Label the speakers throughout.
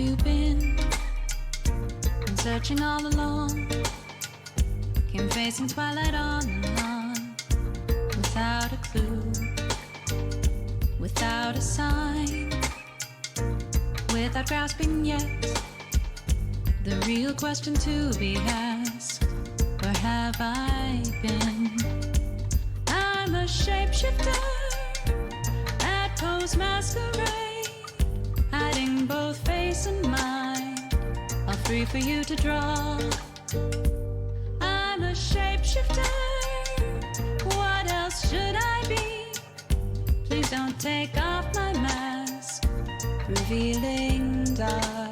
Speaker 1: you been? Been searching all along. Came facing twilight on and on, without a clue, without a sign, without grasping yet the real question to be asked: where have I been? I'm a shapeshifter at Poe's masquerade, hiding both face and mind, all free for you to draw. I'm a shapeshifter, what else should I be? Please don't take off my mask, revealing dark.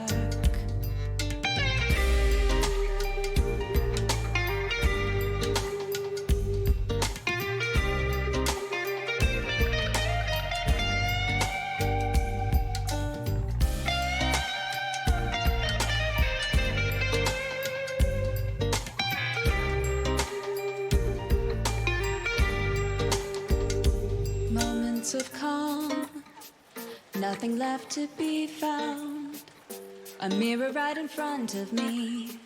Speaker 1: Of calm, nothing left to be found. A mirror right in front of me,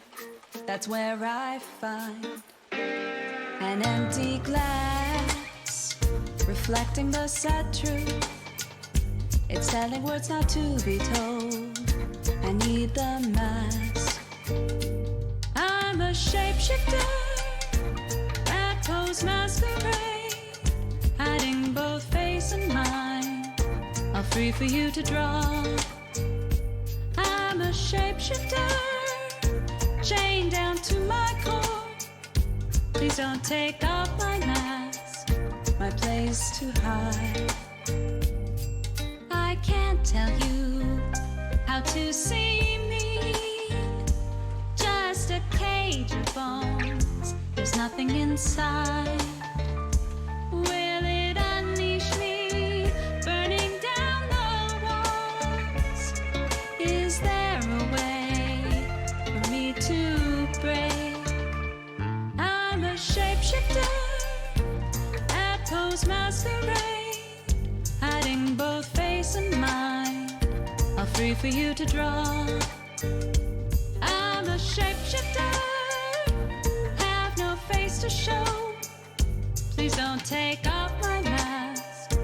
Speaker 1: that's where I find an empty glass, reflecting the sad truth. It's telling words not to be told. I need the mask. I'm a shapeshifter at Poe's masquerade, hiding both face and mind, all free for you to draw. I'm a shapeshifter, chained down to my core. Please don't take off my mask, my place to hide. I can't tell you how to see me, just a cage of bones, there's nothing inside. Will it unleash me, burning down the walls? Is there a way for me to break? I'm a shapeshifter at Poe's masquerade, hiding both face and mind, all free for you to draw. I'm a shapeshifter, have no face to show. Please don't take off my mask,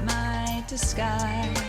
Speaker 1: my disguise.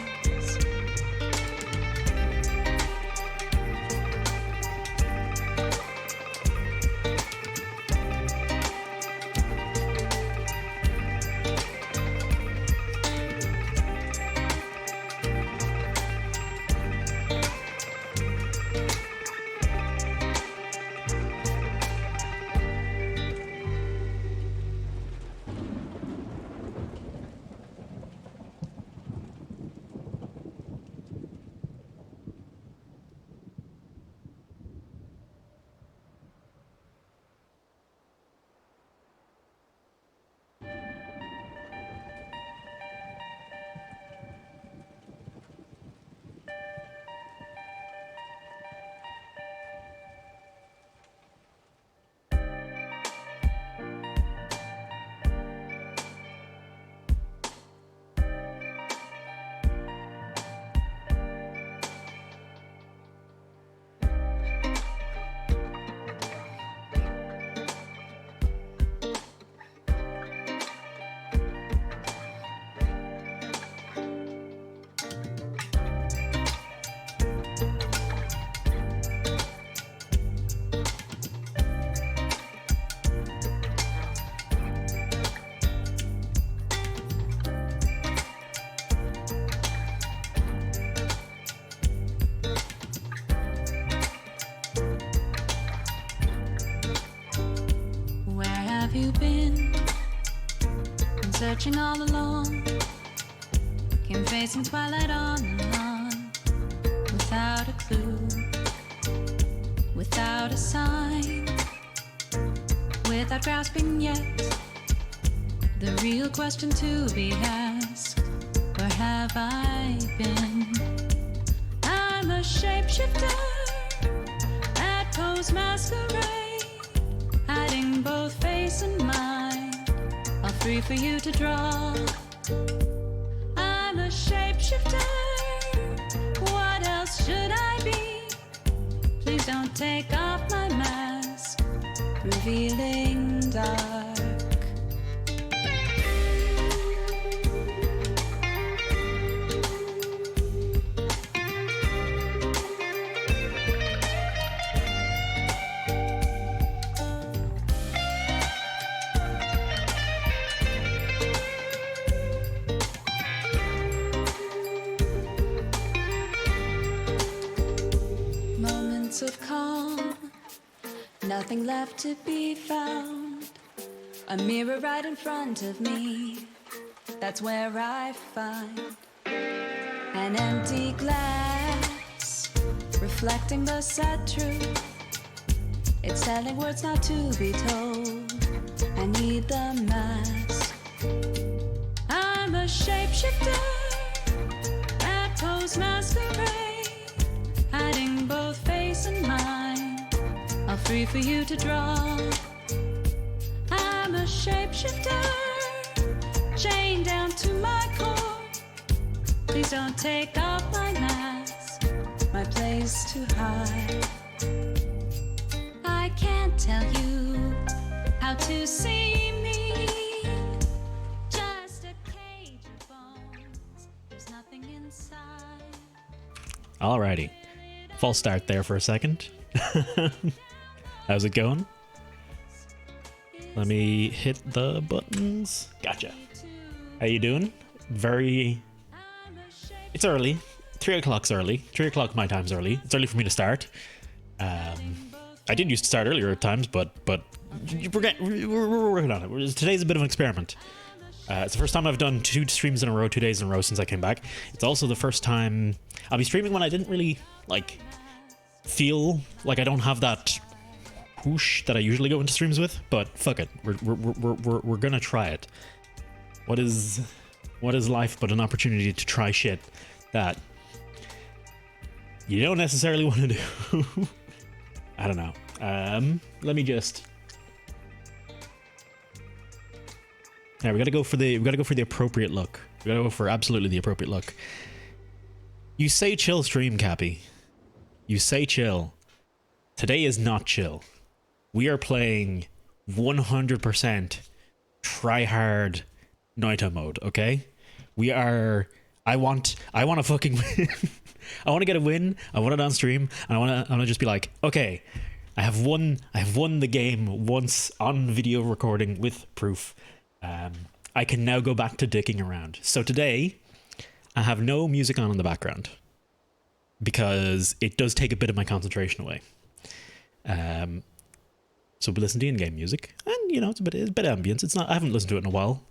Speaker 1: You been searching all along, came facing twilight on and on, without a clue, without a sign, without grasping yet the real question to be asked: where have I been? I'm a shapeshifter at Poe's masquerade, hiding both face and mind, all free for you to draw. I'm a shapeshifter, what else should I be? don't take off my mask, revealing dark. Of calm, nothing left to be found. A mirror right in front of me, that's where I find an empty glass, reflecting the sad truth. It's telling words not to be told. I need the mask. I'm a shapeshifter, that pose masquerade, hiding both face and mind, all free for you to draw. I'm a shapeshifter, chained down to my core. Please don't take off my mask, my place to hide. I can't tell you how to see me, just a cage of bones, there's nothing inside.
Speaker 2: Alrighty. False start there for a second. How's it going? Let me hit the buttons. Gotcha. How you doing? It's early. 3 o'clock's early. 3 o'clock my time's early. It's early for me to start. I did used to start earlier at times, but we're working on it. Today's a bit of an experiment. It's the first time I've done 2 streams in a row, 2 days in a row since I came back. It's also the first time I'll be streaming when I didn't really feel like I don't have that whoosh that I usually go into streams with. But fuck it, we're gonna try it. What is life but an opportunity to try shit that you don't necessarily want to do? I don't know. Let me just. Yeah, we gotta go for the appropriate look. We gotta go for absolutely the appropriate look. You say chill stream, Cappy. You say chill. Today is not chill. We are playing 100% try hard Noita'd mode, okay? We are. I want to fucking win. I want to get a win. I want it on stream, and I want to just be like, okay, I have won the game once on video recording with proof. I can now go back to dicking around. So today, I have no music on in the background because it does take a bit of my concentration away. So we listen to in-game music, and it's a bit ambience. It's not. I haven't listened to it in a while.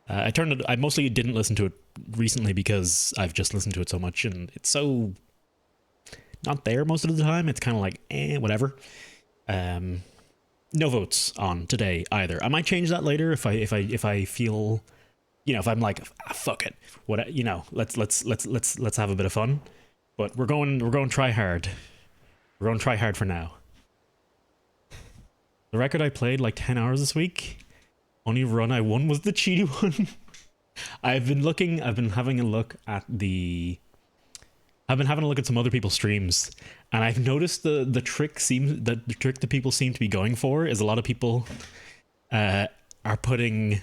Speaker 2: I mostly didn't listen to it recently because I've just listened to it so much, and it's so not there most of the time. It's kind of like whatever. No votes on today either. I might change that later if I feel, if I'm like, fuck it, let's have a bit of fun. But we're going try hard. We're going try hard for now. The record I played like 10 hours this week. Only run I won was the cheaty one. I've been having a look at some other people's streams, and I've noticed the trick that people seem to be going for is a lot of people are putting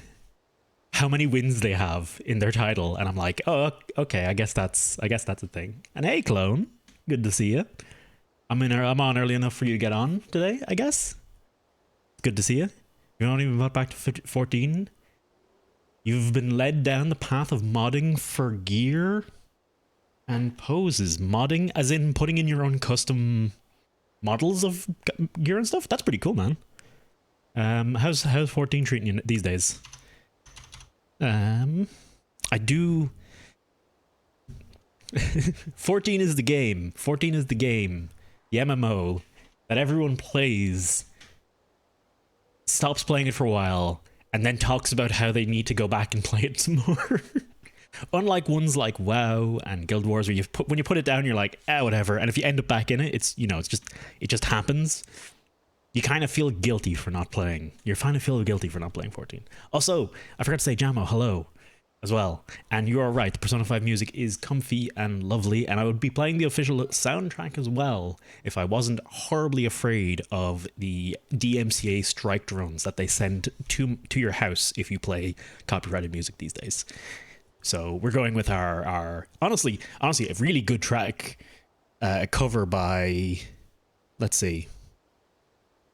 Speaker 2: how many wins they have in their title, and I'm like, oh, okay, I guess that's a thing. And hey, clone, good to see you. I'm on early enough for you to get on today, I guess. Good to see you. You're not even got back to 14. You've been led down the path of modding for gear and poses. Modding as in putting in your own custom models of gear and stuff. That's pretty cool, man. How's 14 treating you these days? I do. 14 is the game. 14 is the game. The MMO that everyone plays, stops playing it for a while, and then talks about how they need to go back and play it some more. Unlike ones like WoW and Guild Wars, where when you put it down, you're like, whatever. And if you end up back in it, it just happens. You kind of feel guilty for not playing. You're kind of feel guilty for not playing 14. Also, I forgot to say, Jamo, hello. as well. And you are right, the Persona 5 music is comfy and lovely, and I would be playing the official soundtrack as well if I wasn't horribly afraid of the DMCA strike drones that they send to your house if you play copyrighted music these days. So we're going with our honestly a really good track, cover by, let's see,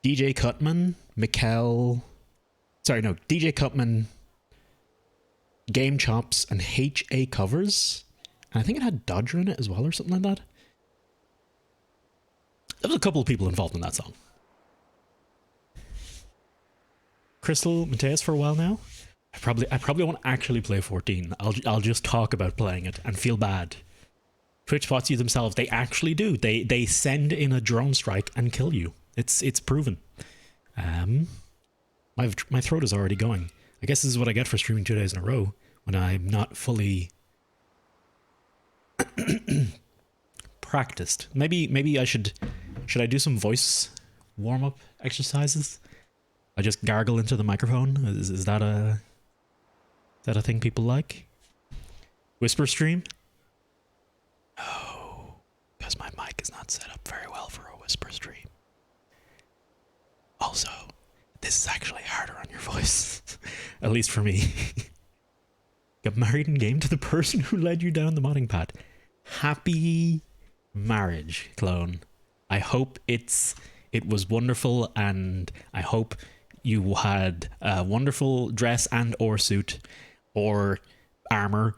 Speaker 2: DJ Cutman, DJ Cutman, Game Chops, and HA Covers. And I think it had Dodger in it as well or something like that. There was a couple of people involved in that song. Crystal Mateus for a while now. I probably won't actually play 14. I'll just talk about playing it and feel bad. Twitch bots you themselves, they actually do. They send in a drone strike and kill you. It's proven. My throat is already going. I guess this is what I get for streaming 2 days in a row when I'm not fully practiced. Maybe I should I do some voice warm-up exercises? I just gargle into the microphone. Is that a thing people like? Whisper stream? Oh, because my mic is not set up very well for a whisper stream. Also, this is actually harder on your voice. At least for me. Got married in game to the person who led you down the modding path. Happy marriage, clone. I hope it was wonderful, and I hope you had a wonderful dress and or suit or armor.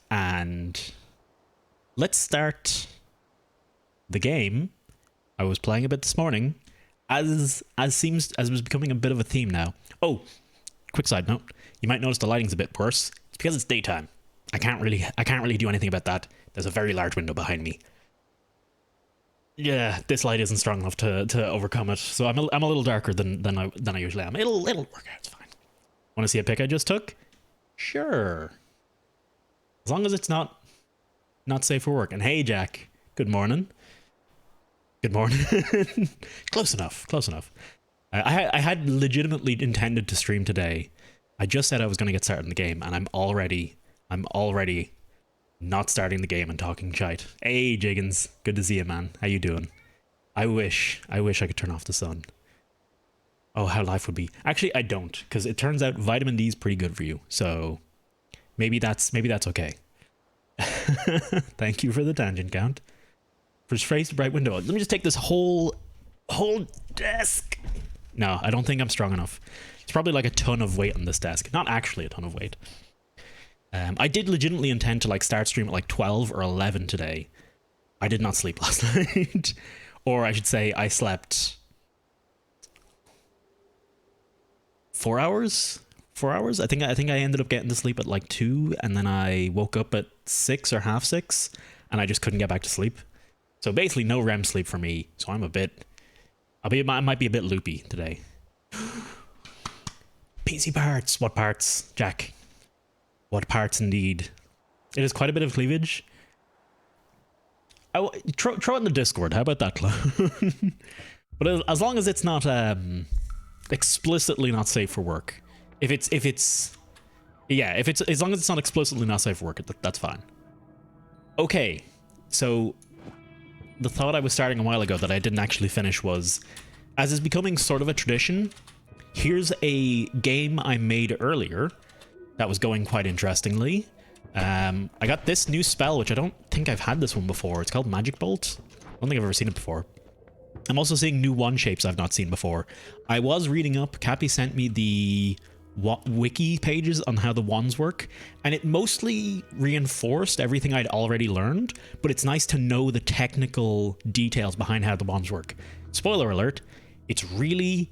Speaker 2: And let's start the game. I was playing a bit this morning, as was becoming a bit of a theme now. Oh, quick side note: you might notice the lighting's a bit worse. It's because it's daytime. I can't really do anything about that. There's a very large window behind me. Yeah, this light isn't strong enough to overcome it. So I'm a little darker than I usually am. It'll work out. It's fine. Want to see a pic I just took? Sure. As long as it's not safe for work. And hey, Jack. Good morning. Good morning. Close enough. I had legitimately intended to stream today. I just said I was going to get started in the game, and I'm already not starting the game and talking shite. Hey, Jiggins. Good to see you, man. How you doing? I wish I could turn off the sun. Oh, how life would be. Actually, I don't, because it turns out vitamin D is pretty good for you. So maybe that's okay. Thank you for the tangent count. For phrase bright window. Let me just take this whole desk. No, I don't think I'm strong enough. It's probably like a ton of weight on this desk. Not actually a ton of weight. I did legitimately intend to start stream at 12 or 11 today. I did not sleep last night. Or I should say I slept 4 hours? 4 hours? I think I ended up getting to sleep at 2, and then I woke up at 6 or half 6, and I just couldn't get back to sleep. So basically no REM sleep for me. So I might be a bit loopy today. PC parts. What parts, Jack? What parts indeed? It is quite a bit of cleavage. Throw it in the Discord. How about that, clone? But as long as it's not explicitly not safe for work. If it's as long as it's not explicitly not safe for work, that's fine. Okay, so the thought I was starting a while ago that I didn't actually finish was, as is becoming sort of a tradition, here's a game I made earlier that was going quite interestingly. I got this new spell, which I don't think I've had this one before. It's called Magic Bolt. I don't think I've ever seen it before. I'm also seeing new wand shapes I've not seen before. I was reading up, Cappy sent me the wiki pages on how the wands work, and it mostly reinforced everything I'd already learned, but it's nice to know the technical details behind how the wands work. Spoiler alert, it's really,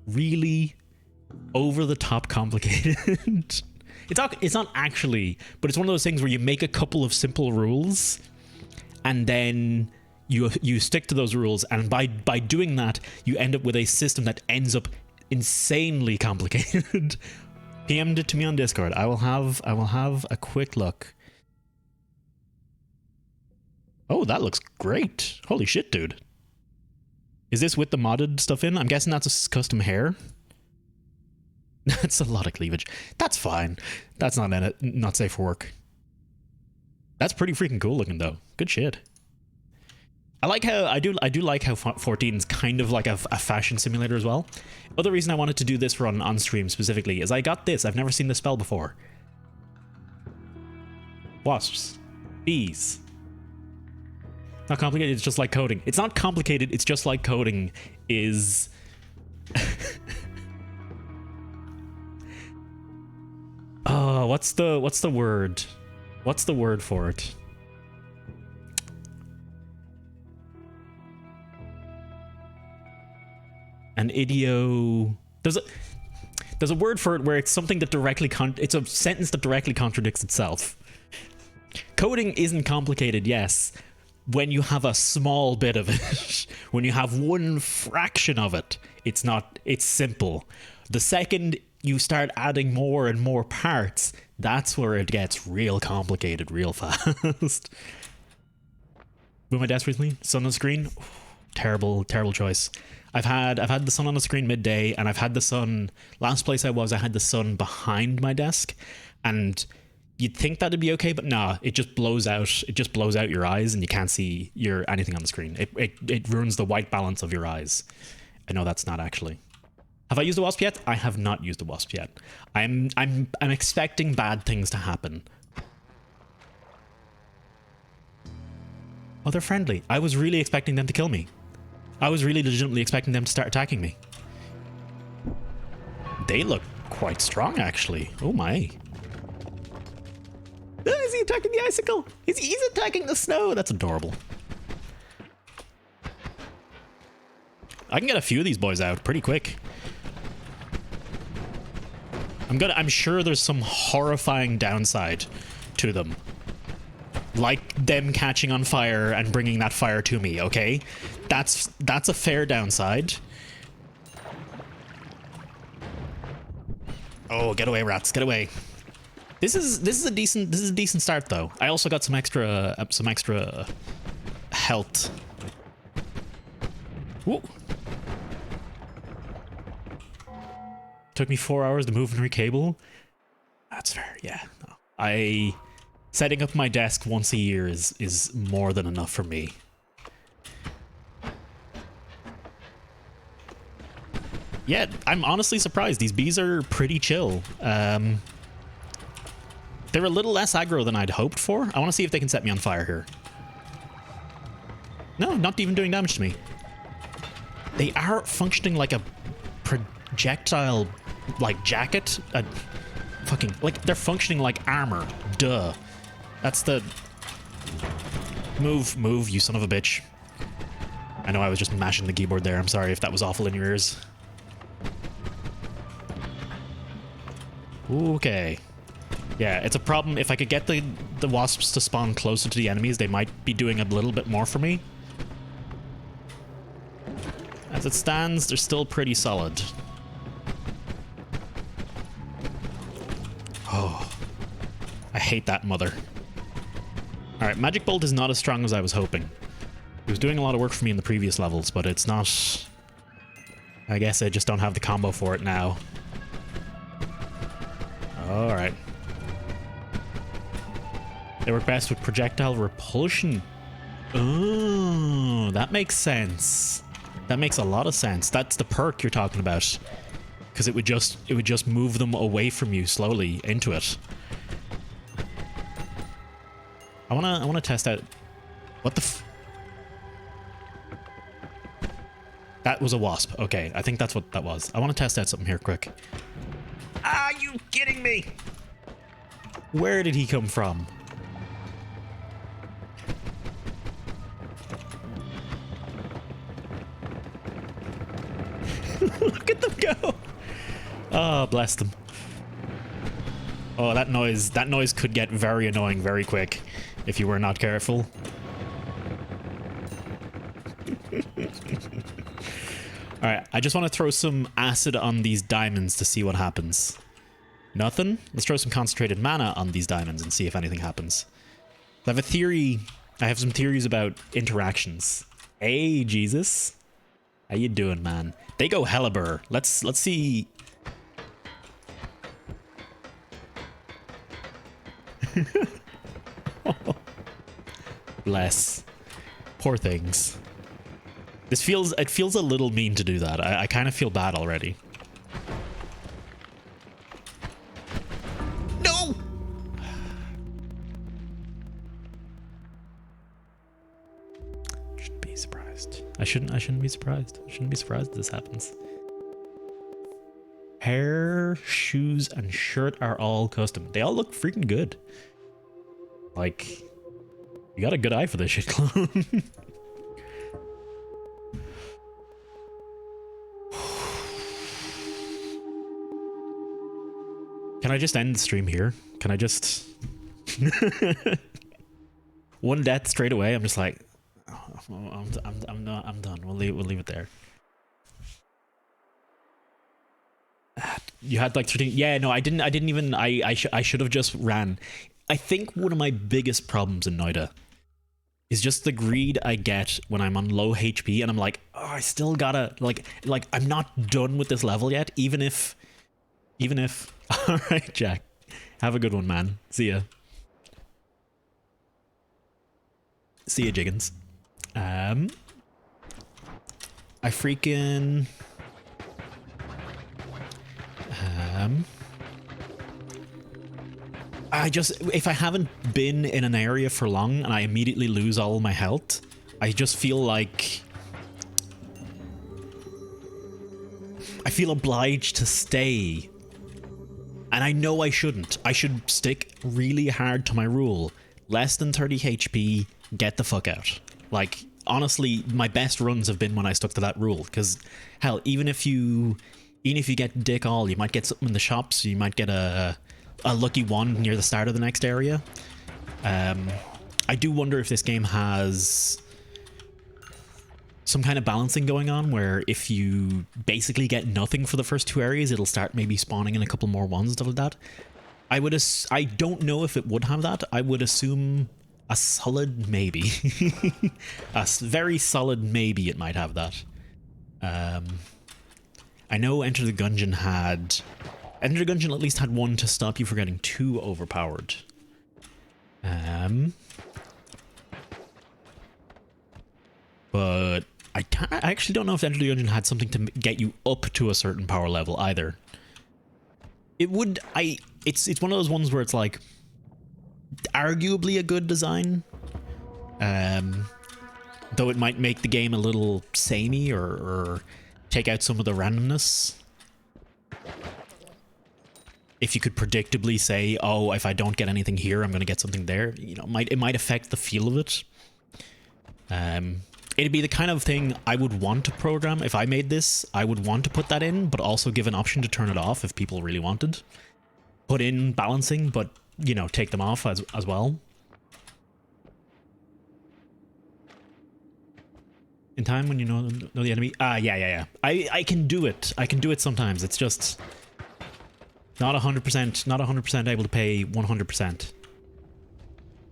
Speaker 2: really over-the-top complicated. It's not actually, but it's one of those things where you make a couple of simple rules, and then you stick to those rules, and by doing that, you end up with a system that ends up insanely complicated. PM'd it to me on Discord. I will have a quick look. Oh, that looks great. Holy shit, dude. Is this with the modded stuff in? I'm guessing that's a custom hair. That's a lot of cleavage. That's fine. That's not safe for work. That's pretty freaking cool looking though. Good shit. I like how I do like how 14's kind of like a fashion simulator as well. Other reason I wanted to do this run on stream specifically is I got this. I've never seen this spell before. Wasps. Bees. Not complicated, it's just like coding. It's not complicated, it's just like coding is... Oh, what's the word? What's the word for it? An idio... There's a word for it where it's something that directly it's a sentence that directly contradicts itself. Coding isn't complicated, yes, when you have a small bit of it. When you have one fraction of it, it's simple. The second you start adding more and more parts, that's where it gets real complicated real fast. With my desk recently, sun on the screen, terrible choice. I've had the sun on the screen midday, and I've had the sun, last place I had the sun behind my desk, and you'd think that'd be okay, but nah, it just blows out your eyes and you can't see anything on the screen. It ruins the white balance of your eyes. I know that's not actually. Have I used a wasp yet? I have not used a wasp yet. I'm expecting bad things to happen. Oh, they're friendly. I was really expecting them to kill me. I was really legitimately expecting them to start attacking me. They look quite strong, actually. Oh my. Oh, is he attacking the icicle? He's attacking the snow. That's adorable. I can get a few of these boys out pretty quick. I'm sure there's some horrifying downside to them. Like them catching on fire and bringing that fire to me, okay? That's a fair downside. Oh, get away, rats, get away. This is a decent start though. I also got some extra health. Whoa. Took me 4 hours to move and recable. That's fair, yeah. No. Setting up my desk once a year is more than enough for me. Yeah, I'm honestly surprised. These bees are pretty chill. They're a little less aggro than I'd hoped for. I want to see if they can set me on fire here. No, not even doing damage to me. They are functioning like a projectile, like, jacket. Fucking, like, they're functioning like armor. Duh. That's the... Move, you son of a bitch. I know I was just mashing the keyboard there. I'm sorry if that was awful in your ears. Okay. Yeah, it's a problem. If I could get the wasps to spawn closer to the enemies, they might be doing a little bit more for me. As it stands, they're still pretty solid. Oh. I hate that mother. Alright, Magic Bolt is not as strong as I was hoping. It was doing a lot of work for me in the previous levels, but it's not... I guess I just don't have the combo for it now. Alright. They work best with projectile repulsion. Oh, that makes sense. That makes a lot of sense. That's the perk you're talking about. Because it would just move them away from you slowly into it. I wanna test out what the f... That was a wasp. Okay, I think that's what that was. I want to test out something here quick. Are you kidding me? Where did he come from? Look at them go. Oh, bless them. Oh, that noise could get very annoying very quick if you were not careful. Alright, I just want to throw some acid on these diamonds to see what happens. Nothing? Let's throw some concentrated mana on these diamonds and see if anything happens. I have a theory. I have some theories about interactions. Hey, Jesus. How you doing, man? They go hella burr. Let's see. Bless. Poor things. It feels a little mean to do that. I kind of feel bad already. No! Shouldn't be surprised. I shouldn't be surprised. I shouldn't be surprised this happens. Hair, shoes, and shirt are all custom. They all look freaking good. Like, you got a good eye for this shit, clone. Can I just end the stream here? Can I just... One death straight away, I'm just like... Oh, I'm done. We'll leave it there. You had like 13... Yeah, no, I didn't even... I should have just ran. I think one of my biggest problems in Noita'd is just the greed I get when I'm on low HP and I'm like, oh, I still gotta... Like I'm not done with this level yet, even if... All right, Jack. Have a good one, man. See ya. See ya, Jiggins. I freaking... if I haven't been in an area for long and I immediately lose all my health, I just feel like... I feel obliged to stay. And I know I shouldn't. I should stick really hard to my rule. Less than 30 HP, get the fuck out. Like, honestly, my best runs have been when I stuck to that rule. Because, hell, even if you get dick all, you might get something in the shops, you might get a lucky one near the start of the next area. I do wonder if this game has some kind of balancing going on where if you basically get nothing for the first two areas, it'll start maybe spawning in a couple more ones, stuff like that. I don't know if it would have that. I would assume a solid maybe. A very solid maybe it might have that. I know Enter the Gungeon at least had one to stop you from getting too overpowered. But I actually don't know if Enter the Gungeon had something to get you up to a certain power level either. It would... It's one of those ones where it's like arguably a good design. Though it might make the game a little samey or take out some of the randomness. If you could predictably say, oh, if I don't get anything here, I'm going to get something there. You know, it might affect the feel of it. It'd be the kind of thing I would want to program. If I made this, I would want to put that in, but also give an option to turn it off if people really wanted. Put in balancing, but, you know, take them off as well. In time when you know the enemy. Yeah. I can do it. I can do it sometimes. It's just not 100% able to pay 100%.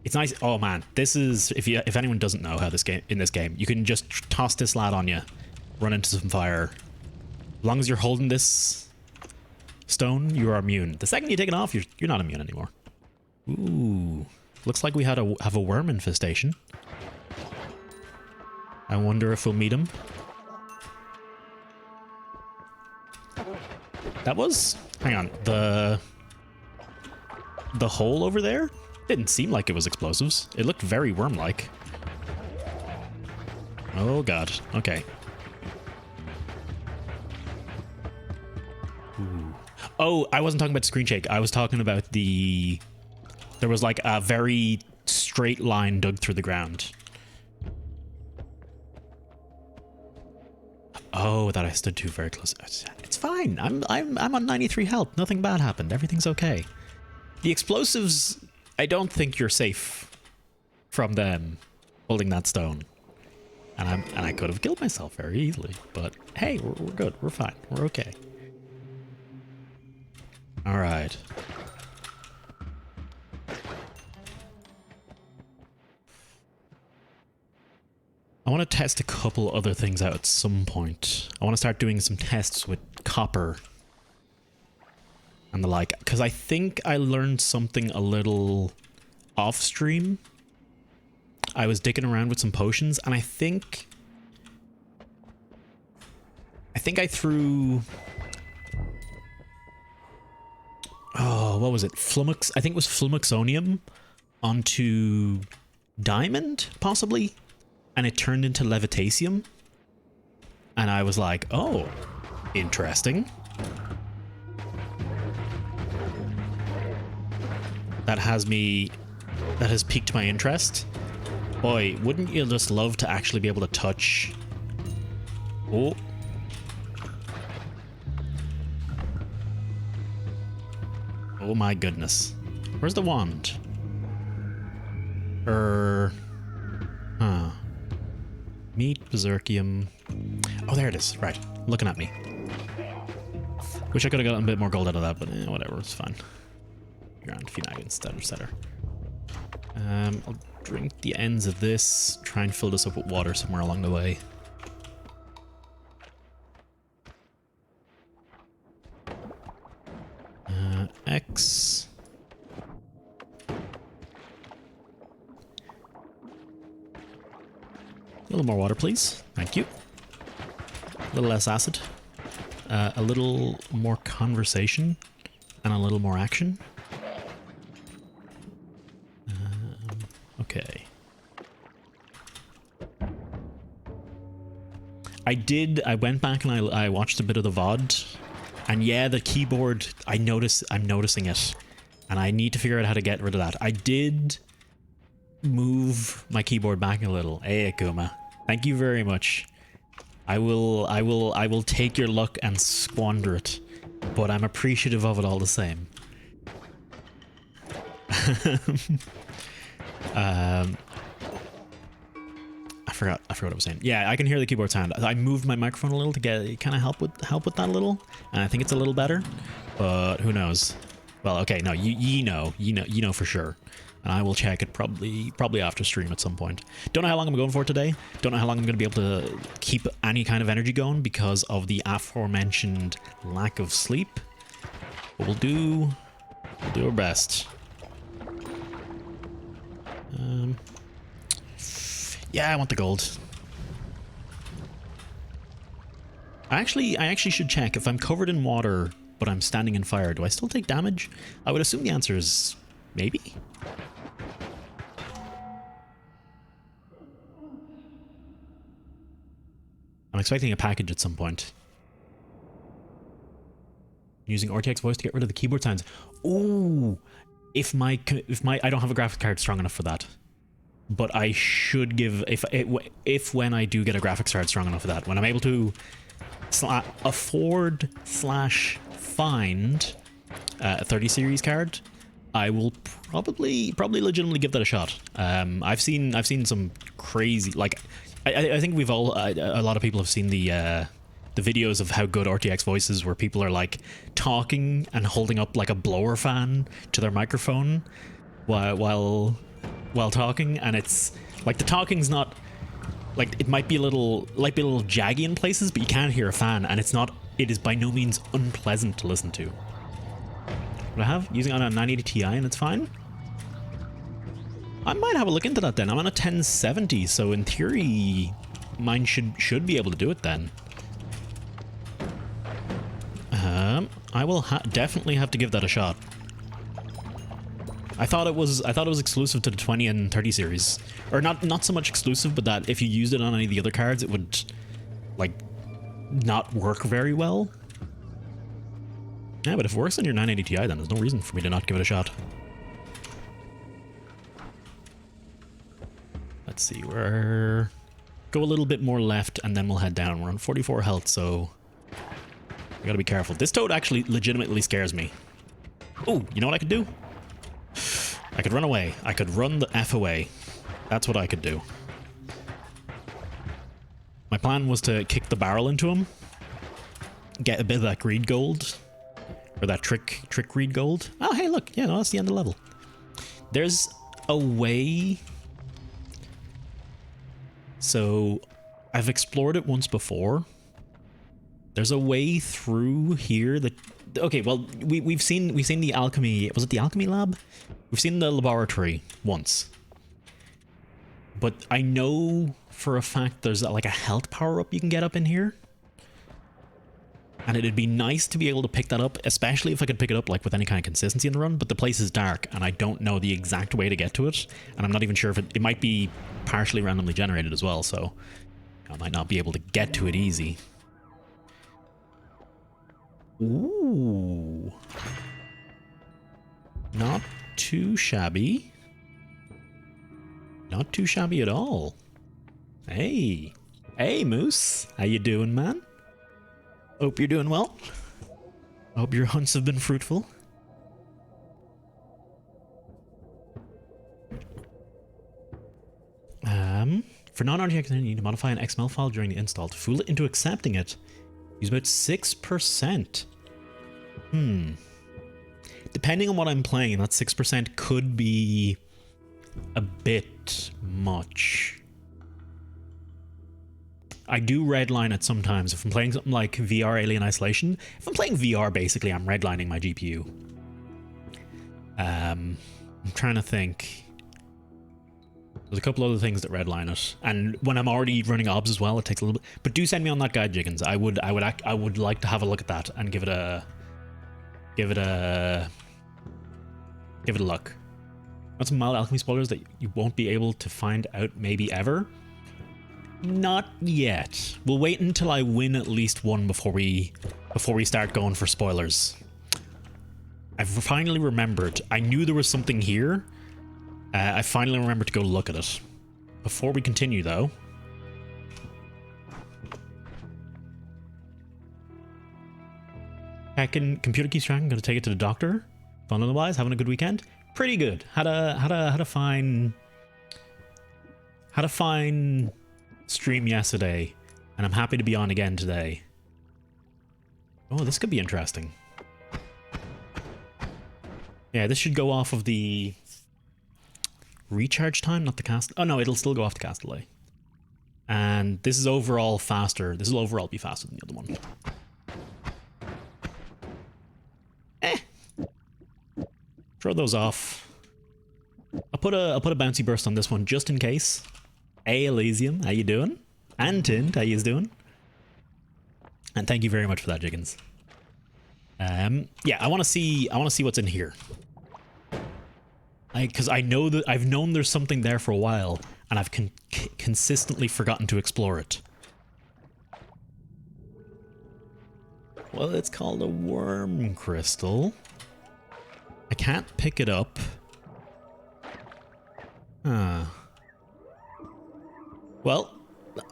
Speaker 2: It's nice. Oh man, this is if anyone doesn't know how this game, you can just toss this lad on you, run into some fire. As long as you're holding this stone, you are immune. The second you take it off, you're not immune anymore. Ooh, looks like we have a worm infestation. I wonder if we'll meet him. That was... Hang on. The hole over there didn't seem like it was explosives. It looked very worm-like. Oh god. Okay. Ooh. Oh, I wasn't talking about screen shake. I was talking about the... There was like a very straight line dug through the ground. Oh, that I stood too very close. It's fine. I'm on 93 health. Nothing bad happened. Everything's okay. The explosives, I don't think you're safe from them holding that stone. And I could have killed myself very easily, but hey, we're good. We're fine. We're okay. All right. I want to test a couple other things out at some point. I want to start doing some tests with copper and the like, because I think I learned something a little off stream, I was dicking around with some potions, and I think I threw, oh, what was it? Flummox, I think it was Flummoxonium onto Diamond, possibly, and it turned into Levitatium. And I was like, oh, interesting. That has piqued my interest. Boy, wouldn't you just love to actually be able to touch... Oh. Oh my goodness. Where's the wand? Huh. Meat, Berserkium. Oh, there it is. Right. Looking at me. Wish I could have gotten a bit more gold out of that, but whatever. It's fine. Grand Finag instead, etc. I'll drink the ends of this. Try and fill this up with water somewhere along the way. X. A little more water, please. Thank you. A little less acid. A little more conversation. And a little more action. Okay. I went back and I watched a bit of the VOD. And yeah, the keyboard, I'm noticing it. And I need to figure out how to get rid of that. I did move my keyboard back a little. Hey, Akuma. Thank you very much. I will take your luck and squander it. But I'm appreciative of it all the same. I forgot what I was saying. Yeah, I can hear the keyboard sound. I moved my microphone a little to get kind of help with that a little, and I think it's a little better. But who knows? Well, okay, no, you know for sure. And I will check it probably after stream at some point. Don't know how long I'm going for today. Don't know how long I'm going to be able to keep any kind of energy going because of the aforementioned lack of sleep. But we'll do our best. Yeah, I want the gold. I actually should check if I'm covered in water, but I'm standing in fire. Do I still take damage? I would assume the answer is maybe. I'm expecting a package at some point. Using RTX voice to get rid of the keyboard sounds. Ooh, if my I don't have a graphics card strong enough for that. But I should give if when I do get a graphics card strong enough for that, when I'm able to afford / find a 30 series card, I will probably legitimately give that a shot. I've seen some crazy, like I think we've all a lot of people have seen the videos of how good RTX voice is, where people are like talking and holding up like a blower fan to their microphone while talking, and it's like the talking's not like, it might be a little jaggy in places, but you can't hear a fan, and it is by no means unpleasant to listen to. What I have using on a 980 Ti and it's fine. I might have a look into that then. I'm on a 1070, so in theory mine should be able to do it then. I will definitely have to give that a shot. I thought it was exclusive to the 20 and 30 series, or not so much exclusive, but that if you used it on any of the other cards, it would like not work very well. Yeah, but if it works on your 980 Ti, then there's no reason for me to not give it a shot. Let's see, go a little bit more left, and then we'll head down. We're on 44 health, so I gotta be careful. This toad actually legitimately scares me. Oh, you know what I could do? I could run away. I could run the F away. That's what I could do. My plan was to kick the barrel into him, get a bit of that greed gold, or that trick greed gold. Oh, hey, look. Yeah, no, that's the end of the level. There's a way. So I've explored it once before, There's a way through here that... Okay, well, we've seen the alchemy... Was it the alchemy lab? We've seen the laboratory once. But I know for a fact there's like a health power-up you can get up in here. And it'd be nice to be able to pick that up, especially if I could pick it up like with any kind of consistency in the run, but the place is dark and I don't know the exact way to get to it. And I'm not even sure if it might be partially randomly generated as well, so I might not be able to get to it easy. Ooh. Not too shabby. Not too shabby at all. Hey. Hey, Moose. How you doing, man? Hope you're doing well. Hope your hunts have been fruitful. For non-RGX, you need to modify an XML file during the install. To fool it into accepting it, use about 6%. Depending on what I'm playing, that 6% could be a bit much. I do redline it sometimes. If I'm playing something like VR Alien Isolation, if I'm playing VR, basically, I'm redlining my GPU. I'm trying to think. There's a couple other things that redline it, and when I'm already running obs as well, it takes a little bit. But do send me on that guide, Jiggins. I would like to have a look at that and give it a look. Got some mild alchemy spoilers that you won't be able to find out maybe ever. Not yet. We'll wait until I win at least one before we start going for spoilers. I've finally remembered. I knew there was something here. I finally remembered to go look at it. Before we continue, though. Hacking computer keeps tracking. Gonna take it to the doctor. Fun otherwise. Having a good weekend. Pretty good. Had a fine stream yesterday, and I'm happy to be on again today. Oh, this could be interesting. Yeah, this should go off of the recharge time, not the cast. Oh no, it'll still go off the cast delay. And this is overall faster. This will overall be faster than the other one. Throw those off. I'll put a bouncy burst on this one just in case. Hey Elysium, how you doing? And Tint, how you doing? And thank you very much for that, Jiggins. Yeah, I want to see what's in here. Because I know that I've known there's something there for a while, and I've consistently forgotten to explore it. Well, it's called a worm crystal. I can't pick it up. Well,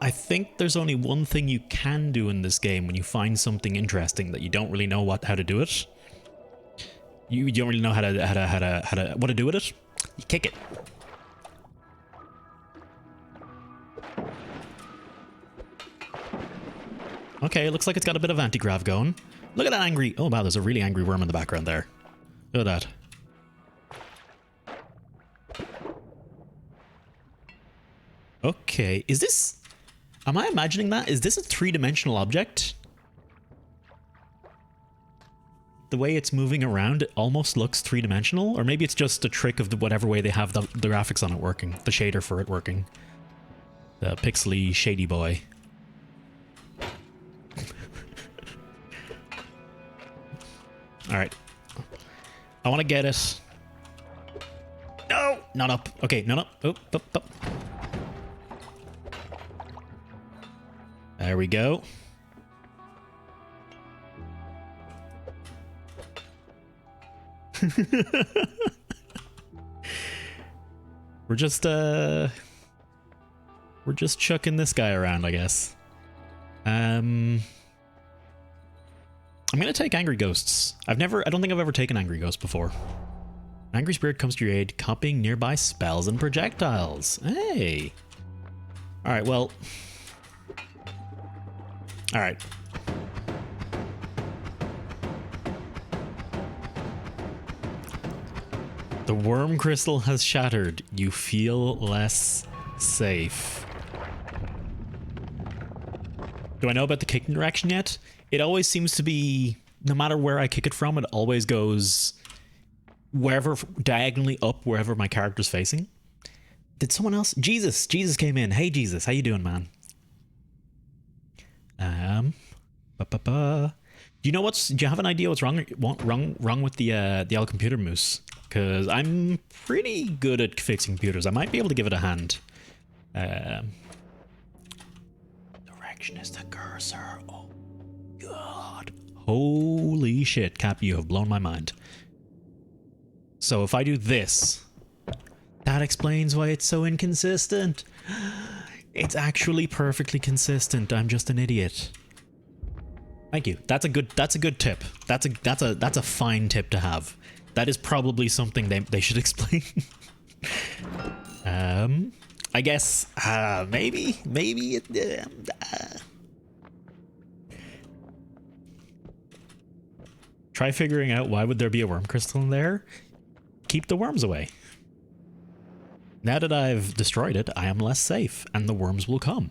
Speaker 2: I think there's only one thing you can do in this game when you find something interesting that you don't really know how to do it. You don't really know what to do with it. You kick it. Okay, it looks like it's got a bit of anti-grav going. Look at that angry... Oh wow, there's a really angry worm in the background there. Look at that. Okay, is this... Am I imagining that? Is this a three-dimensional object? The way it's moving around, it almost looks three-dimensional. Or maybe it's just a trick of whatever way they have the graphics on it working. The shader for it working. The pixely shady boy. Alright. I want to get it. No! Not up. Okay, not up. Oh, up, up. There we go. We're just chucking this guy around, I guess. I'm gonna take Angry Ghosts. I don't think I've ever taken Angry Ghost before. Angry Spirit comes to your aid, copying nearby spells and projectiles. Hey! Alright, well... Alright. The worm crystal has shattered. You feel less safe. Do I know about the kicking direction yet? It always seems to be, no matter where I kick it from, it always goes wherever, diagonally up wherever my character's facing. Did someone else? Jesus came in. Hey Jesus, how you doing, man? Do you have an idea what's wrong with the old computer moose? Because I'm pretty good at fixing computers. I might be able to give it a hand. Direction is the cursor. Oh God. Holy shit, Cap, you have blown my mind. So if I do this, that explains why it's so inconsistent. It's actually perfectly consistent. I'm just an idiot. Thank you. That's a good tip. That's a fine tip to have. That is probably something they should explain. I guess maybe try figuring out why would there be a worm crystal in there? Keep the worms away. Now that I've destroyed it, I am less safe, and the worms will come.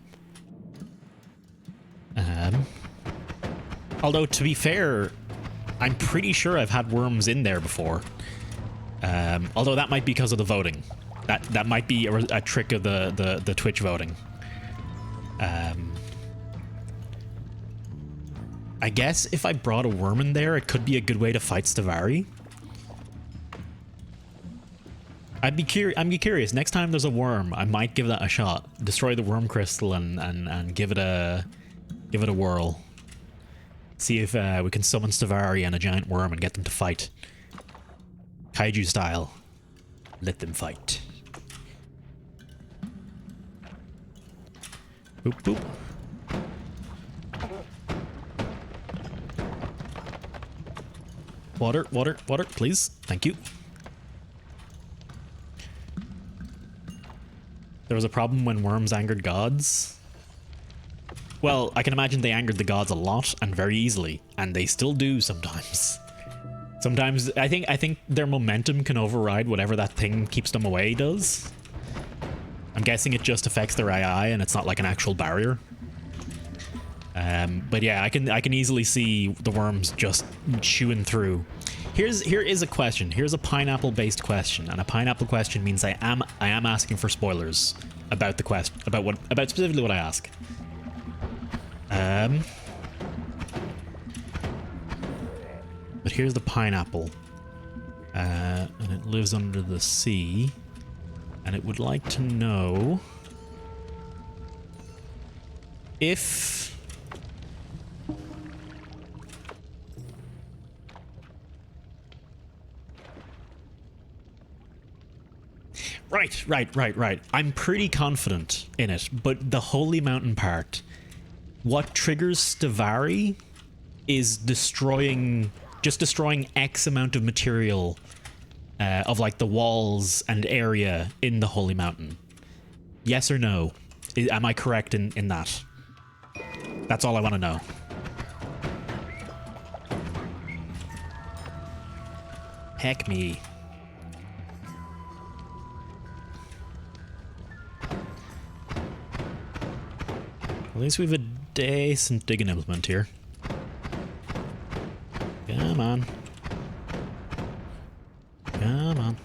Speaker 2: Although, to be fair, I'm pretty sure I've had worms in there before. Although that might be because of the voting. That might be a trick of the Twitch voting. I guess if I brought a worm in there, it could be a good way to fight Stavari. I'm curious. Next time there's a worm, I might give that a shot. Destroy the worm crystal and give it a whirl. See if we can summon Stavari and a giant worm and get them to fight. Kaiju style. Let them fight. Boop boop. Water, water, water, please. Thank you. There was a problem when worms angered gods. Well, I can imagine they angered the gods a lot and very easily, and they still do sometimes. Sometimes I think their momentum can override whatever that thing keeps them away does. I'm guessing it just affects their AI and it's not like an actual barrier. But yeah, I can easily see the worms just chewing through. Here is a question. Here's a pineapple-based question, and a pineapple question means I am asking for spoilers about the question, about specifically what I ask. But here's the pineapple, and it lives under the sea, and it would like to know if Right. I'm pretty confident in it, but the Holy Mountain part, what triggers Stavari is destroying X amount of material of like the walls and area in the Holy Mountain. Yes or no? Am I correct in that? That's all I want to know. Heck me. At least we have a decent digging implement here. Come on. Come on.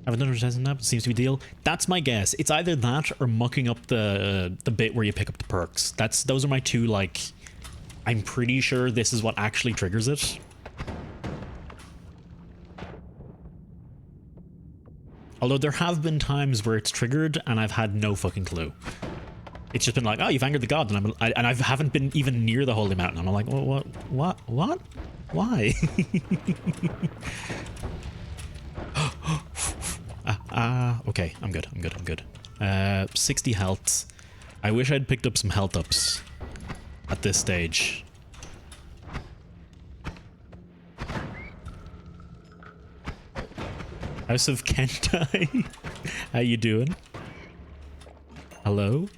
Speaker 2: I've another testing that, but seems to be the deal. That's my guess. It's either that or mucking up the bit where you pick up the perks. Those are my two, like, I'm pretty sure this is what actually triggers it. Although there have been times where it's triggered and I've had no fucking clue. It's just been like, oh, you've angered the gods, and I haven't been even near the Holy Mountain. And I'm like, well, what? Why? Okay, I'm good. 60 health. I wish I'd picked up some health ups at this stage. House of Kentai. How you doing? Hello?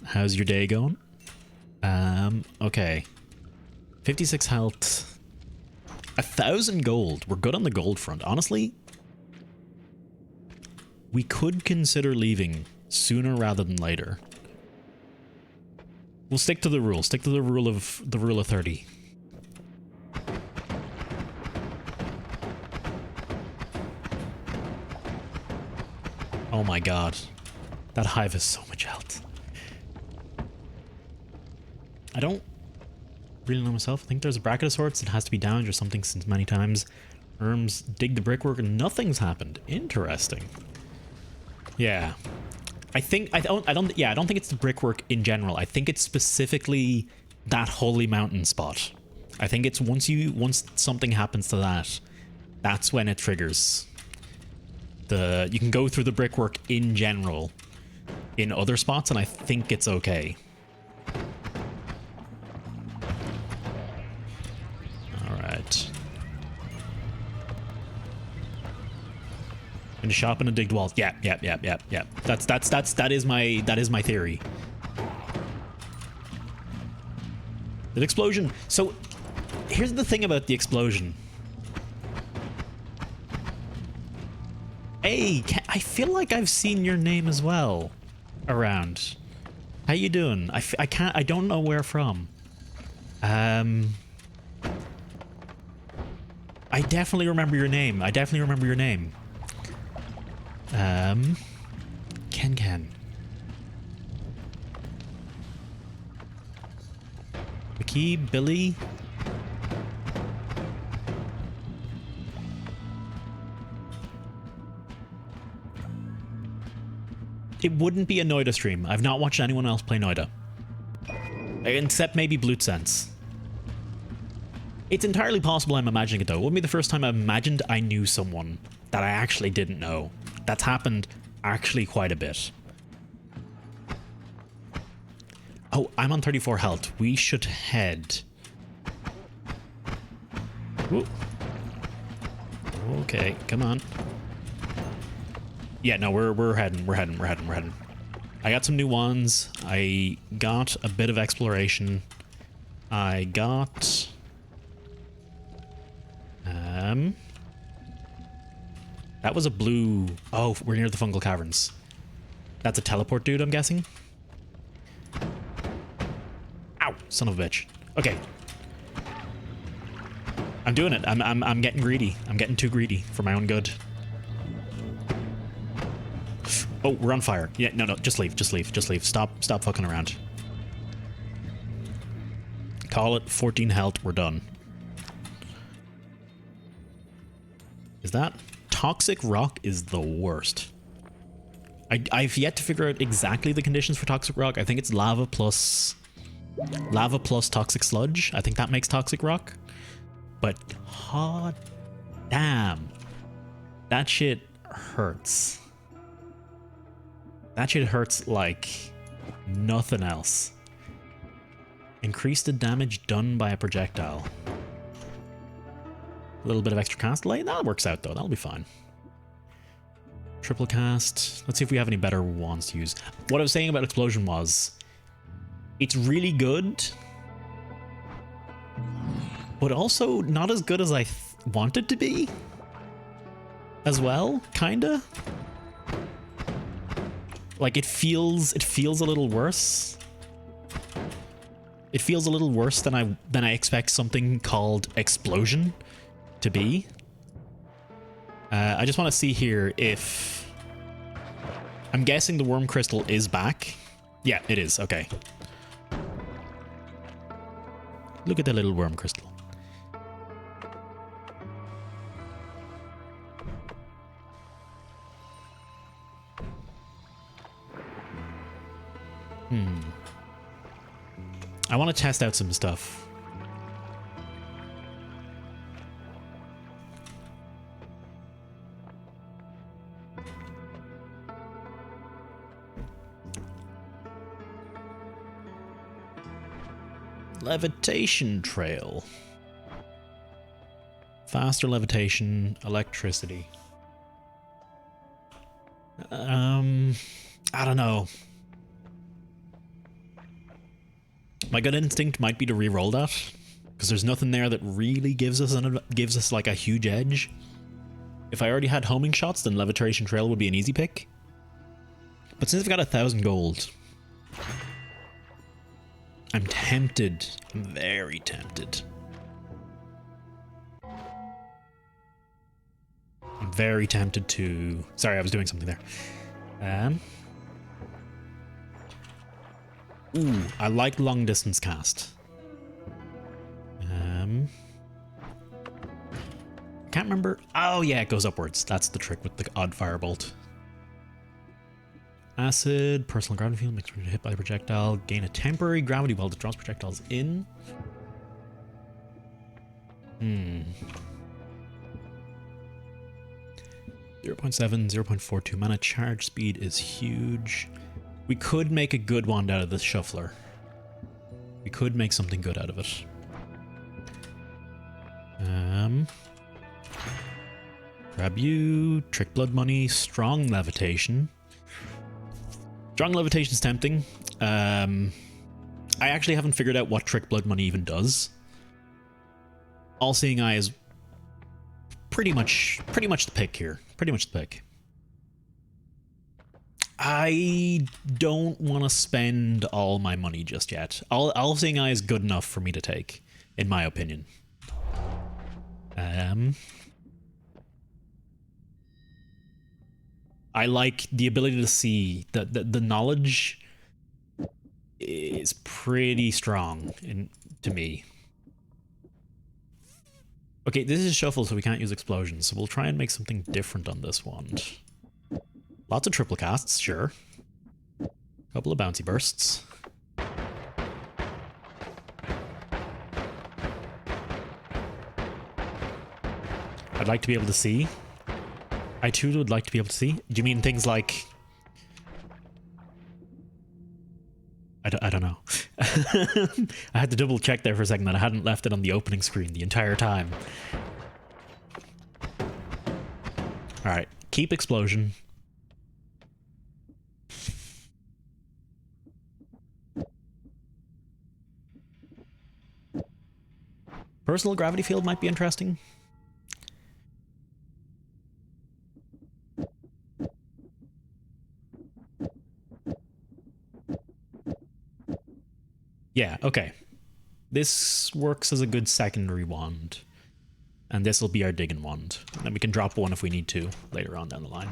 Speaker 2: How's your day going? Okay. 56 health. 1,000 gold. We're good on the gold front. Honestly, we could consider leaving sooner rather than later. We'll stick to the rule. Stick to the rule of 30. Oh my god. That hive has so much health. I don't really know myself. I think there's a bracket of sorts that has to be damaged or something since many times. Worms dig the brickwork and nothing's happened. Interesting. Yeah. I don't think it's the brickwork in general. I think it's specifically that holy mountain spot. I think it's once something happens to that, that's when it triggers. You can go through the brickwork in general in other spots, and I think it's okay. All right. And shop and digged walls. Yeah. That is my theory. The explosion. So here's the thing about the explosion. Hey, I feel like I've seen your name as well around. How you doing? I don't know where from. I definitely remember your name. Ken. McKee, Billy. It wouldn't be a Noita'd stream. I've not watched anyone else play Noita'd. Except maybe Blutsense. It's entirely possible I'm imagining it though. It wouldn't be the first time I imagined I knew someone that I actually didn't know. That's happened actually quite a bit. Oh, I'm on 34 health. We should head. Ooh. Okay, come on. Yeah, no, we're heading. I got some new ones. I got a bit of exploration. I got that was a blue. Oh, we're near the fungal caverns. That's a teleport dude, I'm guessing. Ow, son of a bitch. Okay. I'm doing it. I'm getting greedy. I'm getting too greedy for my own good. Oh, we're on fire. Yeah, no, just leave. Stop fucking around. Call it 14 health. We're done. Is that toxic rock? Is the worst. I've yet to figure out exactly the conditions for toxic rock. I think it's lava plus toxic sludge. I think that makes toxic rock. But hot damn, that shit hurts. That shit hurts like nothing else. Increase the damage done by a projectile. A little bit of extra cast delay. That works out though. That'll be fine. Triple cast. Let's see if we have any better wands to use. What I was saying about explosion was, it's really good, but also not as good as I want it to be. As well, kinda. Like it feels a little worse. It feels a little worse than I expect something called explosion to be. I just want to see here if I'm guessing the worm crystal is back. Yeah, it is. Okay. Look at the little worm crystal. I want to test out some stuff. Levitation trail. Faster levitation, electricity. I don't know. My gut instinct might be to re-roll that, because there's nothing there that really gives us like a huge edge. If I already had homing shots, then levitation trail would be an easy pick. But since I've got 1,000 gold, I'm tempted. I'm very tempted. I'm very tempted to... Sorry, I was doing something there. Ooh, I like long distance cast. Can't remember. Oh yeah, it goes upwards. That's the trick with the odd firebolt. Acid, personal gravity field, makes when hit by a projectile, gain a temporary gravity well that draws projectiles in. 0.7, 0.42 mana. Charge speed is huge. We could make a good wand out of this shuffler. We could make something good out of it. Grab you. Trick blood money. Strong levitation. Strong levitation is tempting. I actually haven't figured out what trick blood money even does. All-seeing eye is pretty much the pick here. Pretty much the pick. I don't want to spend all my money just yet. All-seeing eye is good enough for me to take, in my opinion. I like the ability to see. The knowledge is pretty strong to me. Okay, this is shuffle, so we can't use explosions, so we'll try and make something different on this wand. Lots of triple casts, sure. Couple of bouncy bursts. I'd like to be able to see. I too would like to be able to see. Do you mean things like... I don't know. I had to double check there for a second that I hadn't left it on the opening screen the entire time. Alright, keep explosion. Personal gravity field might be interesting. Yeah, okay. This works as a good secondary wand. And this will be our digging wand. And then we can drop one if we need to later on down the line.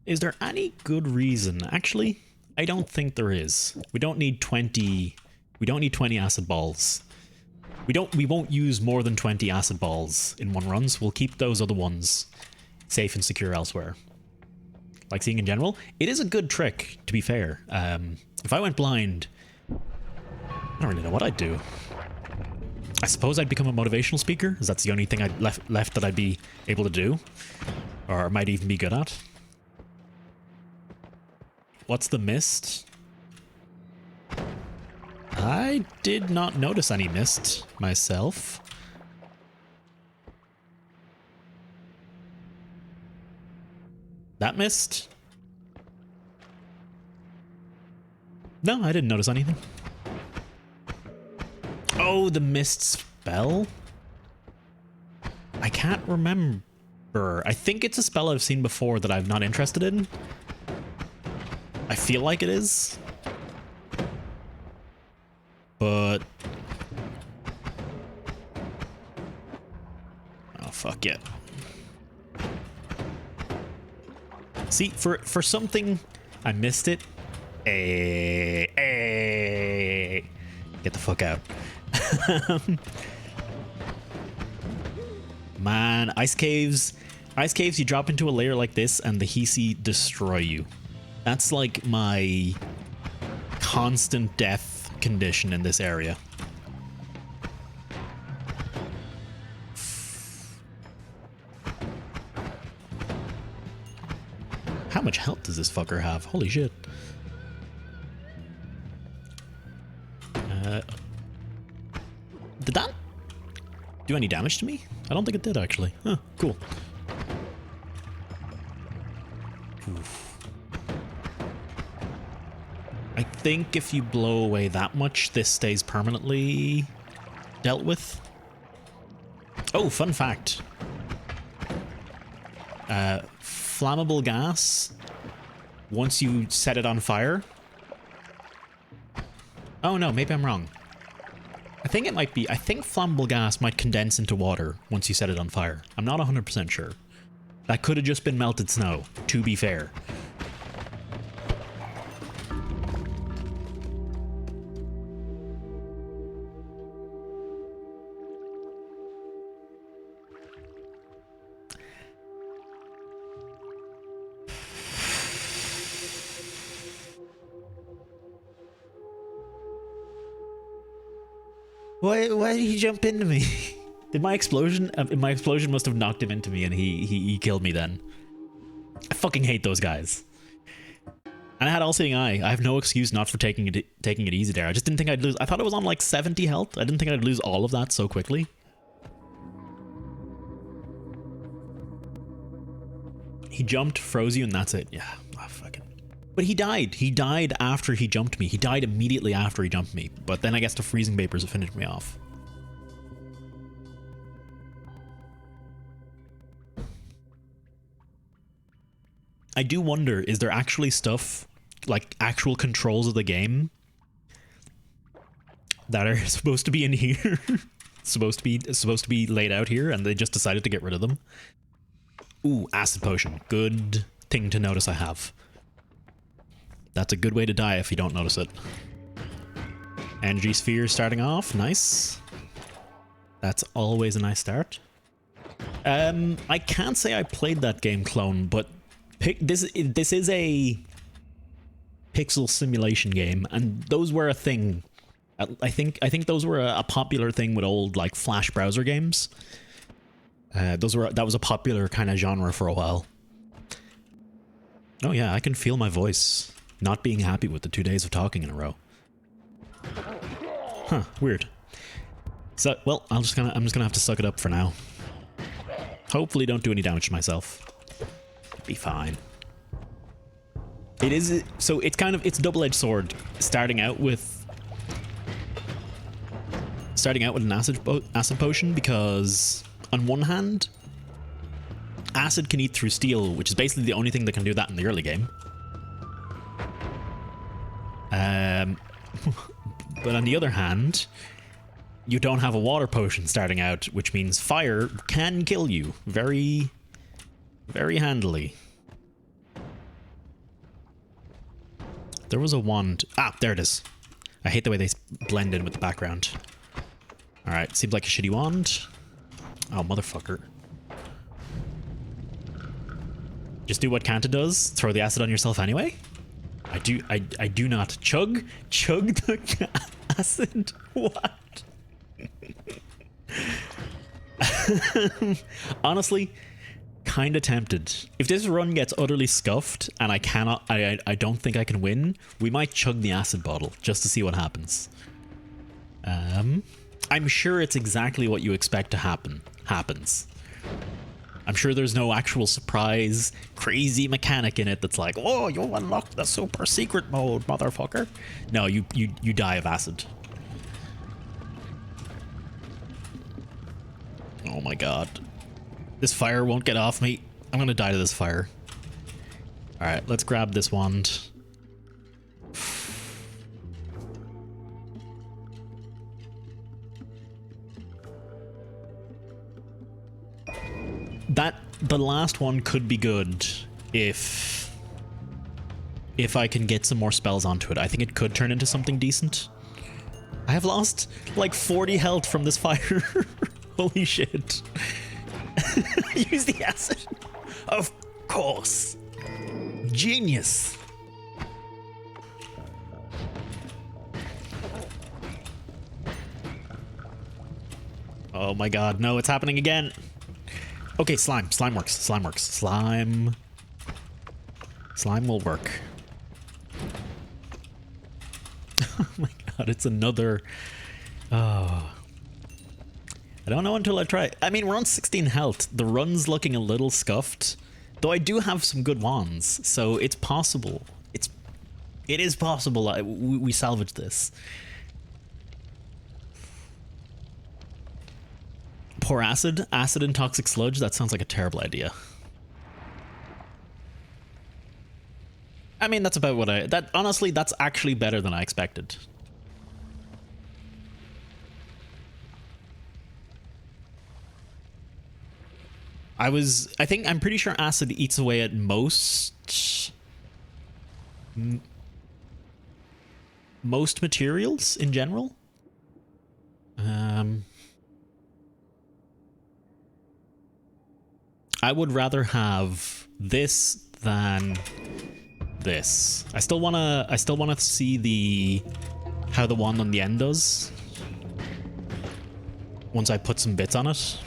Speaker 2: Is there any good reason? Actually, I don't think there is. We don't need 20... We don't need 20 acid balls. We won't use more than 20 acid balls in one run, so we'll keep those other ones safe and secure elsewhere. Like seeing in general, it is a good trick, to be fair. If I went blind... I don't really know what I'd do. I suppose I'd become a motivational speaker, because that's the only thing I'd left that I'd be able to do. Or might even be good at. What's the mist? I did not notice any mist myself. That mist? No, I didn't notice anything. Oh, the mist spell? I can't remember. I think it's a spell I've seen before that I'm not interested in. I feel like it is. But... oh, fuck it. See, for something, I missed it. Get the fuck out. Man, ice caves, you drop into a layer like this and the Hisi destroy you. That's like my constant death condition in this area. How much health does this fucker have? Holy shit. Did that do any damage to me? I don't think it did, actually. Huh, cool. Oof. I think if you blow away that much, this stays permanently dealt with. Oh, fun fact. Flammable gas once you set it on fire. Oh no, maybe I'm wrong. I think it might be, I think flammable gas might condense into water once you set it on fire. I'm not 100% sure. That could have just been melted snow, to be fair. Why did he jump into me? Did my explosion? My explosion must have knocked him into me, and he killed me then. I fucking hate those guys. And I had all-seeing eye. I have no excuse not for taking it easy there. I just didn't think I'd lose. I thought it was on like 70 health. I didn't think I'd lose all of that so quickly. He jumped, froze you, and that's it. Yeah, oh, fucking. But he died. He died after he jumped me. He died immediately after he jumped me. But then I guess the freezing vapors have finished me off. I do wonder, is there actually stuff, like actual controls of the game that are supposed to be in here? supposed to be laid out here, and they just decided to get rid of them? Ooh, acid potion. Good thing to notice I have. That's a good way to die if you don't notice it. Energy sphere starting off. Nice. That's always a nice start. I can't say I played that game, Clone, but this is a pixel simulation game, and those were a thing. I think those were a popular thing with old like Flash browser games. That was a popular kind of genre for a while. Oh yeah, I can feel my voice not being happy with the 2 days of talking in a row. Huh, weird. So, well, I'm just gonna have to suck it up for now. Hopefully don't do any damage to myself. Be fine. It is, so it's kind of, it's a double-edged sword, starting out with an acid potion, because on one hand, acid can eat through steel, which is basically the only thing that can do that in the early game. But on the other hand, you don't have a water potion starting out, which means fire can kill you very, very handily. There was a wand. Ah, there it is. I hate the way they blend in with the background. Alright, seems like a shitty wand. Oh, motherfucker. Just do what Kanta does. Throw the acid on yourself anyway? I do not. Chug the acid? What? Honestly, kinda tempted. If this run gets utterly scuffed and I don't think I can win, we might chug the acid bottle just to see what happens. I'm sure it's exactly what you expect to happens. I'm sure there's no actual surprise, crazy mechanic in it that's like, oh, you unlocked the super secret mode, motherfucker. No, you die of acid. Oh my god. This fire won't get off me. I'm gonna die to this fire. Alright, let's grab this wand. The last one could be good if I can get some more spells onto it. I think it could turn into something decent. I have lost like 40 health from this fire. Holy shit. Use the acid. Of course. Genius. Oh my god, no, it's happening again. Okay, slime. Slime works. Slime works. Slime will work. Oh my god, it's another... Oh. I don't know until I try. I mean, we're on 16 health. The run's looking a little scuffed. Though I do have some good wands, so it's possible. It is possible we salvage this. Pour acid? Acid and toxic sludge? That sounds like a terrible idea. I mean, that's about what honestly, that's actually better than I expected. I'm pretty sure acid eats away at most materials in general. I would rather have this than this. I still wanna see how the one on the end does once I put some bits on it.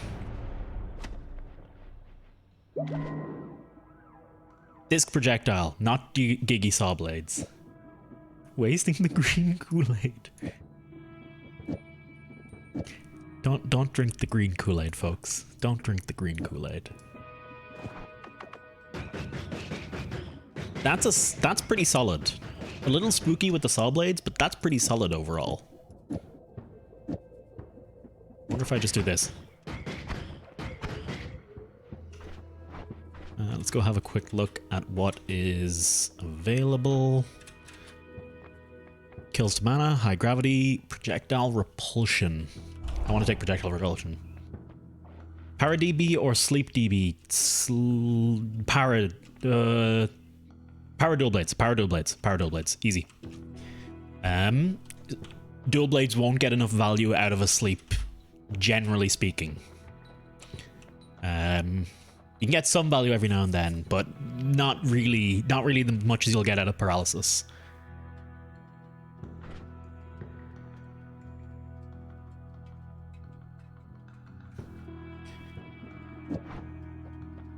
Speaker 2: Disc projectile, not Giggy saw blades. Wasting the green Kool-Aid. Don't drink the green Kool-Aid, folks. Don't drink the green Kool-Aid. That's pretty solid. A little spooky with the saw blades, but that's pretty solid overall. Wonder if I just do this. Let's go have a quick look at what is available. Kills to mana, high gravity, projectile repulsion. I want to take projectile repulsion. Para DB or sleep DB? Para dual blades. Para dual blades. Para dual blades. Easy. Dual blades won't get enough value out of a sleep, generally speaking. You can get some value every now and then, but not really as much as you'll get out of paralysis.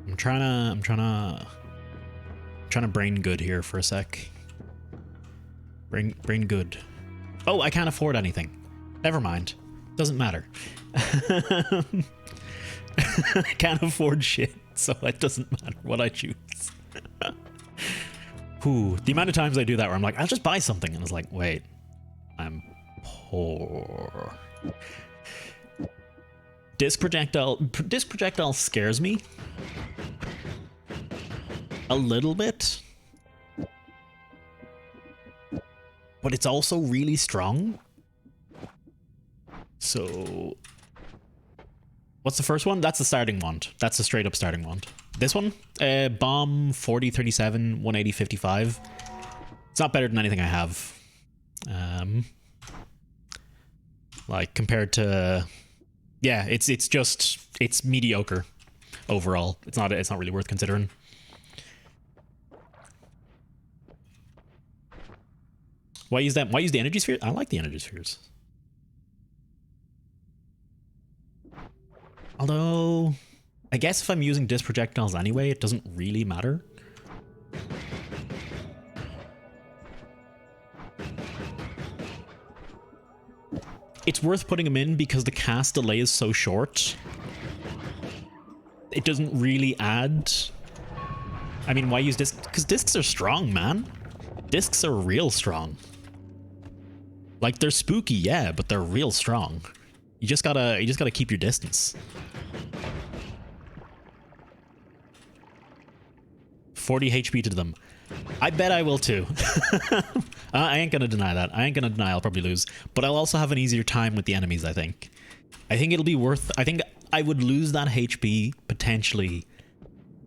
Speaker 2: I'm trying to brain good here for a sec. Brain good. Oh, I can't afford anything. Never mind. Doesn't matter. I can't afford shit, so it doesn't matter what I choose. Whew, the amount of times I do that where I'm like, I'll just buy something, and it's like, wait, I'm poor. Disc projectile scares me a little bit, but it's also really strong. So what's the first one? That's the starting wand. That's the straight up starting wand. This one, bomb 40, 37, 180, 55. It's not better than anything I have. Like compared to, yeah, it's mediocre overall. It's not really worth considering. Why use that? Why use the energy sphere? I like the energy spheres. Although, I guess if I'm using disc projectiles anyway, it doesn't really matter. It's worth putting them in because the cast delay is so short. It doesn't really add. I mean, why use discs? Because discs are strong, man. Discs are real strong. Like, they're spooky, yeah, but they're real strong. You just gotta keep your distance. 40 HP to them. I bet I will too. I ain't gonna deny that. I ain't gonna deny I'll probably lose. But I'll also have an easier time with the enemies, I think. I think it'll be worth... I think I would lose that HP, potentially,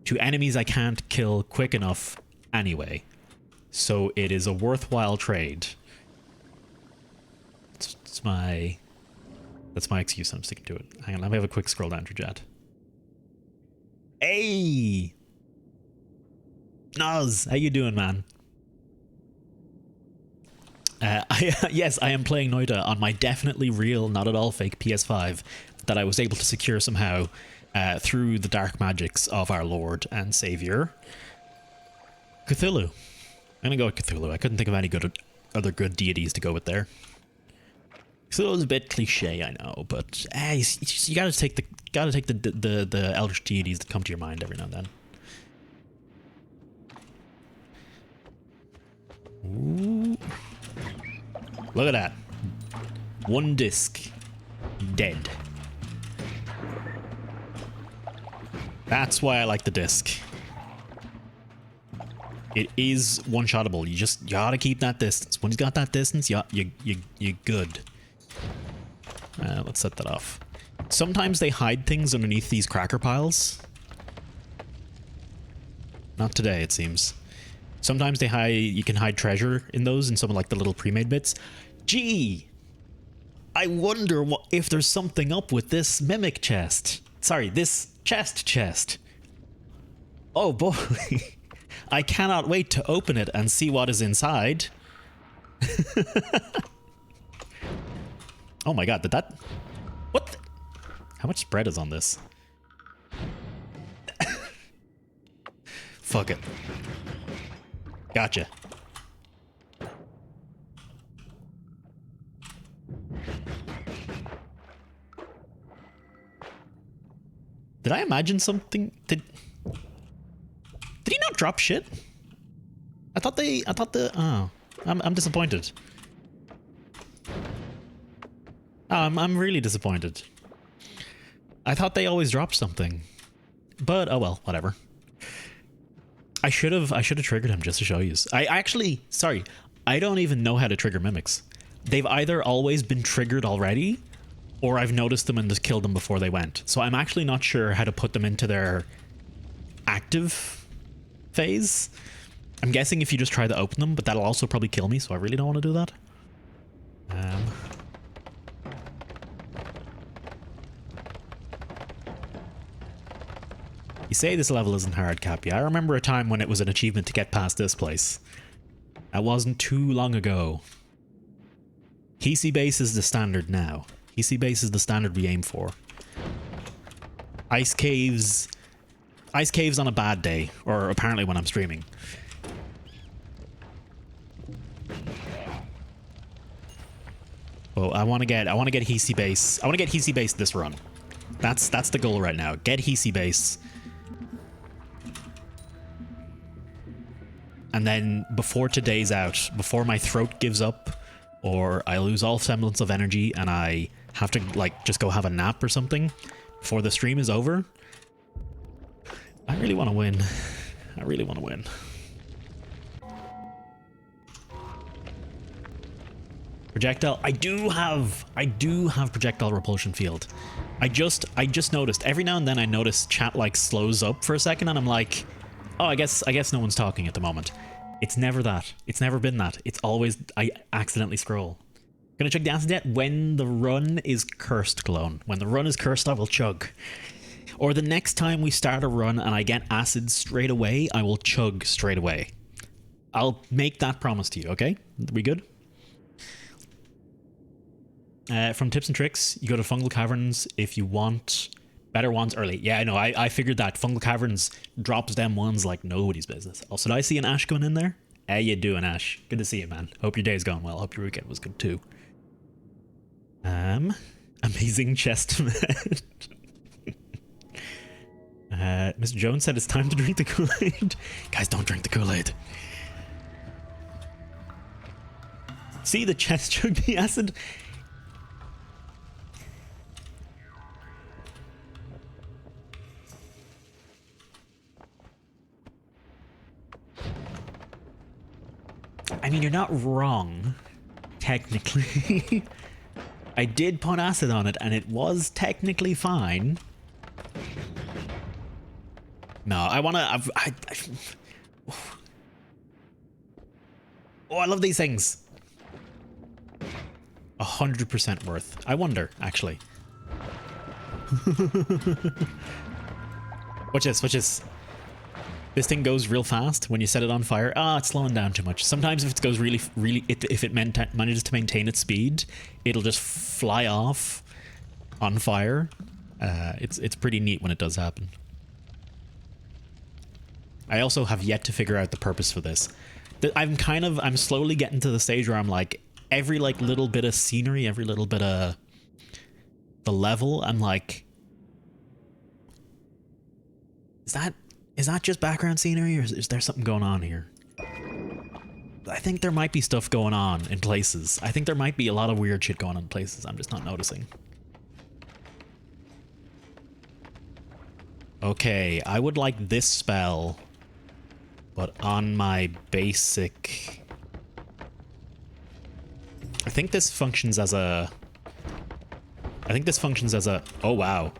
Speaker 2: to enemies I can't kill quick enough anyway. So it is a worthwhile trade. That's my excuse. I'm sticking to it. Hang on, let me have a quick scroll down through chat. Hey! Noz, how you doing, man? Yes, I am playing Noita'd on my definitely real, not at all fake PS5 that I was able to secure somehow through the dark magics of our Lord and Savior, Cthulhu. I'm gonna go with Cthulhu. I couldn't think of any other good deities to go with there. Cthulhu's a bit cliche, I know, but you gotta take the eldritch deities that come to your mind every now and then. Ooh. Look at that. One disc. Dead. That's why I like the disc. It is one-shottable. You just gotta keep that distance. When he's got that distance, you're good. Let's set that off. Sometimes they hide things underneath these cracker piles. Not today, it seems. Sometimes they hide. You can hide treasure in those, in some of like the little pre-made bits. Gee, I wonder if there's something up with this mimic chest. Sorry, this chest. Oh boy, I cannot wait to open it and see what is inside. Oh my god, did that... What the... How much spread is on this? Fuck it. Gotcha. Did I imagine something? Did he not drop shit? I thought oh. I'm disappointed. Oh, I'm really disappointed. I thought they always dropped something. But oh well, whatever. I should have triggered him just to show you. Sorry, I don't even know how to trigger mimics. They've either always been triggered already, or I've noticed them and just killed them before they went. So I'm actually not sure how to put them into their active phase. I'm guessing if you just try to open them, but that'll also probably kill me, so I really don't want to do that. You say this level isn't hard, Cappy. I remember a time when it was an achievement to get past this place. That wasn't too long ago. PC base is the standard now. PC base is the standard we aim for. Ice caves on a bad day, or apparently when I'm streaming. Oh, I want to get Hisi base. I want to get Hisi base this run. That's the goal right now. Get Hisi base. And then before today's out, before my throat gives up, or I lose all semblance of energy and I have to like just go have a nap or something before the stream is over, I really want to win. I really want to win. Projectile. I do have projectile repulsion field. I just noticed every now and then I notice chat like slows up for a second and I'm like, oh, I guess no one's talking at the moment. It's never that. It's never been that. It's always I accidentally scroll. Gonna chug the acid yet? When the run is cursed, Cologne. When the run is cursed, I will chug. Or the next time we start a run and I get acid straight away, I will chug straight away. I'll make that promise to you, okay? We good? From tips and tricks, you go to Fungal Caverns if you want better ones early. Yeah, I know. I figured that. Fungal Caverns drops them ones like nobody's business. Also, did I see an Ash going in there? How you doing, Ash? Good to see you, man. Hope your day's going well. Hope your weekend was good too. Amazing chest. Mr. Jones said it's time to drink the Kool-Aid. Guys, don't drink the Kool-Aid. See, the chest chug the acid. I mean, you're not wrong, technically. I did put acid on it, and it was technically fine. No, I want to... Oh, I love these things. 100% worth. I wonder, actually. Watch this, watch this. This thing goes real fast when you set it on fire. Ah, it's slowing down too much. Sometimes if it goes really, if it manages to maintain its speed, it'll just fly off on fire. It's pretty neat when it does happen. I also have yet to figure out the purpose for this. I'm slowly getting to the stage where I'm like, every like little bit of scenery, every little bit of the level, I'm like, is that just background scenery, or is there something going on here? I think there might be stuff going on in places. I think there might be a lot of weird shit going on in places I'm just not noticing. Okay, I would like this spell But on my basic... I think this functions as a... Oh, wow.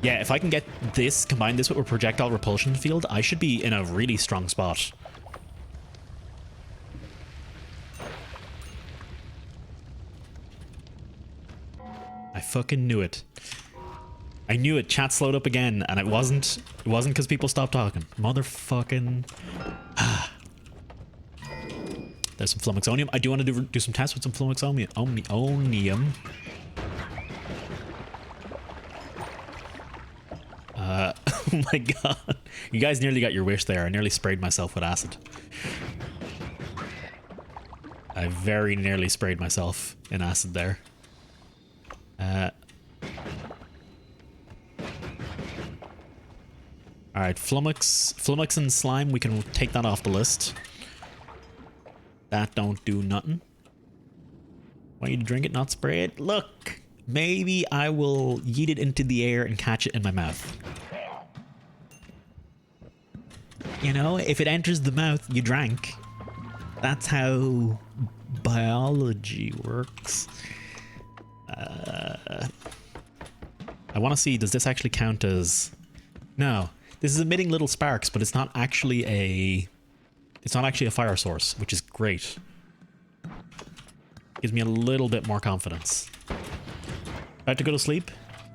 Speaker 2: Yeah, if I can get this, combine this with a projectile repulsion field, I should be in a really strong spot. I fucking knew it. I knew it. Chat slowed up again, and it wasn't because people stopped talking. Motherfucking... There's some flummoxonium. I do want to do some tests with some flummoxonium. Omnium. Oh my god. You guys nearly got your wish there. I nearly sprayed myself with acid. I very nearly sprayed myself in acid there. Alright, Flummox and slime, we can take that off the list. That don't do nothing. Want you to drink it, not spray it? Look! Maybe I will yeet it into the air and catch it in my mouth. You know, if it enters the mouth, you drank. That's how biology works. I want to see, does this actually count as... No. This is emitting little sparks, but it's not actually a... It's not actually a fire source, which is great. Gives me a little bit more confidence. About to go to sleep?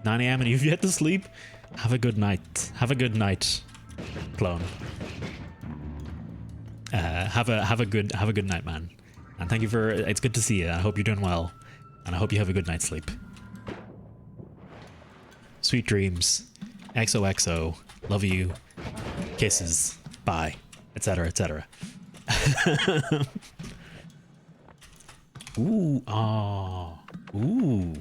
Speaker 2: 9 AM and you've yet to sleep? Have a good night. Have a good night, clone. Have a good night, man. And thank you for... It's good to see you. I hope you're doing well. And I hope you have a good night's sleep. Sweet dreams. XOXO. Love you. Kisses. Bye. Etc. Etc. Ooh. Ah. Ooh.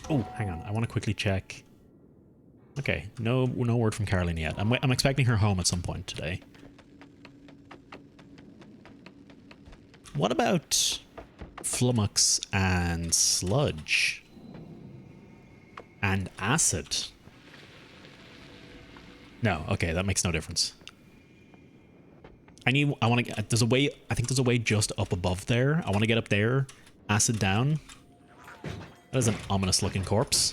Speaker 2: Oh, hang on. I want to quickly check. Okay, no word from Caroline yet. I'm expecting her home at some point today. What about Flummox and Sludge? And Acid? No, okay, that makes no difference. I want to get, there's a way, I think there's a way just up above there. I want to get up there, Acid down. That is an ominous looking corpse.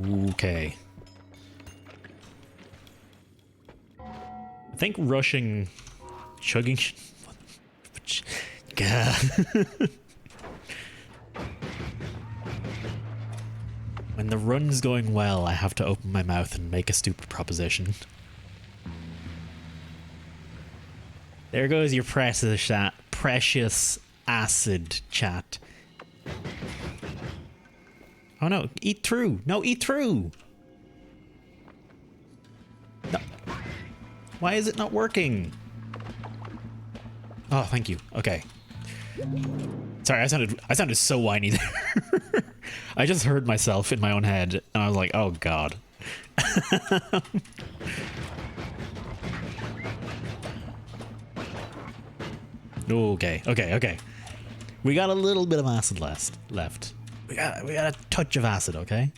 Speaker 2: Okay. I think rushing... Chugging... God. When the run's going well, I have to open my mouth and make a stupid proposition. There goes your precious acid chat. Oh no, eat through! No, eat through! No. Why is it not working? Oh, thank you. Okay. Sorry, I sounded so whiny there. I just heard myself in my own head, and I was like, oh god. Okay. We got a little bit of acid left. We got a touch of acid, okay?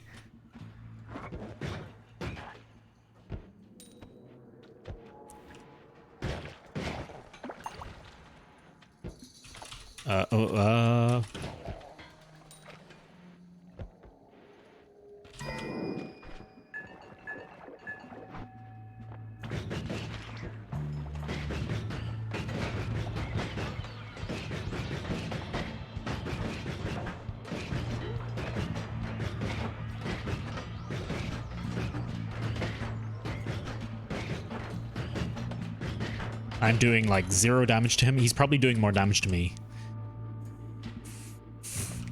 Speaker 2: I'm doing like 0 damage to him. He's probably doing more damage to me.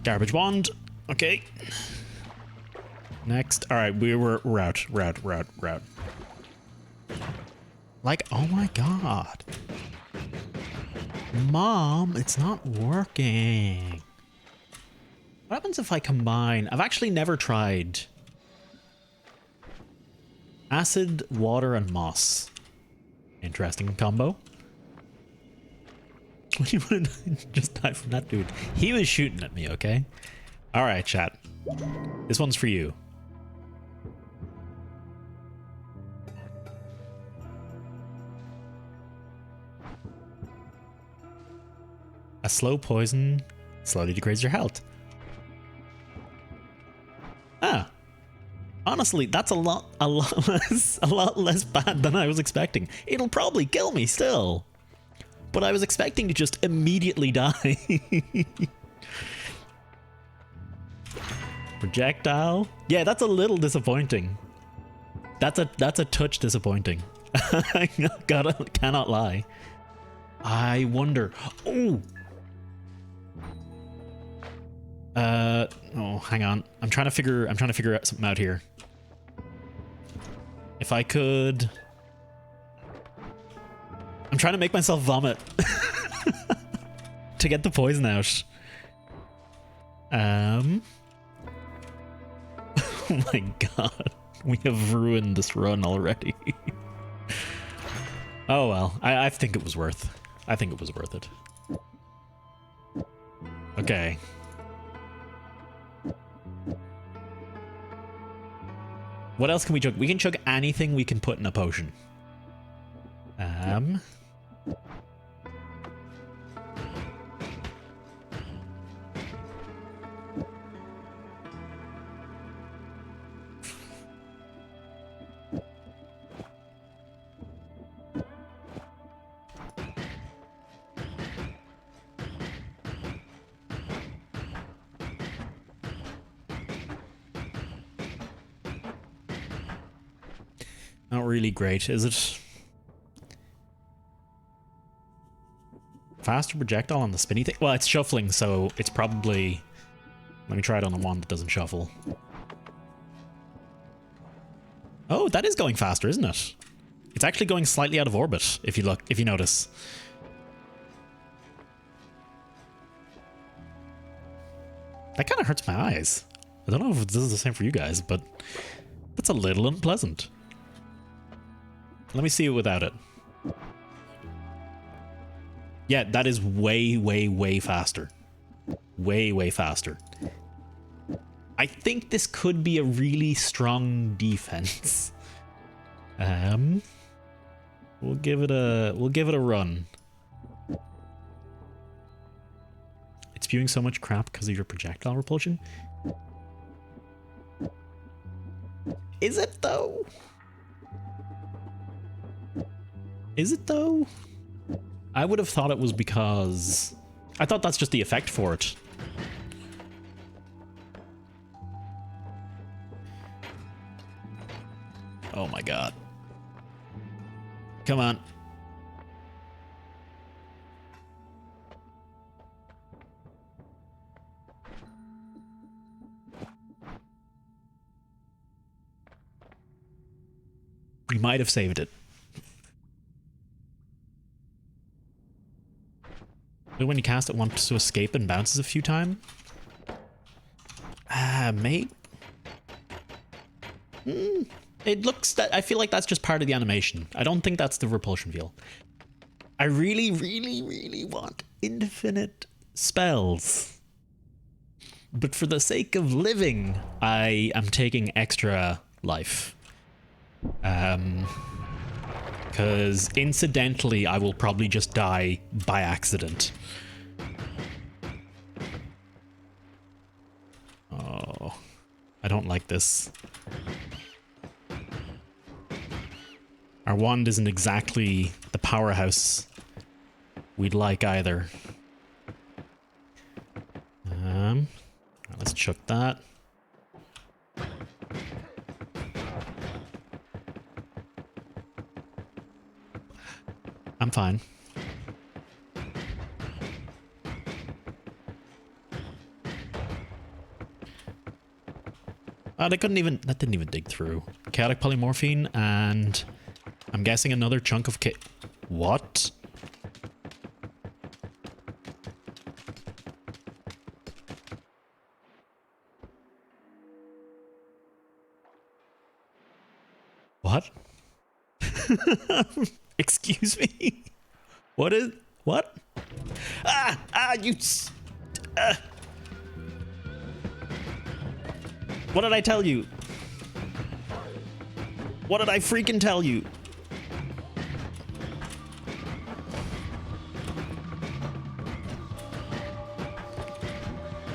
Speaker 2: Garbage wand. Okay. Next. All right, we're out. Like, oh my god. Mom, it's not working. What happens if I combine? I've actually never tried acid, water, and moss Interesting combo. You wouldn't just die from that dude. He was shooting at me, okay? Alright, chat. This one's for you. A slow poison slowly degrades your health. Ah. Honestly, that's a lot less bad than I was expecting. It'll probably kill me still. But I was expecting to just immediately die. Projectile? Yeah, that's a little disappointing. That's a touch disappointing. I cannot lie. I wonder. Oh. Oh, hang on. I'm trying to figure out something out here. If I could, I'm trying to make myself vomit to get the poison out. Oh my god, we have ruined this run already. Oh well, I think it was worth. I think it was worth it. Okay. What else can we chug? We can chug anything we can put in a potion. Not really great, is it? Faster projectile on the spinny thing? Well, it's shuffling, so it's probably... Let me try it on the one that doesn't shuffle. Oh, that is going faster, isn't it? It's actually going slightly out of orbit, if you notice. That kind of hurts my eyes. I don't know if this is the same for you guys, but that's a little unpleasant. Let me see it without it. Yeah, that is way, way, way faster. Way, way faster. I think this could be a really strong defense. We'll give it a run. It's spewing so much crap because of your projectile repulsion. Is it though? Is it though? I would have thought it was because... I thought that's just the effect for it. Oh my god. Come on. We might have saved it. When you cast it, wants to escape and bounces a few times. Mate. It looks that I feel like that's just part of the animation. I don't think that's the repulsion field. I really, really, really want infinite spells. But for the sake of living, I am taking extra life. Because incidentally, I will probably just die by accident. Oh, I don't like this. Our wand isn't exactly the powerhouse we'd like either. Let's chuck that. I'm fine. That didn't even dig through. Chaotic polymorphine, and I'm guessing another chunk of what? What? Excuse me? What? What did I tell you? What did I freaking tell you?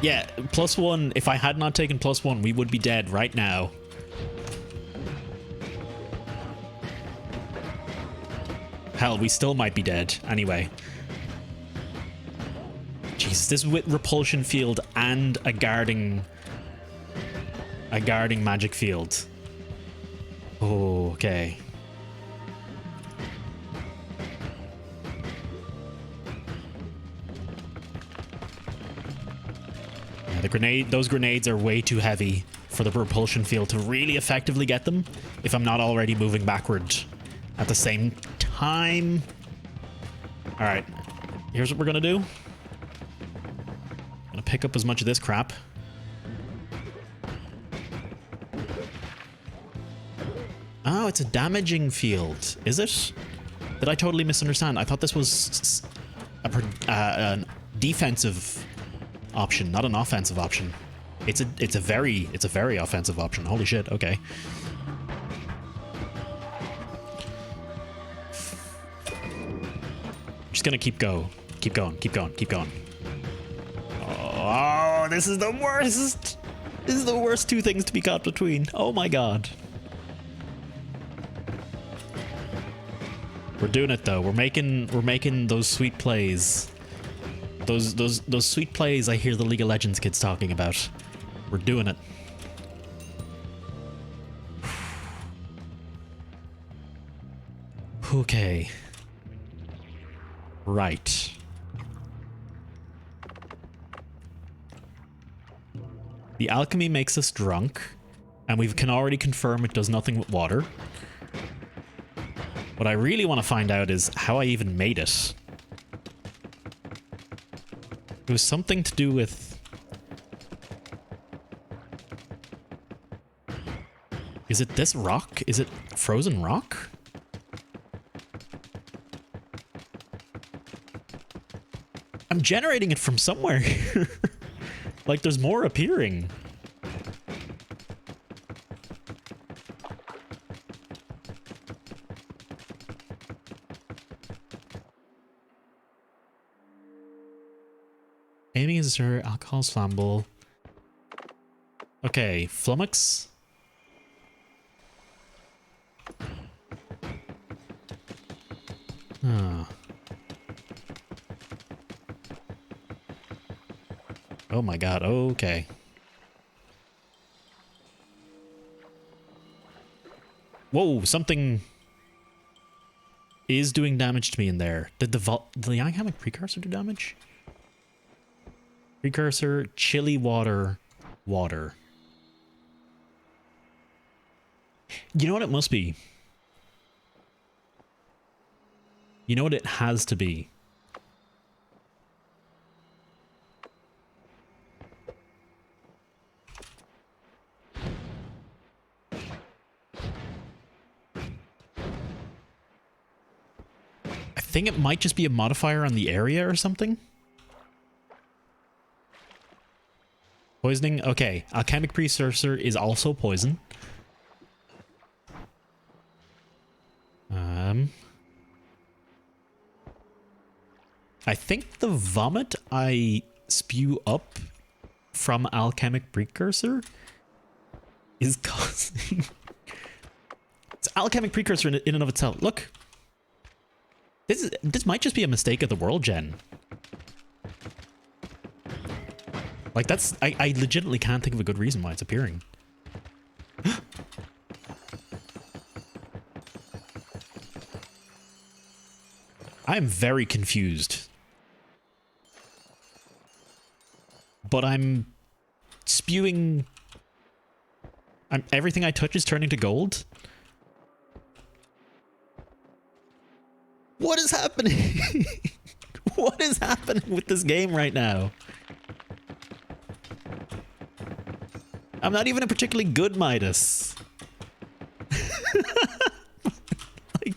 Speaker 2: Yeah, +1. If I had not taken +1, we would be dead right now. Hell, we still might be dead. Anyway. Jesus, this is with repulsion field and a guarding magic field. Oh, okay. Yeah, those grenades are way too heavy for the repulsion field to really effectively get them if I'm not already moving backward at the same time. All right, here's what we're gonna do. I'm gonna pick up as much of this crap. Oh, it's a damaging field, is it? Did I totally misunderstand? I thought this was a defensive option, not an offensive option. It's a very offensive option. Holy shit. Okay. Just gonna keep going. Oh, this is the worst. This is the worst two things to be caught between. Oh my god. We're doing it though. We're making those sweet plays. Those sweet plays I hear the League of Legends kids talking about. We're doing it. Okay. Right. The alchemy makes us drunk, and we can already confirm it does nothing with water. What I really want to find out is how I even made it. It was something to do with... Is it this rock? Is it frozen rock? I'm generating it from somewhere. Like there's more appearing. Aiming is her alcohol's flammable. Okay, flummox. Huh. Oh my god, okay. Whoa, something is doing damage to me in there. Did the alchemic precursor do damage? Precursor, chili water, water. You know what it must be? You know what it has to be? I think it might just be a modifier on the area or something. Poisoning? Okay. Alchemic precursor is also poison. I think the vomit I spew up from alchemic precursor is causing... It's alchemic precursor in and of itself. Look. This might just be a mistake of the world gen. Like that's... I legitimately can't think of a good reason why it's appearing. I am very confused. But I'm spewing... everything I touch is turning to gold? What is happening? What is happening with this game right now? I'm not even a particularly good Midas. Like,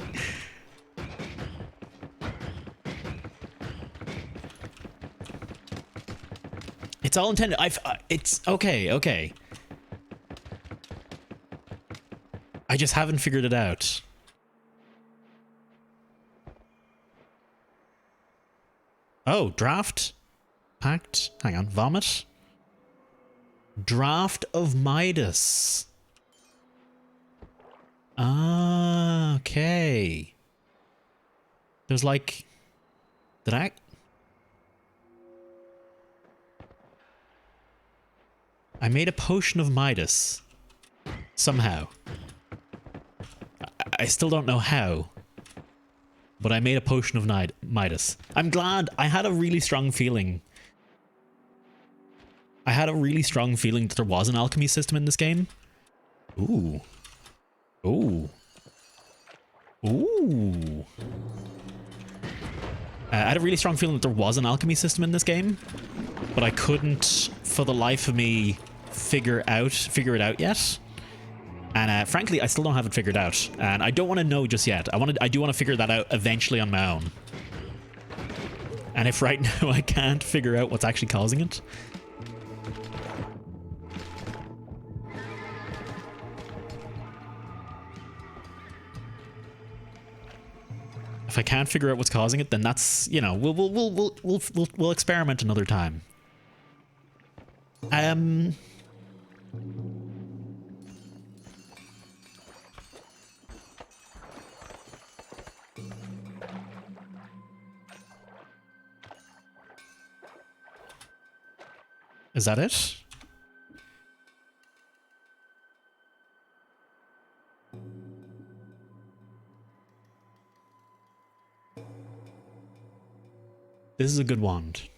Speaker 2: It's all intended. It's okay, okay. I just haven't figured it out. Oh, draft? Pact? Hang on, vomit? Draft of Midas. Ah, okay. There's like... Did I... I made a potion of Midas. Somehow. I still don't know how. But I made a potion of Midas. I'm glad. I had a really strong feeling. I had a really strong feeling that there was an alchemy system in this game. Ooh. Ooh. Ooh. I had a really strong feeling that there was an alchemy system in this game. But I couldn't, for the life of me, figure it out yet. And frankly, I still don't have it figured out. And I don't want to know just yet. I do want to figure that out eventually on my own. And if right now I can't figure out what's actually causing it. If I can't figure out what's causing it, then that's, you know, we'll experiment another time. Is that it? This is a good wand.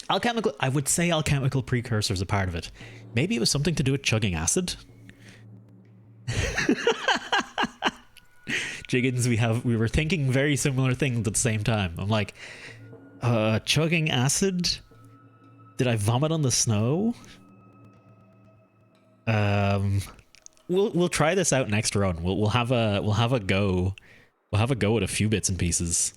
Speaker 2: Alchemical, I would say alchemical precursor is a part of it. Maybe it was something to do with chugging acid? Jiggins, we were thinking very similar things at the same time. I'm like, chugging acid? Did I vomit on the snow? We'll try this out next run. We'll have a go. We'll have a go at a few bits and pieces.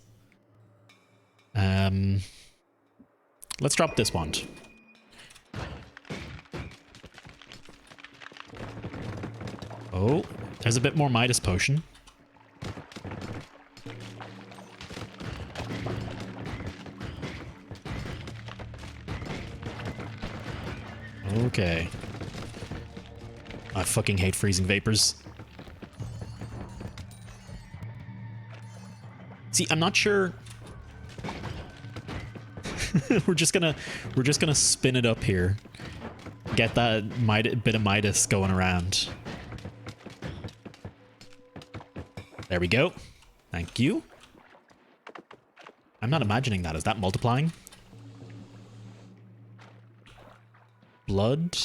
Speaker 2: Let's drop this wand. Oh, there's a bit more Midas potion. Okay. I fucking hate freezing vapors. See, I'm not sure. we're just gonna spin it up here. Get that bit of Midas going around. There we go. Thank you. I'm not imagining that. Is that multiplying? Blood.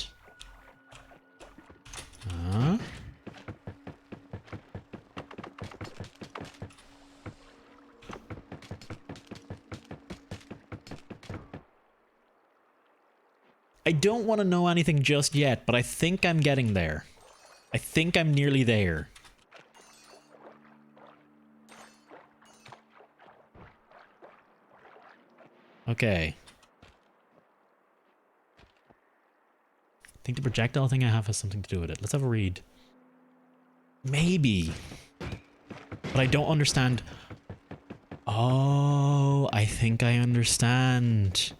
Speaker 2: I don't want to know anything just yet, but I think I'm getting there. I think I'm nearly there. Okay. I think the projectile thing I have has something to do with it. Let's have a read. Maybe. But I don't understand. Oh, I think I understand.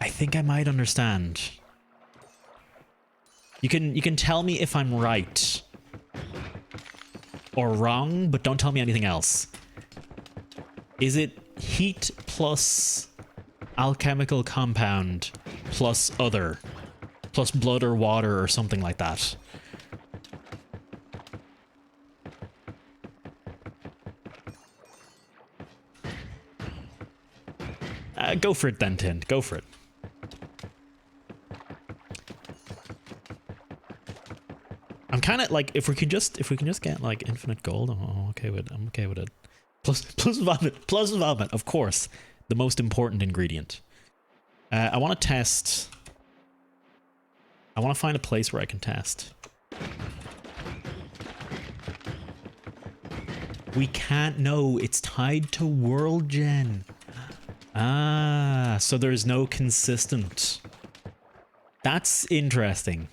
Speaker 2: I think I might understand. You can tell me if I'm right or wrong, but don't tell me anything else. Is it heat plus alchemical compound plus other plus blood or water or something like that? Go for it then, Tint. Go for it. I'm kind of like, if we can just get like infinite gold, I'm okay with it. Plus vomit, of course, the most important ingredient. I want to test. I want to find a place where I can test. We can't know. It's tied to world gen. Ah, so there's no consistent. That's interesting.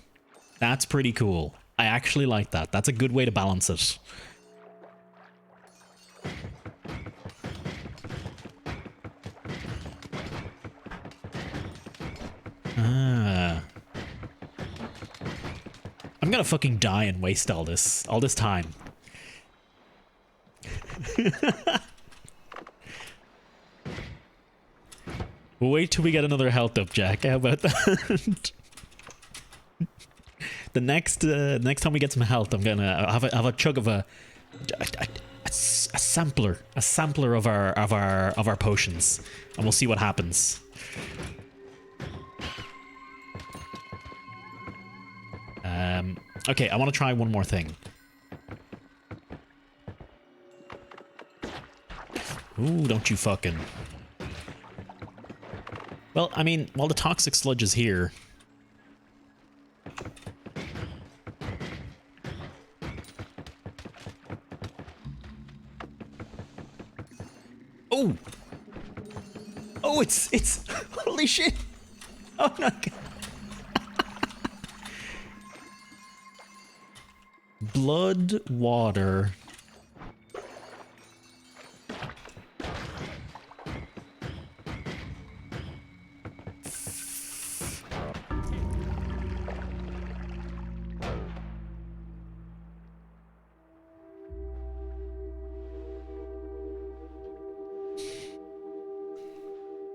Speaker 2: That's pretty cool. I actually like that. That's a good way to balance it. Ah. I'm gonna fucking die and waste all this time. We'll wait till we get another health up, Jack. How about that? The next time we get some health, I'm gonna have a chug of a sampler of our potions, and we'll see what happens. Okay, I want to try one more thing. Ooh, don't you fucking. Well, I mean, while the toxic sludge is here. Oh! Oh, it's holy shit! Oh my god. Blood, water.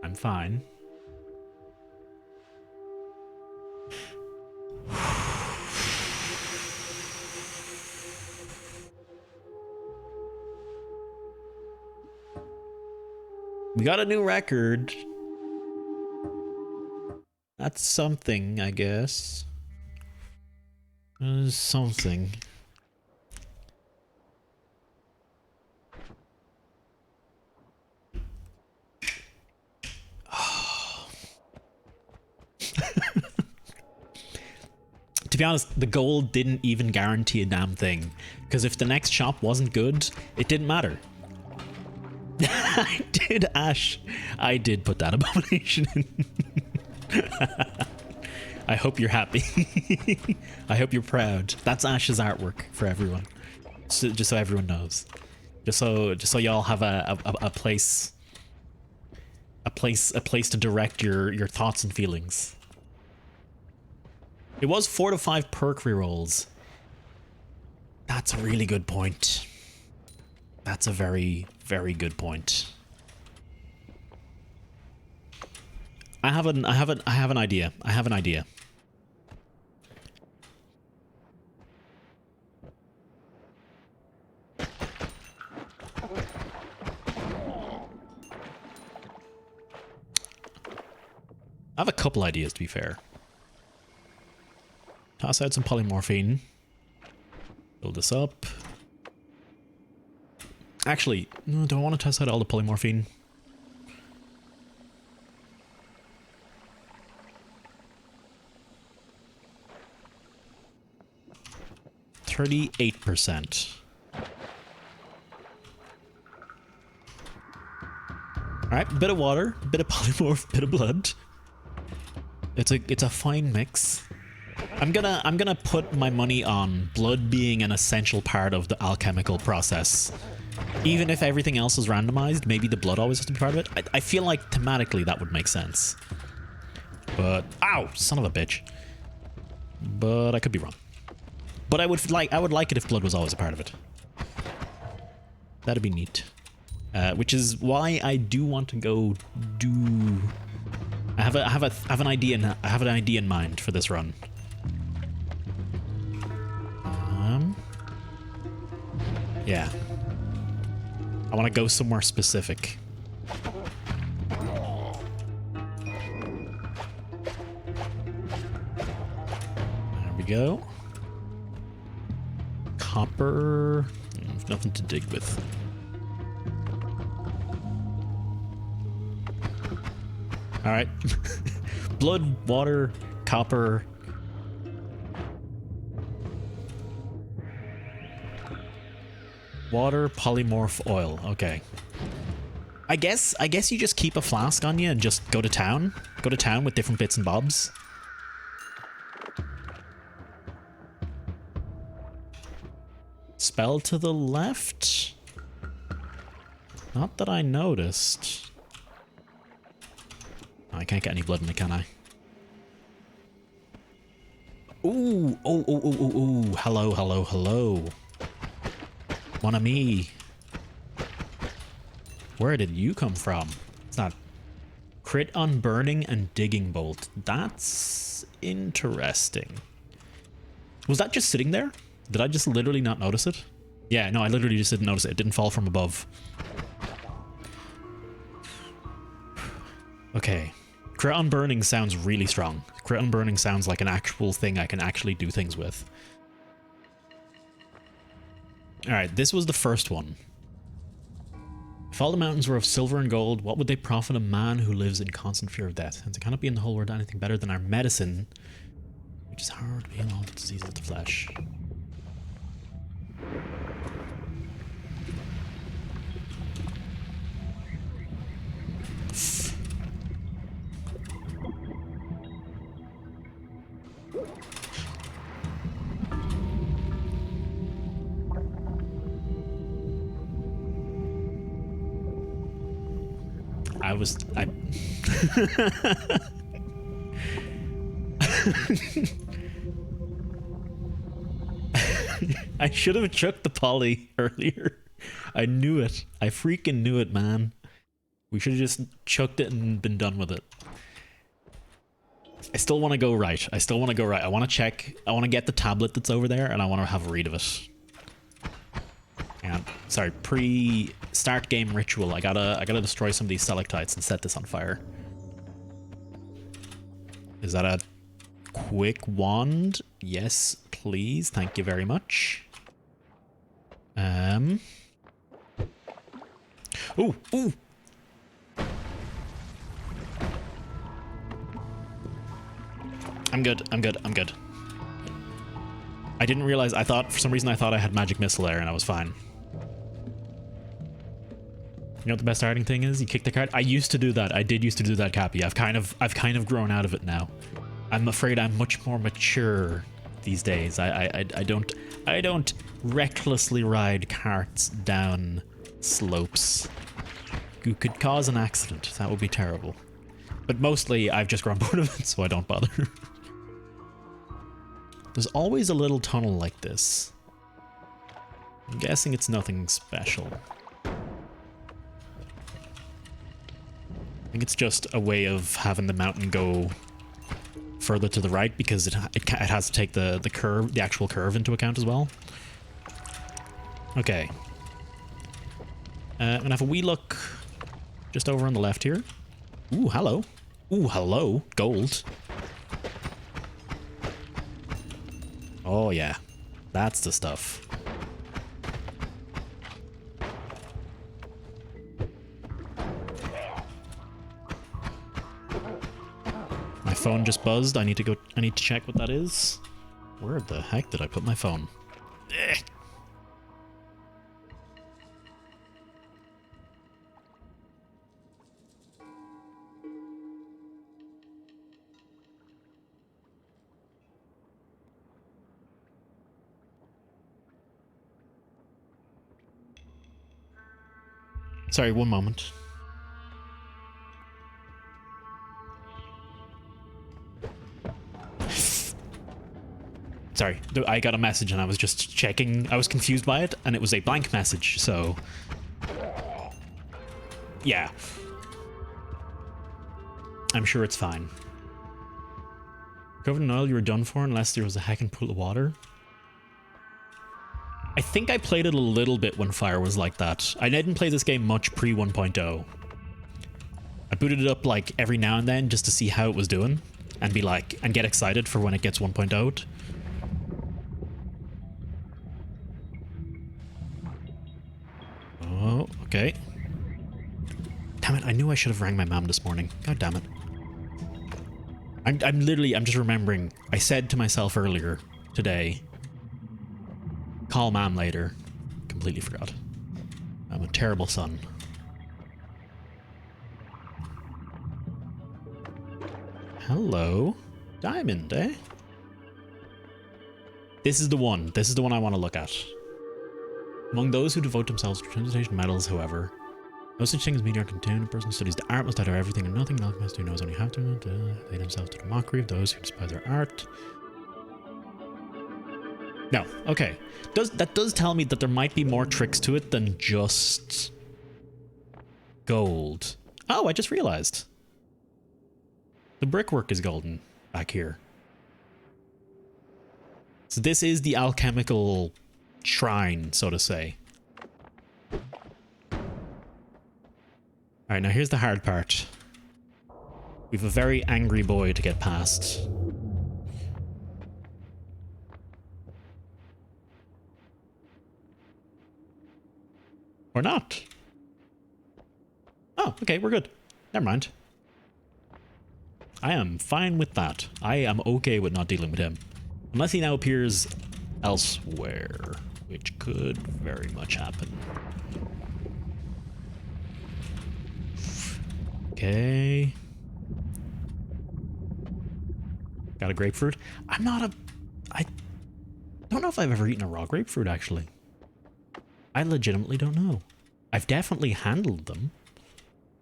Speaker 2: I'm fine. We got a new record. That's something, I guess. Something. To be honest, the gold didn't even guarantee a damn thing. Because if the next shop wasn't good, it didn't matter. I did, Ash. I did put that abomination in. I hope you're happy. I hope you're proud. That's Ash's artwork for everyone. So, just so everyone knows. Just so y'all have a place to direct your thoughts and feelings. It was 4 to 5 perk rerolls. That's a really good point. That's a very, very good point. I have an idea. I have an idea. I have a couple ideas, to be fair. Toss out some polymorphine. Build this up. Actually, no, do I want to test out all the polymorphine? %. Alright, bit of water, bit of polymorph, bit of blood. It's a fine mix. I'm gonna put my money on blood being an essential part of the alchemical process. Even if everything else is randomized, maybe the blood always has to be part of it. I feel like thematically that would make sense. But ow, son of a bitch. But I could be wrong. But I would like it if blood was always a part of it. That'd be neat. Which is why I do want to go do. I have an idea in mind for this run. Yeah. I want to go somewhere specific. There we go. Copper. Nothing to dig with. All right. Blood, water, copper. Water, polymorph, oil. Okay. I guess you just keep a flask on you and just go to town. Go to town with different bits and bobs. Spell to the left? Not that I noticed. Oh, I can't get any blood in it, can I? Ooh, oh, hello, hello, hello. Mon ami. Where did you come from? It's not... Crit on burning and digging bolt. That's interesting. Was that just sitting there? Did I just literally not notice it? Yeah, no, I literally just didn't notice it. It didn't fall from above. Okay. Crit on burning sounds really strong. Crit on burning sounds like an actual thing I can actually do things with. Alright, this was the first one. If all the mountains were of silver and gold, what would they profit a man who lives in constant fear of death? And there cannot be in the whole world anything better than our medicine, which is hard to heal all the diseases of the flesh. I should have chucked the poly earlier. I knew it. I freaking knew it, man. We should have just chucked it and been done with it. I still want to go right. I still want to go right. I want to check. I want to get the tablet that's over there, and I want to have a read of it. And sorry, pre-start game ritual. I gotta destroy some of these stalactites and set this on fire. Is that a quick wand? Yes, please. Thank you very much. Ooh, ooh. I'm good. I'm good. I'm good. I didn't realize. For some reason I thought I had magic missile there, and I was fine. You know what the best starting thing is? You kick the card. I used to do that. I did used to do that, Cappy. I've kind of grown out of it now. I'm afraid I'm much more mature these days. I don't recklessly ride carts down slopes. You could cause an accident. That would be terrible. But mostly I've just grown bored of it, so I don't bother. There's always a little tunnel like this. I'm guessing it's nothing special. I think it's just a way of having the mountain go further to the right because it has to take the curve, the actual curve into account as well. Okay. I'm gonna have a wee look just over on the left here. Ooh, hello. Ooh, hello. Gold. Oh yeah, that's the stuff. My phone just buzzed. I need to check what that is. Where the heck did I put my phone? Ugh. Sorry, one moment. Sorry, I got a message and I was just checking. I was confused by it and it was a blank message, so... yeah. I'm sure it's fine. Covered in oil, you were done for unless there was a heckin' pool of water. I think I played it a little bit when fire was like that. I didn't play this game much pre 1.0. I booted it up like every now and then just to see how it was doing and be like, and get excited for when it gets 1.0'd. Oh, okay. Damn it, I knew I should have rang my mom this morning. God damn it. I'm just remembering. I said to myself earlier today, call mom later. Completely forgot. I'm a terrible son. Hello. Diamond, eh? This is the one. This is the one I want to look at. Among those who devote themselves to transmutation metals, however, no such thing as meteor contained. A person who studies the art must either everything and nothing. An alchemist who knows only half to lay themselves to the mockery of those who despise their art. No, okay. That does tell me that there might be more tricks to it than just gold. Oh, I just realized. The brickwork is golden back here. So this is the alchemical shrine, so to say. Alright, now here's the hard part. We have a very angry boy to get past. Or not. Oh, okay, we're good. Never mind. I am fine with that. I am okay with not dealing with him. Unless he now appears elsewhere, which could very much happen. Okay. Got a grapefruit. I don't know if I've ever eaten a raw grapefruit, actually. I legitimately don't know. I've definitely handled them.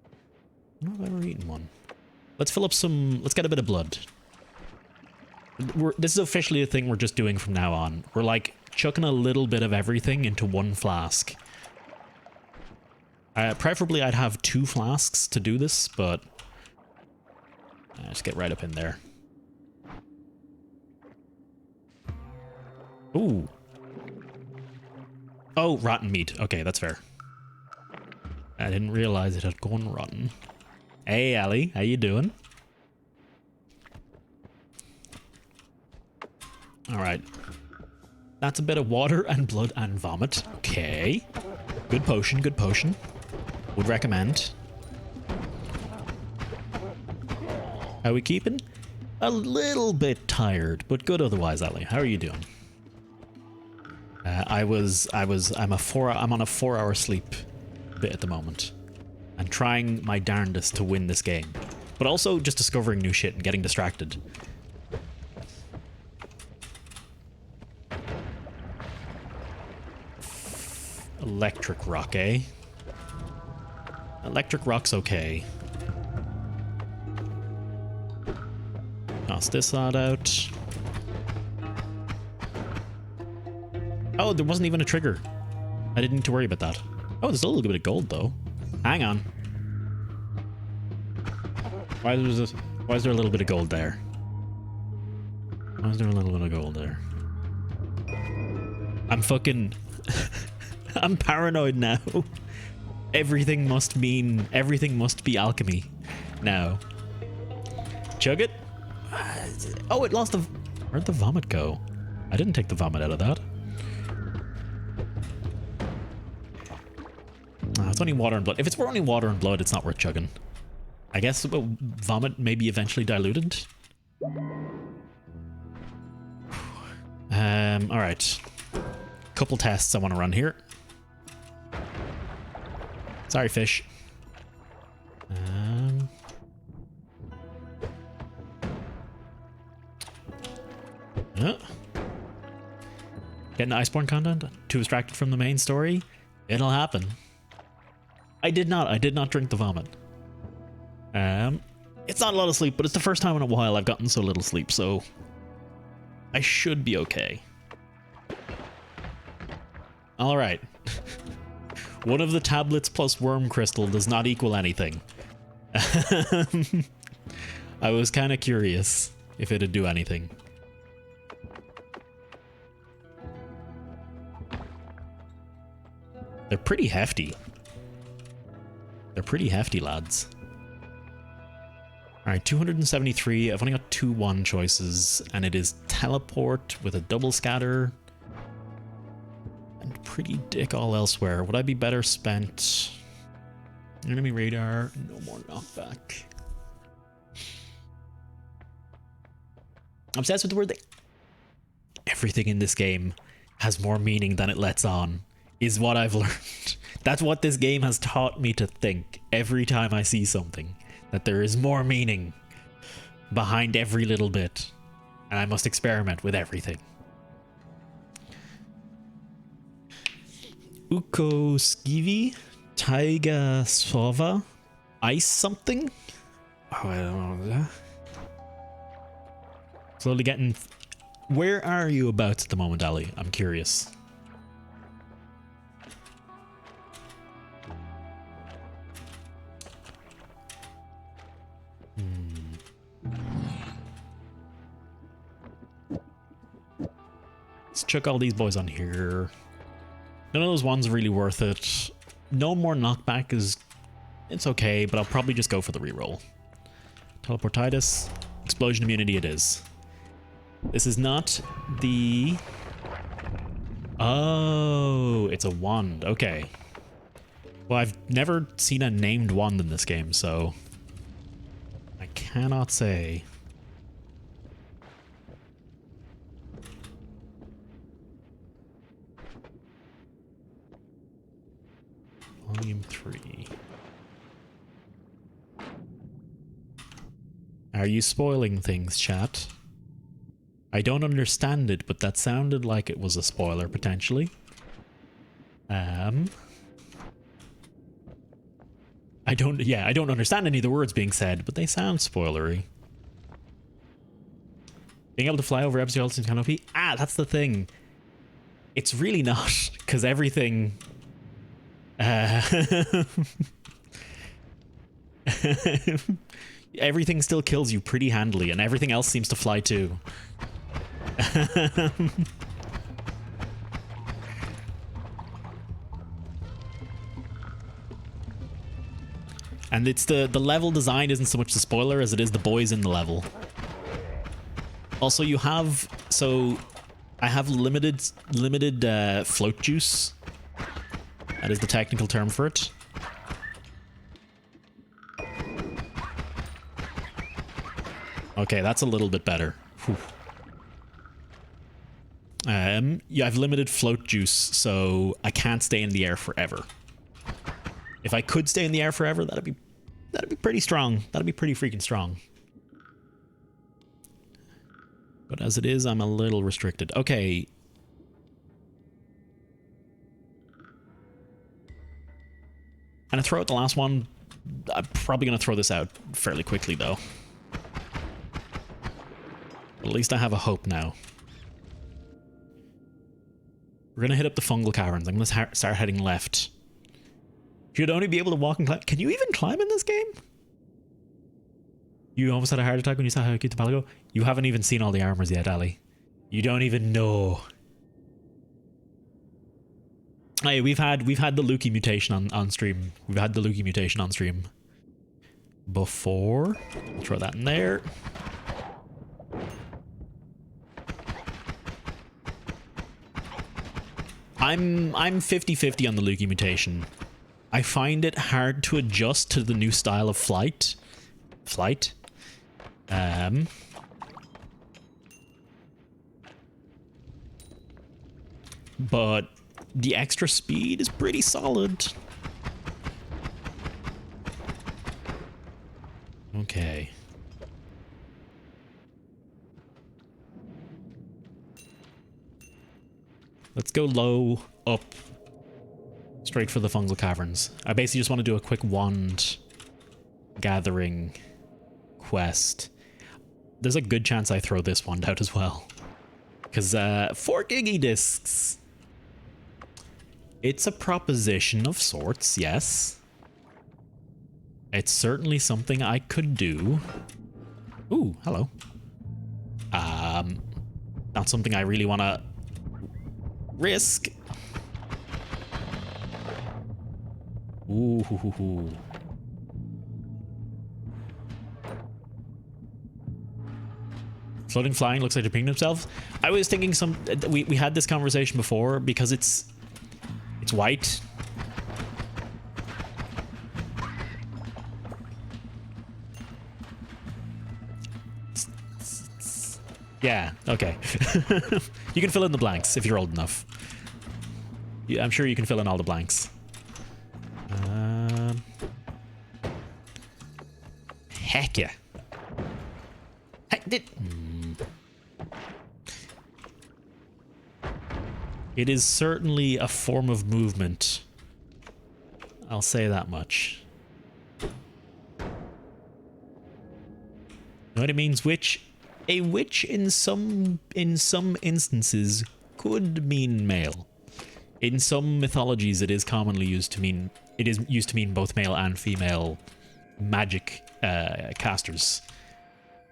Speaker 2: I don't know if I've ever eaten one. Let's fill up some... Let's get a bit of blood. This is officially a thing we're just doing from now on. We're like chucking a little bit of everything into one flask. Preferably I'd have 2 flasks to do this, but... Let's get right up in there. Ooh. Oh, rotten meat. Okay, that's fair. I didn't realize it had gone rotten. Hey, Allie. How you doing? Alright. That's a bit of water and blood and vomit. Okay. Good potion, good potion. Would recommend. How are we keeping? A little bit tired, but good otherwise, Allie. How are you doing? I'm on a 4-hour sleep bit at the moment. And trying my darndest to win this game. But also just discovering new shit and getting distracted. Electric rock, eh? Electric rock's okay. Toss this side out. Oh, there wasn't even a trigger. I didn't need to worry about that. Oh, there's a little bit of gold, though. Hang on. Why is there a little bit of gold there? Why is there a little bit of gold there? I'm fucking... I'm paranoid now. Everything must be alchemy now. Chug it. Oh, it lost the... Where'd the vomit go? I didn't take the vomit out of that. It's only water and blood. If it's only water and blood, it's not worth chugging. I guess vomit may be eventually diluted. Alright. Couple tests I want to run here. Sorry, fish. Getting Iceborne content? Too distracted from the main story? It'll happen. I did not drink the vomit. It's not a lot of sleep, but it's the first time in a while I've gotten so little sleep, so I should be okay. Alright. One of the tablets plus worm crystal does not equal anything. I was kind of curious if it'd do anything. They're pretty hefty. They're pretty hefty, lads. Alright, 273. I've only got 2 1 choices, and it is teleport with a double scatter. And pretty dick all elsewhere. Would I be better spent... Enemy radar, no more knockback. I'm obsessed with the word that... Everything in this game has more meaning than it lets on, is what I've learned. That's what this game has taught me to think every time I see something. That there is more meaning. behind every little bit, and I must experiment with everything. Uko Skivi, Taiga Sova, Ice something? Oh, I don't know. Slowly getting... Where are you about at the moment, Ali? I'm curious. Let's chuck all these boys on here. None of those ones are really worth it. No more knockback is... It's okay, but I'll probably just go for the reroll. Teleportitis. Explosion immunity it is. This is not the... Oh, it's a wand. Okay. Well, I've never seen a named wand in this game, so... I cannot say... Volume 3. Are you spoiling things, chat? I don't understand it, but that sounded like it was a spoiler, potentially. I don't understand any of the words being said, but they sound spoilery. Being able to fly over episode seems kind of OP. Ah, that's the thing. It's really not, because everything... everything still kills you pretty handily, and everything else seems to fly too. And it's the level design isn't so much the spoiler as it is the boys in the level. Also, you have... So, I have limited float juice. That is the technical term for it. Okay, that's a little bit better. Whew. Yeah, I've limited float juice, so I can't stay in the air forever. If I could stay in the air forever, that'd be pretty strong. That'd be pretty freaking strong. But as it is, I'm a little restricted. Okay. I'm gonna throw out the last one. I'm probably gonna throw this out fairly quickly, though. At least I have a hope now. We're gonna hit up the fungal caverns. I'm gonna start heading left. You'd only be able to walk and climb. Can you even climb in this game? You almost had a heart attack when you saw how cute the palago. You haven't even seen all the armors yet, Ali. You don't even know. Hey, we've had the Lukey mutation on stream. We've had the Lukey mutation on stream before. I'll throw that in there. I'm 50-50 on the Lukey mutation. I find it hard to adjust to the new style of flight. But the extra speed is pretty solid. Okay. Let's go low, up, straight for the fungal caverns. I basically just want to do a quick wand gathering quest. There's a good chance I throw this wand out as well. Because 4 giggy discs. It's a proposition of sorts, yes. It's certainly something I could do. Ooh, hello. Not something I really want to risk. Ooh, hoo, hoo, hoo. Floating flying looks like they're pinging themselves. I was thinking we had this conversation before because it's white. Yeah, okay. You can fill in the blanks if you're old enough. Yeah, I'm sure you can fill in all the blanks. Heck yeah. It is certainly a form of movement. I'll say that much. Know what it means? Witch. A witch in some instances could mean male. In some mythologies, it is commonly used to mean both male and female magic casters,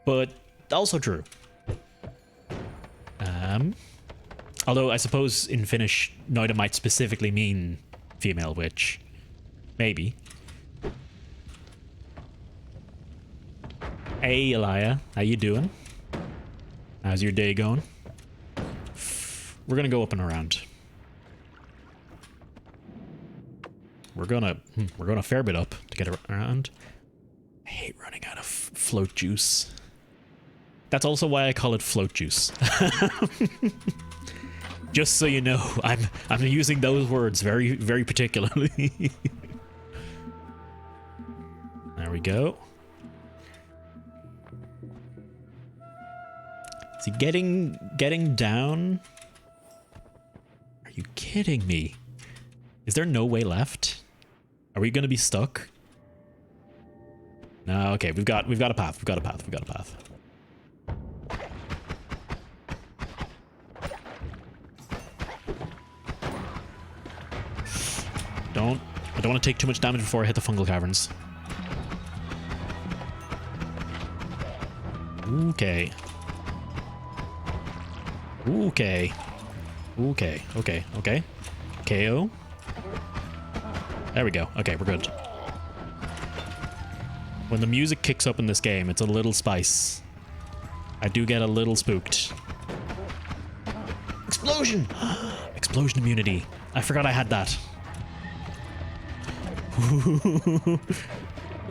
Speaker 2: but also true. Although I suppose in Finnish, Noita'd might specifically mean female witch, maybe. Hey, Elia, how you doing? How's your day going? We're gonna go up and around. We're gonna a fair bit up to get around. I hate running out of float juice. That's also why I call it float juice. Just so you know, I'm using those words very, very particularly. There we go. Is he getting down? Are you kidding me? Is there no way left? Are we gonna be stuck? No, okay, we've got a path. We've got a path. I don't want to take too much damage before I hit the fungal caverns. Okay. Okay. KO. There we go. Okay, we're good. When the music kicks up in this game, it's a little spice. I do get a little spooked. Explosion! Explosion immunity. I forgot I had that.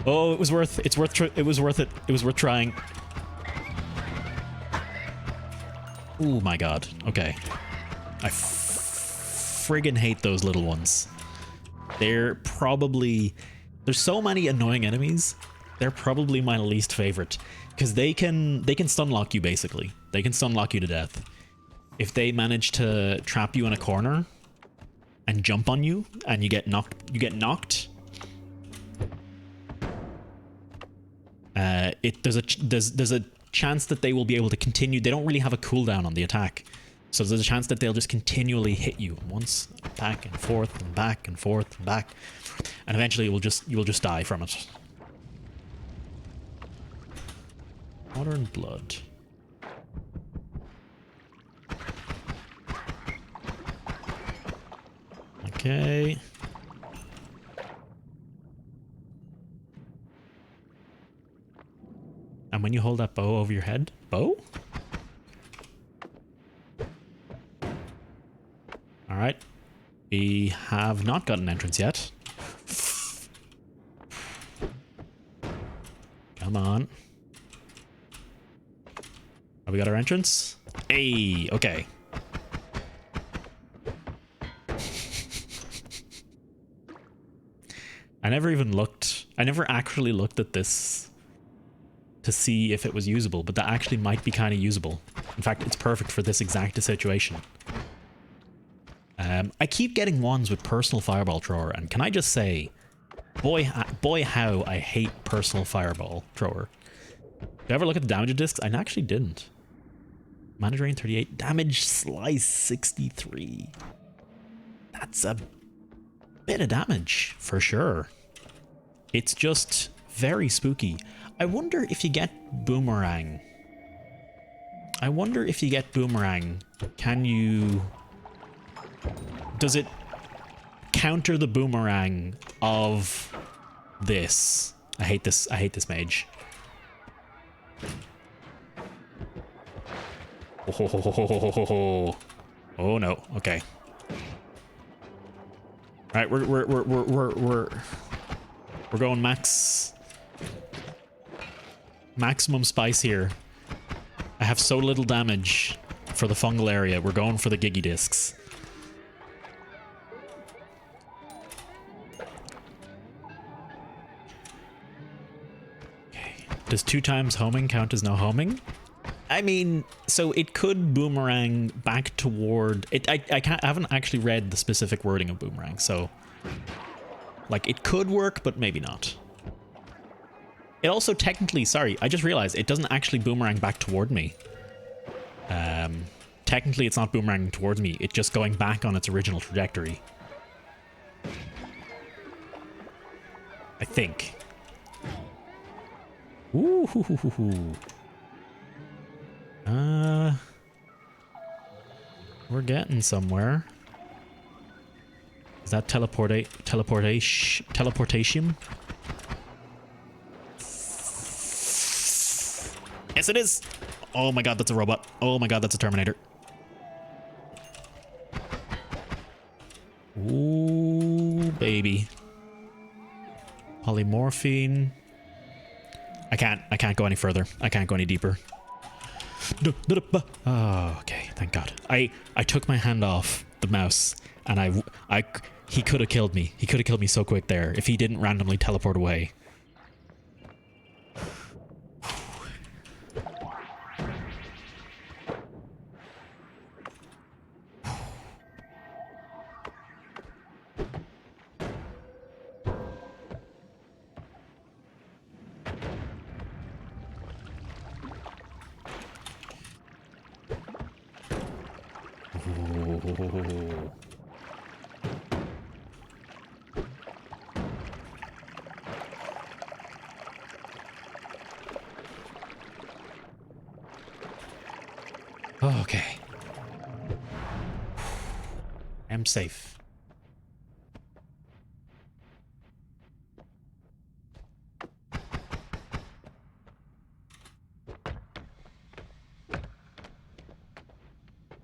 Speaker 2: Oh, it was worth trying. Oh my god. Okay. I friggin' hate those little ones. There's so many annoying enemies. They're probably my least favorite because they can stun lock you basically. They can stun lock you to death. If they manage to trap you in a corner and jump on you and you get knocked. There's a chance that they will be able to continue. They don't really have a cooldown on the attack, so there's a chance that they'll just continually hit you once, back and forth and back and forth and back, and eventually you will just die from it. Water and blood. Okay. And when you hold that bow over your head... Bow? Alright. We have not got an entrance yet. Come on. Have we got our entrance? Hey, okay. I never actually looked at this to see if it was usable, but that actually might be kind of usable. In fact, it's perfect for this exact situation. I keep getting ones with personal fireball thrower, and can I just say, boy how I hate personal fireball thrower. Did you ever look at the damage discs? I actually didn't. Mana drain 38, damage slice 63. That's a bit of damage for sure. It's just very spooky. I wonder if you get boomerang. Can you... Does it counter the boomerang of this? I hate this mage. Oh no. Okay. All right, we're going maximum spice here. I have so little damage for the fungal area. We're going for the Giggy discs. Okay. Does 2 times homing count as no homing? I mean, so it could boomerang back toward it. I haven't actually read the specific wording of boomerang, so like it could work, but maybe not. It also technically, sorry, I just realized it doesn't actually boomerang back toward me. Technically, it's not boomeranging towards me. It's just going back on its original trajectory. I think. Ooh, hoo, hoo, hoo, hoo. We're getting somewhere. Is that teleportation? Yes, it is. Oh my god, that's a robot. Oh my god, that's a Terminator. Ooh, baby. Polymorphine. I can't go any further. I can't go any deeper. Oh, okay, thank god. I took my hand off the mouse and he could have killed me. He could have killed me so quick there if he didn't randomly teleport away. Okay. I'm safe.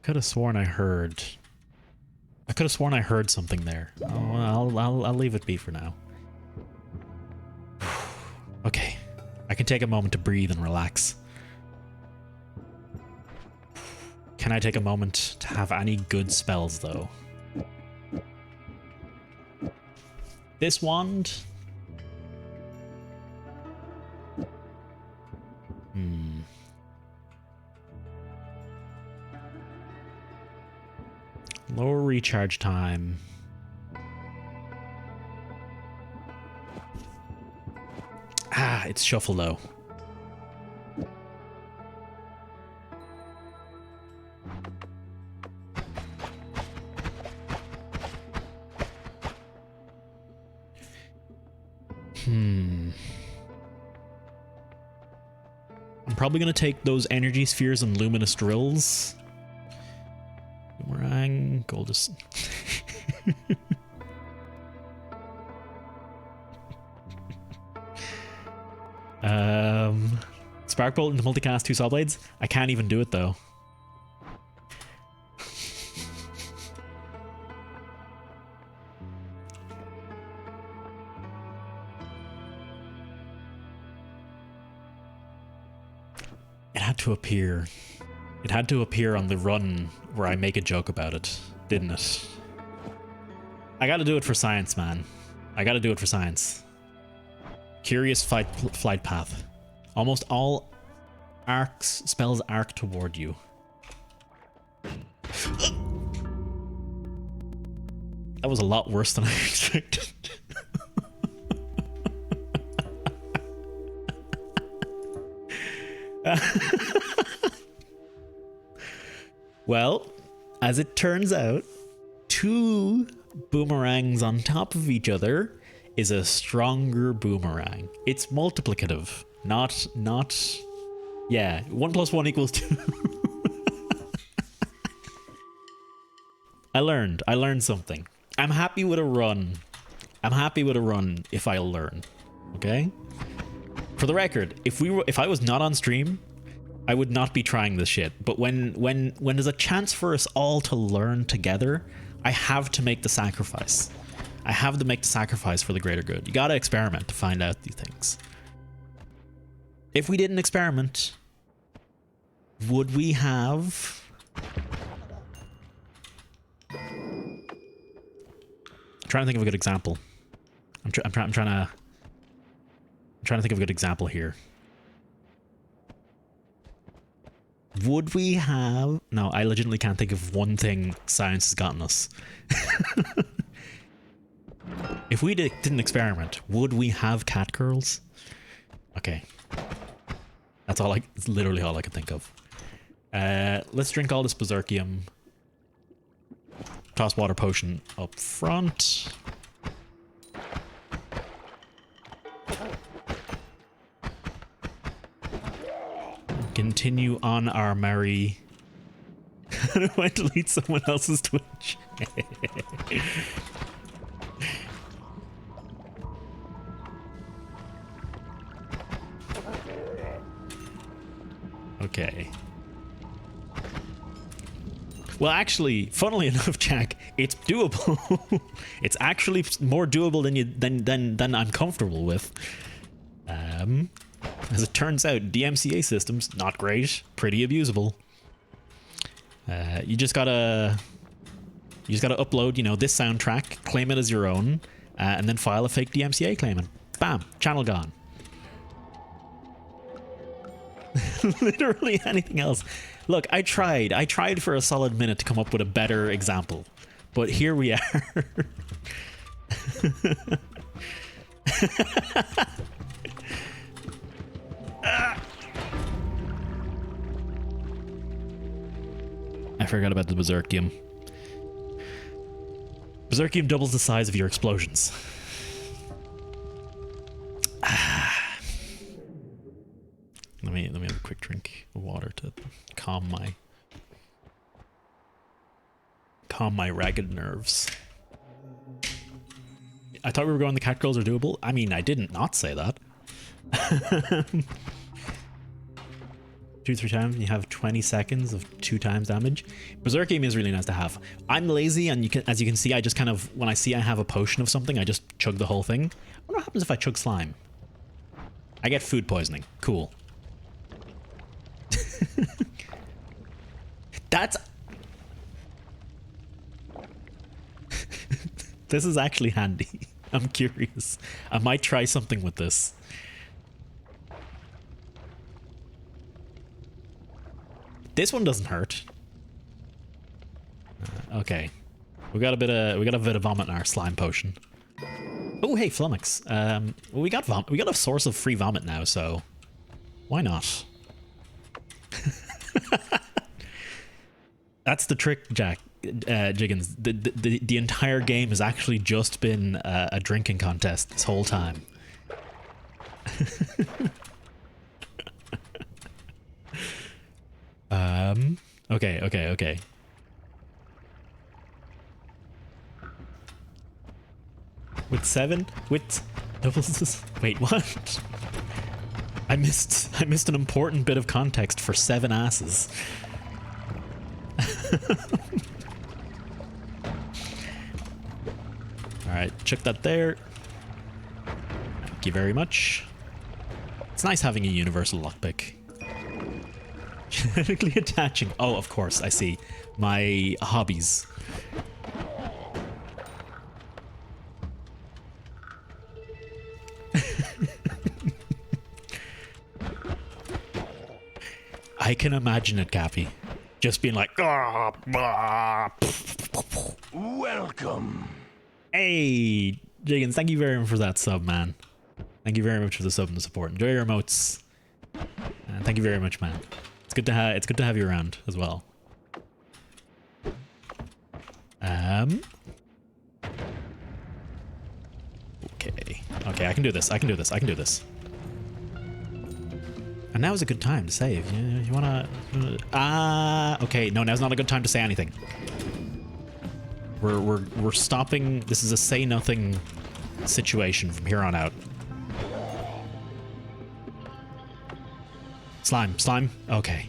Speaker 2: Could have sworn I heard something there. Oh, I'll leave it be for now. Okay. I can take a moment to breathe and relax. Can I take a moment to have any good spells, though? This wand? Lower recharge time. Ah, it's shuffle, though. I'm probably going to take those energy spheres and luminous drills. Boomerang, Goldus. Sparkbolt into multicast 2 saw blades. I can't even do it though. It had to appear. It had to appear on the run where I make a joke about it, didn't it? I gotta do it for science, man. I gotta do it for science. Curious flight path. Almost all spells arc toward you. That was a lot worse than I expected. Well, as it turns out, 2 boomerangs on top of each other is a stronger boomerang. It's multiplicative, not yeah, 1 + 1 = 2. I learned something. I'm happy with a run. I'm happy with a run if I learn. Okay? For the record, if I was not on stream, I would not be trying this shit. But when there's a chance for us all to learn together, I have to make the sacrifice. I have to make the sacrifice for the greater good. You gotta experiment to find out these things. If we didn't experiment, would we have... I'm trying to think of a good example. I'm trying to think of a good example here. Would we have... No, I legitimately can't think of one thing science has gotten us. If we didn't experiment, would we have cat girls? Okay. That's literally all I can think of. Let's drink all this berserkium. Toss water potion up front. Continue on our merry... How do I delete someone else's Twitch? Okay. Well, actually, funnily enough, Jack, it's doable. It's actually more doable than I'm comfortable with. As it turns out, DMCA systems not great, pretty abusable. You just gotta upload, you know, this soundtrack, claim it as your own, and then file a fake DMCA claim, and bam, channel gone. Literally anything else. Look, I tried for a solid minute to come up with a better example, but here we are. I forgot about the berserkium. Berserkium doubles the size of your explosions. Let me have a quick drink of water to calm my ragged nerves. I thought we were going the cat girls are doable. I mean, I didn't not say that. 2-3 times and you have 20 seconds of 2 times damage. Berserkium is really nice to have. I'm lazy, and as you can see, I just kind of, when I see I have a potion of something, I just chug the whole thing. I wonder what happens if I chug slime. I get food poisoning. Cool. That's... This is actually handy. I'm curious. I might try something with this. This one doesn't hurt. Okay, we got a bit of vomit in our slime potion. Oh, hey, flummox. Well, we got a source of free vomit now, so why not? That's the trick, Jack. Jiggins. The entire game has actually just been a drinking contest this whole time. Okay. With 7? With doubles? Wait, what? I missed an important bit of context for 7 asses. Alright, chuck that there. Thank you very much. It's nice having a universal lockpick. Genetically attaching. Oh, of course, I see. My hobbies. I can imagine it, Cappy. Just being like, welcome. Hey, Jiggins, thank you very much for that sub, man. Thank you very much for the sub and the support. Enjoy your emotes. Thank you very much, man. It's good to have you around as well. Okay, I can do this. And now is a good time to save. You wanna... okay, no, now's not a good time to say anything. We're stopping. This is a say nothing situation from here on out. Slime. Okay.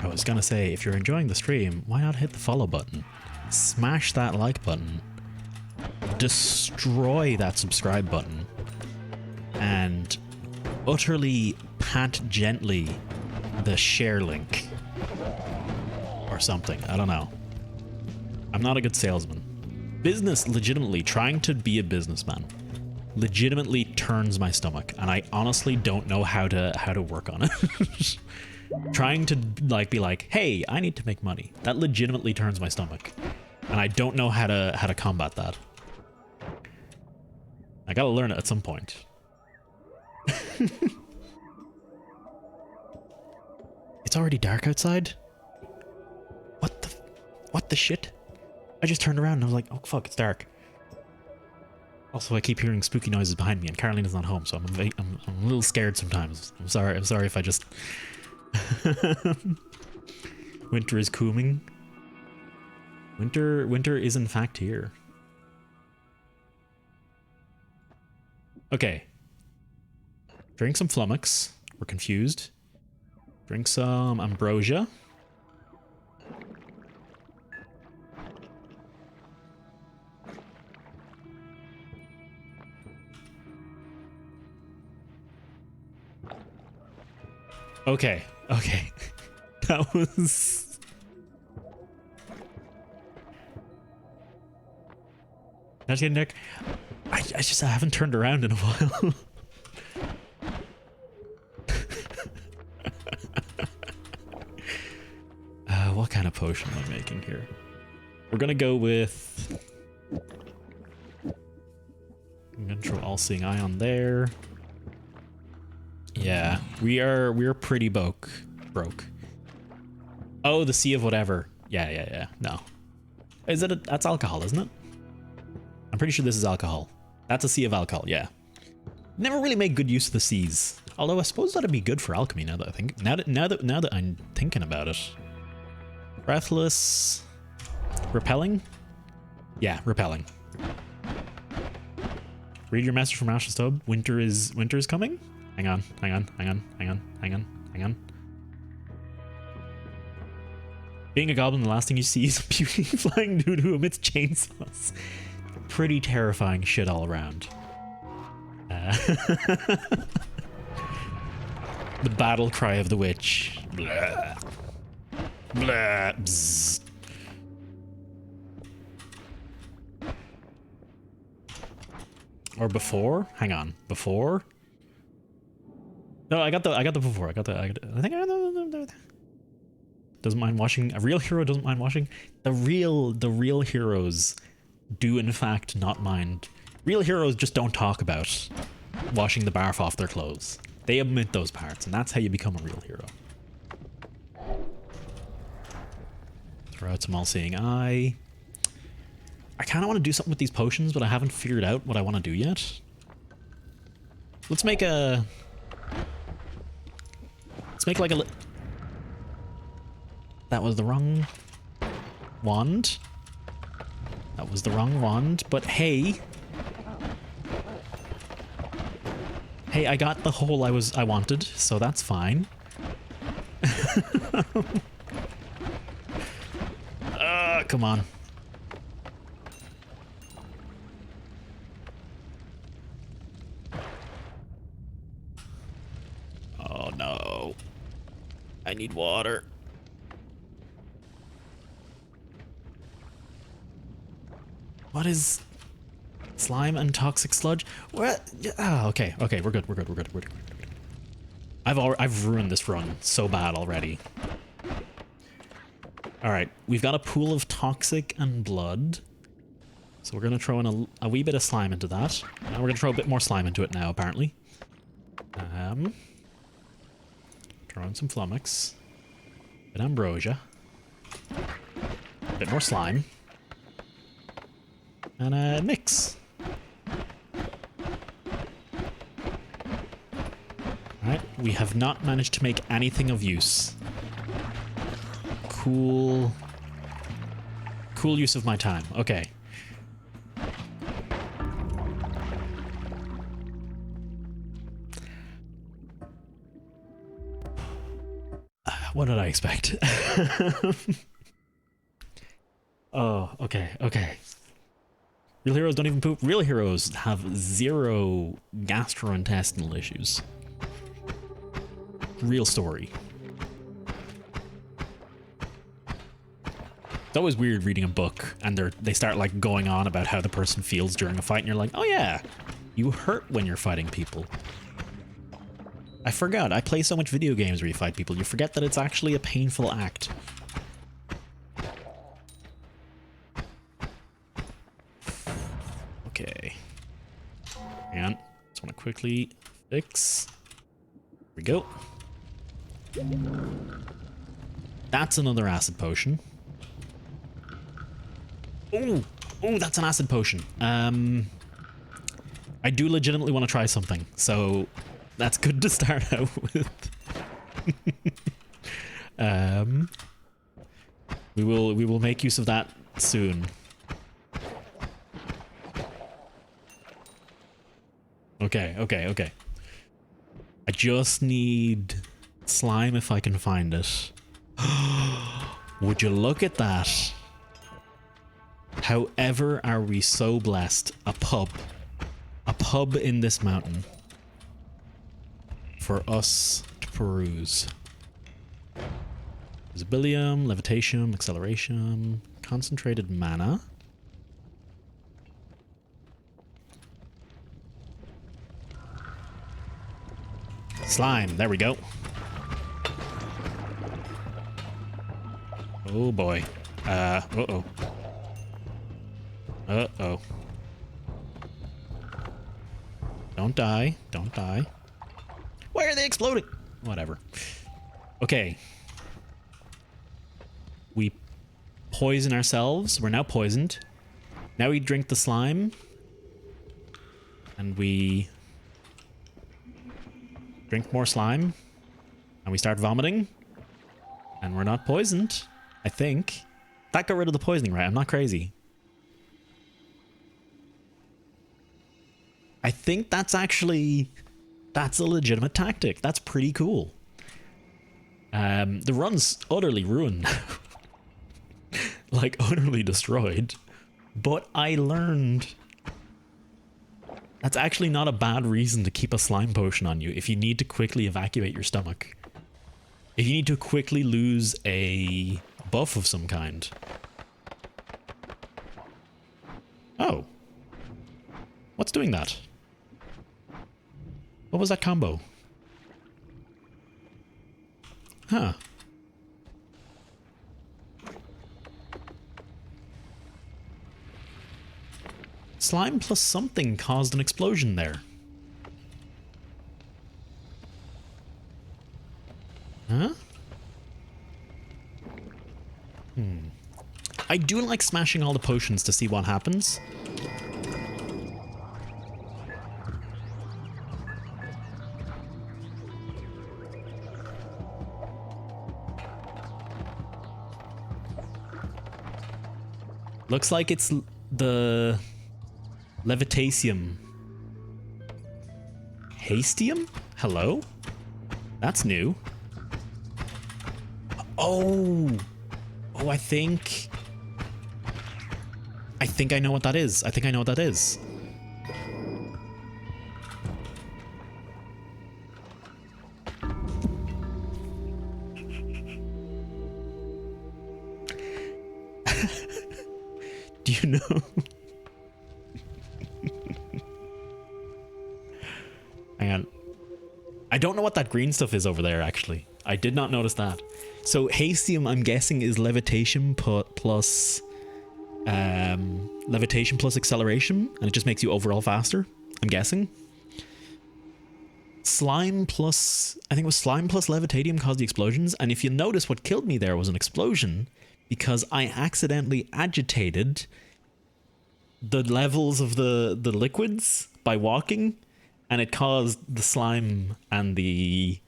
Speaker 2: I was gonna say, if you're enjoying the stream, why not hit the follow button? Smash that like button. Destroy that subscribe button. And utterly pat gently the share link. Or something. I don't know. I'm not a good salesman. Business, legitimately, trying to be a businessman legitimately turns my stomach, and I honestly don't know how to work on it. Trying to like be like, hey, I need to make money. That legitimately turns my stomach. And I don't know how to combat that. I gotta learn it at some point. It's already dark outside? What the shit? I just turned around and I was like, oh fuck, it's dark. Also, I keep hearing spooky noises behind me, and Carolina's not home, so I'm a little scared sometimes. I'm sorry if I just... Winter is coming. Winter is in fact here. Okay. Drink some flummox. We're confused. Drink some ambrosia. Okay. That was... That's getting dark. I haven't turned around in a while. What kind of potion am I making here? We're gonna go with... I'm gonna throw All-Seeing Eye on there. Yeah, we're pretty broke. Oh, the sea of whatever. Yeah. No. Is it that's alcohol, isn't it? I'm pretty sure this is alcohol. That's a sea of alcohol, yeah. Never really made good use of the seas. Although I suppose that'd be good for alchemy now that I think. Now that I'm thinking about it. Breathless. Repelling? Yeah, repelling. Read your message from Ash's Tub. Winter is coming? Hang on. Being a goblin, the last thing you see is a puny flying dude who emits chainsaws. Pretty terrifying shit all around. The battle cry of the witch. Blah. Blah. Bzz. Or before? Hang on. Before? No, I got the before. I think I got the doesn't mind washing. A real hero doesn't mind washing. The real heroes do in fact not mind. Real heroes just don't talk about washing the barf off their clothes. They omit those parts, and that's how you become a real hero. Throw out some All-Seeing Eye. I kind of want to do something with these potions, but I haven't figured out what I want to do yet. Let's make a... Let's make like a... That was the wrong wand. That was the wrong wand, but hey. Hey, I got the hole I wanted, so that's fine. Come on. Oh no. I need water. What is slime and toxic sludge? What? Oh, okay. We're good. I've ruined this run so bad already. All right, we've got a pool of toxic and blood, so we're gonna throw in a wee bit of slime into that. Now we're gonna throw a bit more slime into it now, apparently. Throw in some flummox, a bit of ambrosia, a bit more slime. And mix. Alright, we have not managed to make anything of use. Cool use of my time. Okay. What did I expect? Oh, okay. Real heroes don't even poop. Real heroes have 0 gastrointestinal issues. Real story. It's always weird reading a book and they start like going on about how the person feels during a fight and you're like, oh yeah, you hurt when you're fighting people. I forgot, I play so much video games where you fight people, you forget that it's actually a painful act. Okay. Hang on, just want to quickly fix. Here we go. That's another acid potion. Oh, that's an acid potion. I do legitimately want to try something, so that's good to start out with. We will make use of that soon. Okay. I just need slime if I can find it. Would you look at that? However are we so blessed? A pub in this mountain for us to peruse. Visibilium, levitation, acceleration, concentrated mana. Slime, there we go. Oh boy. Uh-oh. Uh-oh. Don't die. Don't die. Why are they exploding? Whatever. Okay. We poison ourselves. We're now poisoned. Now we drink the slime. And we drink more slime. And we start vomiting. And we're not poisoned, I think. That got rid of the poisoning, right? I'm not crazy. I think that's a legitimate tactic. That's pretty cool. The run's utterly ruined. Like, utterly destroyed. But I learned that's actually not a bad reason to keep a slime potion on you if you need to quickly evacuate your stomach. If you need to quickly lose a buff of some kind. Oh. What's doing that? What was that combo? Huh. Slime plus something caused an explosion there. Huh? I do like smashing all the potions to see what happens. Looks like it's the Levitatium. Hastium? Hello? That's new. Oh, I think I know what that is. I think I know what that is. Do you know? Hang on. I don't know what that green stuff is over there, actually. I did not notice that. So Hastium, I'm guessing, is levitation plus levitation plus acceleration, and it just makes you overall faster, I'm guessing. Slime plus, I think it was slime plus levitatium caused the explosions, and if you notice, what killed me there was an explosion because I accidentally agitated the levels of the liquids by walking, and it caused the slime and the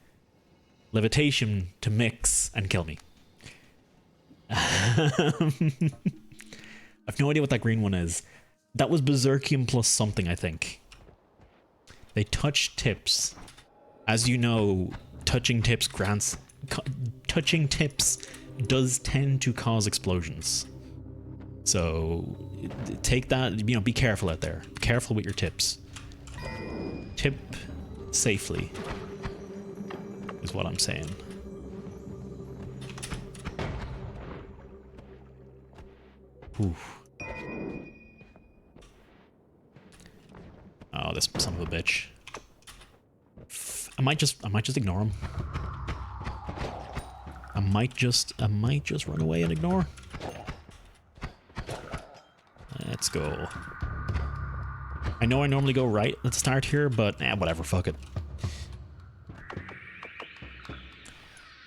Speaker 2: levitation to mix and kill me. I've no idea what that green one is. That was Berserkium plus something, I think. They touch tips. As you know, touching tips does tend to cause explosions. So take that, be careful out there. Be careful with your tips. Tip safely is what I'm saying. Oof. Oh, this son of a bitch. I might just ignore him. I might just run away and ignore. Let's go. I know I normally go right at the start here, but whatever, fuck it.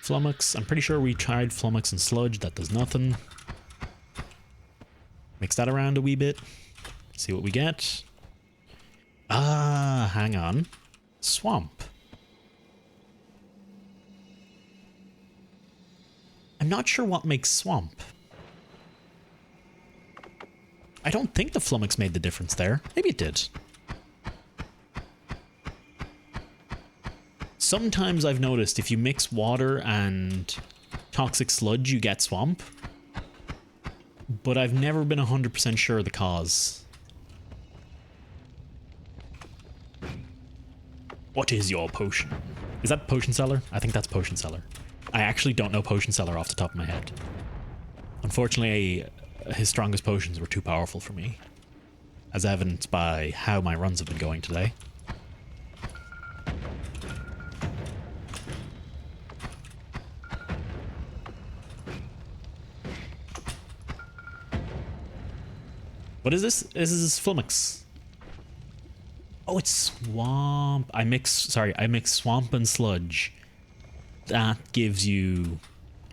Speaker 2: Flummox. I'm pretty sure we tried Flummox and Sludge. That does nothing. Mix that around a wee bit. See what we get. Ah, hang on. Swamp. I'm not sure what makes swamp. I don't think the Flummox made the difference there. Maybe it did. Sometimes I've noticed if you mix water and toxic sludge, you get swamp. But I've never been 100% sure of the cause. What is your potion? Is that Potion Seller? I think that's Potion Seller. I actually don't know Potion Seller off the top of my head. Unfortunately, his strongest potions were too powerful for me, as evidenced by how my runs have been going today. What is this? This is Flummox. Oh, it's swamp. I mix swamp and sludge. That gives you...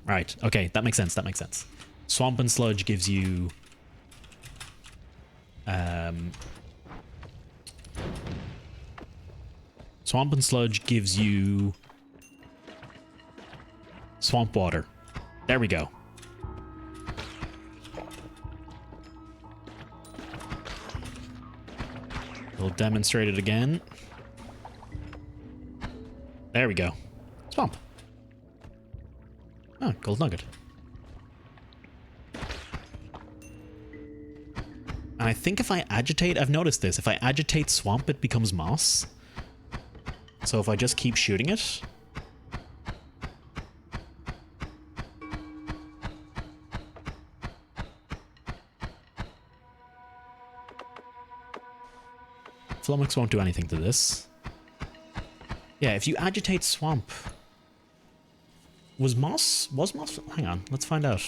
Speaker 2: Right, okay, that makes sense, that makes sense. Swamp and sludge gives you... Swamp and sludge gives you... swamp water. There we go. We'll demonstrate it again. There we go. Swamp. Oh, gold nugget. And I think if I agitate, I've noticed this, if I agitate swamp, it becomes moss. So if I just keep shooting it... Flummox won't do anything to this. Yeah, if you agitate swamp... Was moss? Hang on, let's find out.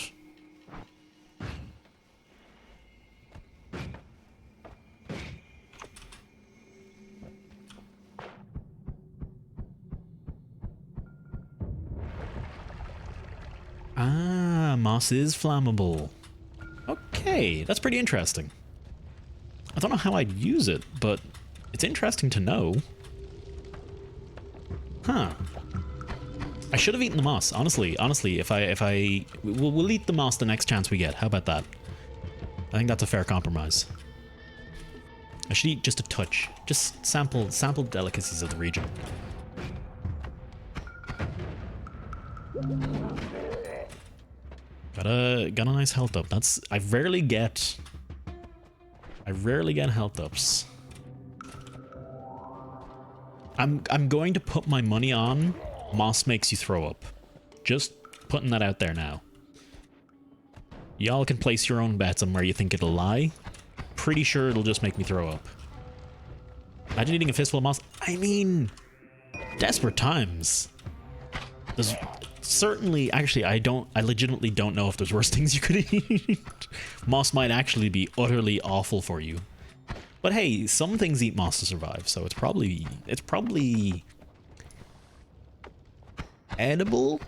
Speaker 2: Ah, moss is flammable. Okay, that's pretty interesting. I don't know how I'd use it, but it's interesting to know. Huh. I should have eaten the moss, honestly, we'll eat the moss the next chance we get. How about that? I think that's a fair compromise. I should eat just a touch. Just sample delicacies of the region. Got a nice health up. I rarely get health ups. I'm going to put my money on moss makes you throw up. Just putting that out there now. Y'all can place your own bets on where you think it'll lie. Pretty sure it'll just make me throw up. Imagine eating a fistful of moss. I mean, desperate times. There's certainly, actually, I legitimately don't know if there's worse things you could eat. Moss might actually be utterly awful for you. But hey, some things eat moss to survive, so it's probably edible.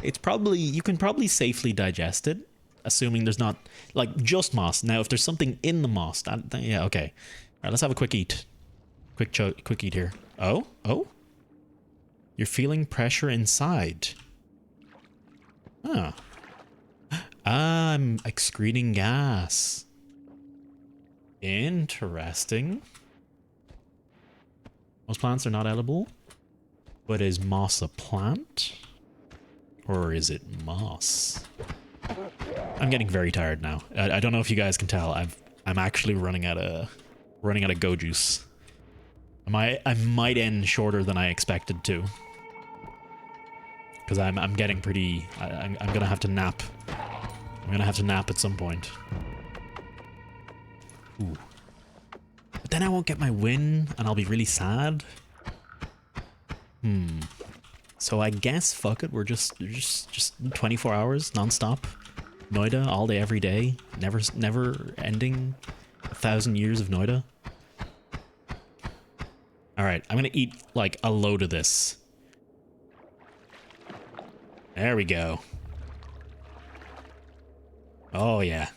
Speaker 2: You can probably safely digest it, assuming there's not like just moss. Now, if there's something in the moss, yeah, okay. All right, let's have a quick eat. Quick eat here. Oh. You're feeling pressure inside. Huh. I'm excreting gas. Interesting. Most plants are not edible. But is moss a plant? Or is it moss? I'm getting very tired now. I don't know if you guys can tell. I'm actually running out of go juice. I might end shorter than I expected to. because I'm getting pretty. I'm gonna have to nap. I'm gonna have to nap at some point. Ooh. But then I won't get my win, and I'll be really sad. So I guess fuck it. We're just 24 hours nonstop. Noita'd all day, every day. Never ending. 1,000 years of Noita'd. All right, I'm gonna eat like a load of this. There we go. Oh yeah.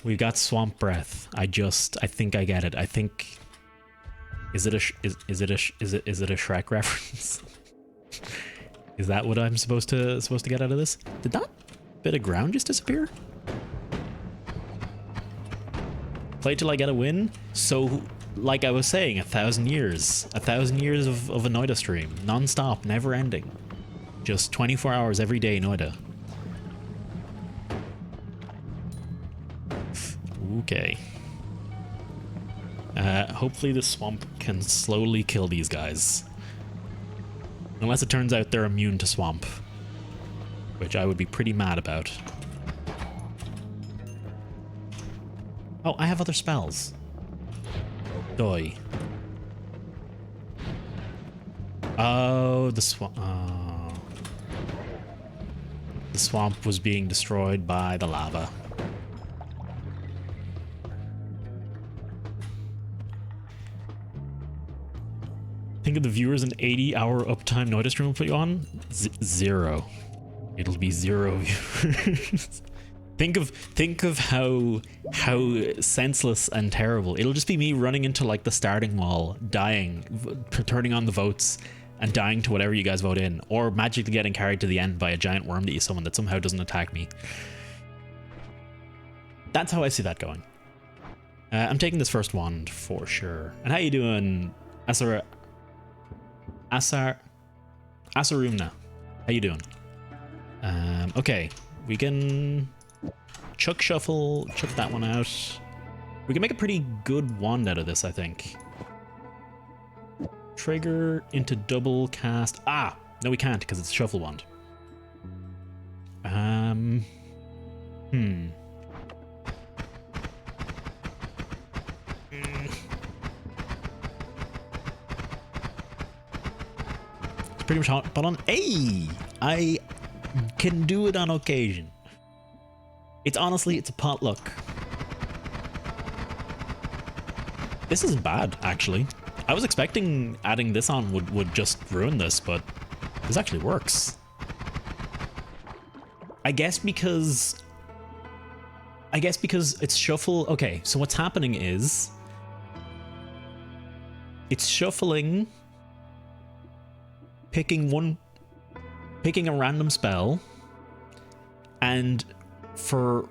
Speaker 2: We've got swamp breath. I think I get it. I think. Is it a Shrek reference? Is that what I'm supposed to get out of this? Did that bit of ground just disappear? Play till I get a win. So, like I was saying, 1,000 years. 1,000 years of a Noita'd stream, non-stop, never ending. Just 24 hours every day, Noita'd. Okay. Hopefully the swamp can slowly kill these guys. Unless it turns out they're immune to swamp. Which I would be pretty mad about. Oh, I have other spells. Doi. Oh, the swamp. Oh. The swamp was being destroyed by the lava. Think of the viewers an 80-hour uptime Noita'd stream will put you on? Zero. It'll be 0 viewers. Think of how senseless and terrible. It'll just be me running into like the starting wall, dying, turning on the votes, and dying to whatever you guys vote in, or magically getting carried to the end by a giant worm that you summon that somehow doesn't attack me. That's how I see that going. I'm taking this first wand for sure. And how you doing, Asarumna? How you doing? Okay, we can chuck that one out. We can make a pretty good wand out of this, I think. Trigger into double cast. Ah, no, we can't because it's a shuffle wand. It's pretty much hot, but on I can do it on occasion. It's honestly, it's a potluck. This isn't bad, actually. I was expecting adding this on would just ruin this, but this actually works. I guess because it's shuffle. Okay, so what's happening is it's shuffling, picking a random spell, and for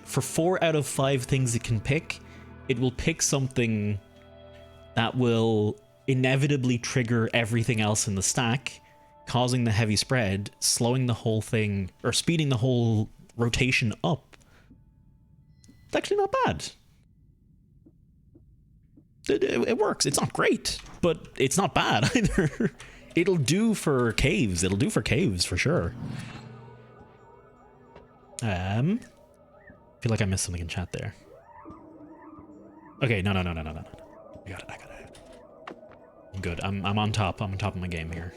Speaker 2: 4 out of 5 things it can pick, it will pick something that will inevitably trigger everything else in the stack, causing the heavy spread, slowing the whole thing, or speeding the whole rotation up. It's actually not bad. It works. It's not great, but it's not bad either. It'll do for caves. It'll do for caves for sure. I feel like I missed something in chat there. Okay, no. I got it. I'm good. I'm on top. I'm on top of my game here.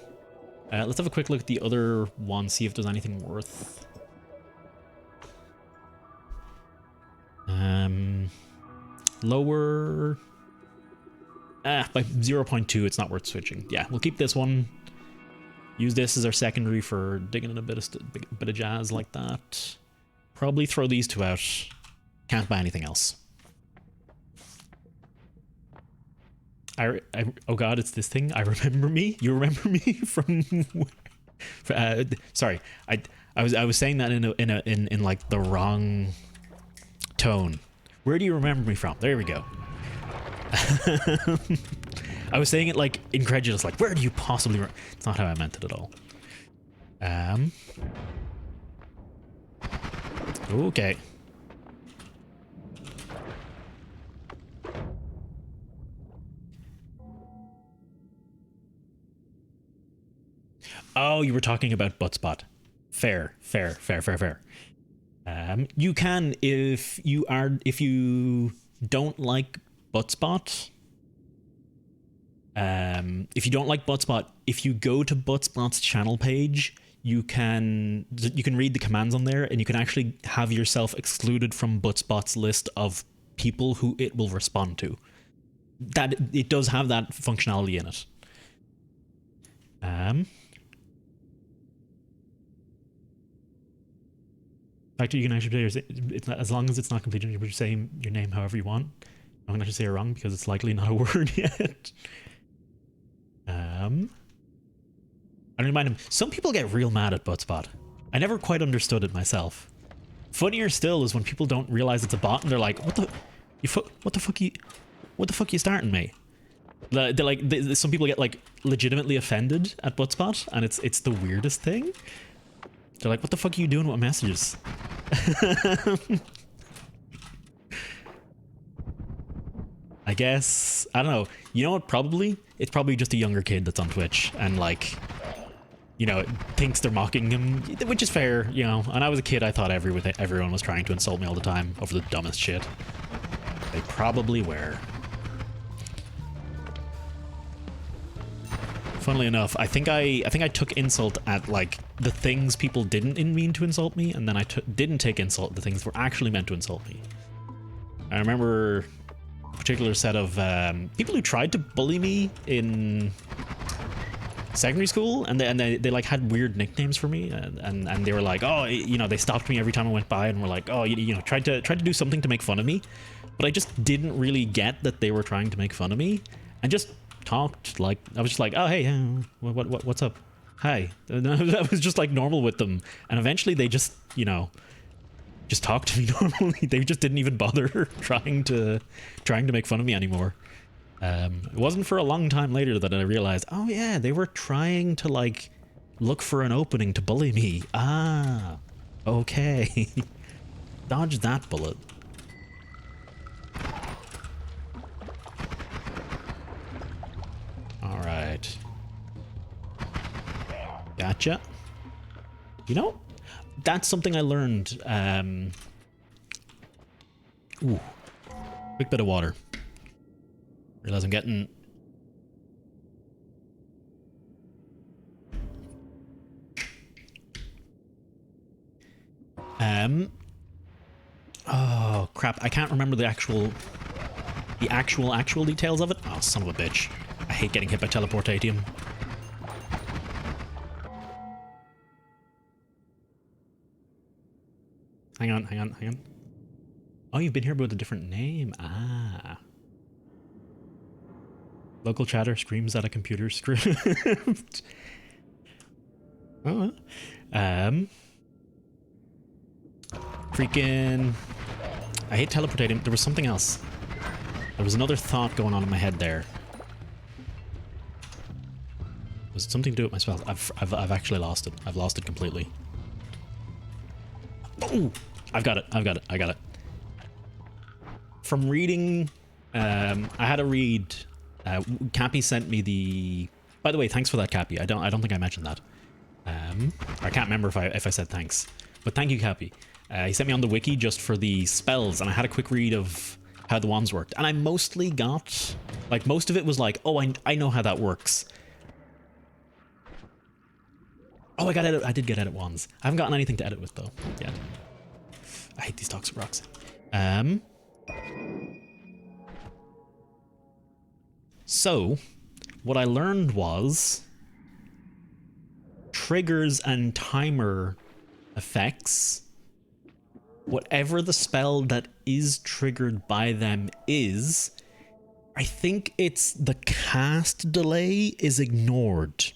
Speaker 2: Let's have a quick look at the other one, see if there's anything worth. Lower. By 0.2, it's not worth switching. Yeah, we'll keep this one. Use this as our secondary for digging in a bit of jazz like that. Probably throw these two out. Can't buy anything else. Oh god, it's this thing. I remember me. You remember me from? Sorry, I was saying that in like the wrong tone. Where do you remember me from? There we go. I was saying it like incredulous, like where do you possibly? It's not how I meant it at all. Okay. Oh, you were talking about butt spot. Fair. You can if you don't like butt spot. If you don't like butt spot, if you go to butt spot's channel page, you can read the commands on there, and you can actually have yourself excluded from butt spot's list of people who it will respond to. That it does have that functionality in it. Actually, you can actually say it's not, as long as it's not completed, you can say your name however you want. I'm going to say it wrong because it's likely not a word yet. I don't mind him. Some people get real mad at buttspot. I never quite understood it myself. Funnier still is when people don't realize it's a bot and they're like, what the fuck you starting me? They're like, some people get like legitimately offended at buttspot, and it's the weirdest thing. They're like, what the fuck are you doing with messages? I guess, I don't know. You know what, probably? It's probably just a younger kid that's on Twitch and like, you know, thinks they're mocking him, which is fair, you know. And I was a kid, I thought everyone was trying to insult me all the time over the dumbest shit. They probably were. Funnily enough, I think I took insult at like the things people didn't mean to insult me, and then I didn't take insult at the things that were actually meant to insult me. I remember a particular set of people who tried to bully me in secondary school, and they like had weird nicknames for me, and they were like, oh, you know, they stopped me every time I went by and were like, oh, you know, tried to do something to make fun of me, but I just didn't really get that they were trying to make fun of me, and just talked like I was just like, oh hey, what's up, hi. And I was just like normal with them, and eventually they just, you know, just talked to me normally. They just didn't even bother trying to make fun of me anymore. It wasn't for a long time later that I realized, oh yeah, they were trying to like look for an opening to bully me. Ah, okay. Dodge that bullet. All right. Gotcha. You know, that's something I learned. Ooh, quick bit of water. Realize I'm getting... Oh, crap. I can't remember the actual details of it. Oh, son of a bitch. I hate getting hit by teleportatium. Hang on. Oh, you've been here with a different name. Ah. Local chatter screams at a computer script. Oh. Freaking... I hate teleportating. There was something else. There was another thought going on in my head there. Was it something to do with my spells? I've actually lost it. I've lost it completely. Oh! I've got it. From reading... I had to read... Cappy sent me the... By the way, thanks for that, Cappy. I don't think I mentioned that. I can't remember if I said thanks. But thank you, Cappy. He sent me on the wiki just for the spells, and I had a quick read of how the wands worked. And I mostly got... Like, most of it was like, oh, I know how that works. Oh, I did get edit wands. I haven't gotten anything to edit with, though, yet. I hate these toxic rocks. So, what I learned was triggers and timer effects, whatever the spell that is triggered by them is, I think it's the cast delay is ignored.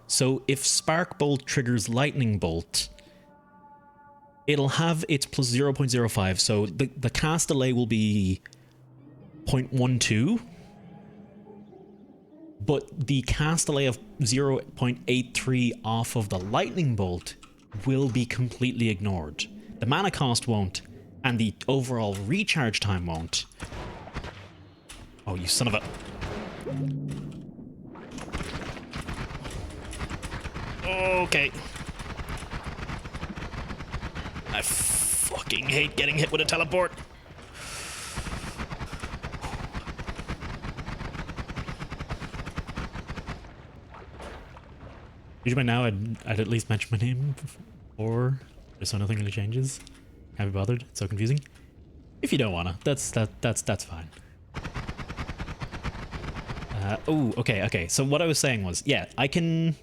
Speaker 2: So if Spark Bolt triggers Lightning Bolt, it'll have its plus 0.05, so the cast delay will be 0.12, but the cast delay of 0.83 off of the Lightning Bolt will be completely ignored. The mana cost won't, and the overall recharge time won't. Oh, you son of a... Okay. I fucking hate getting hit with a teleport. Usually by now I'd at least mention my name, or just so nothing really changes. Can't be bothered. It's so confusing. If you don't wanna, that's fine. Oh, okay. So what I was saying was, yeah, I can.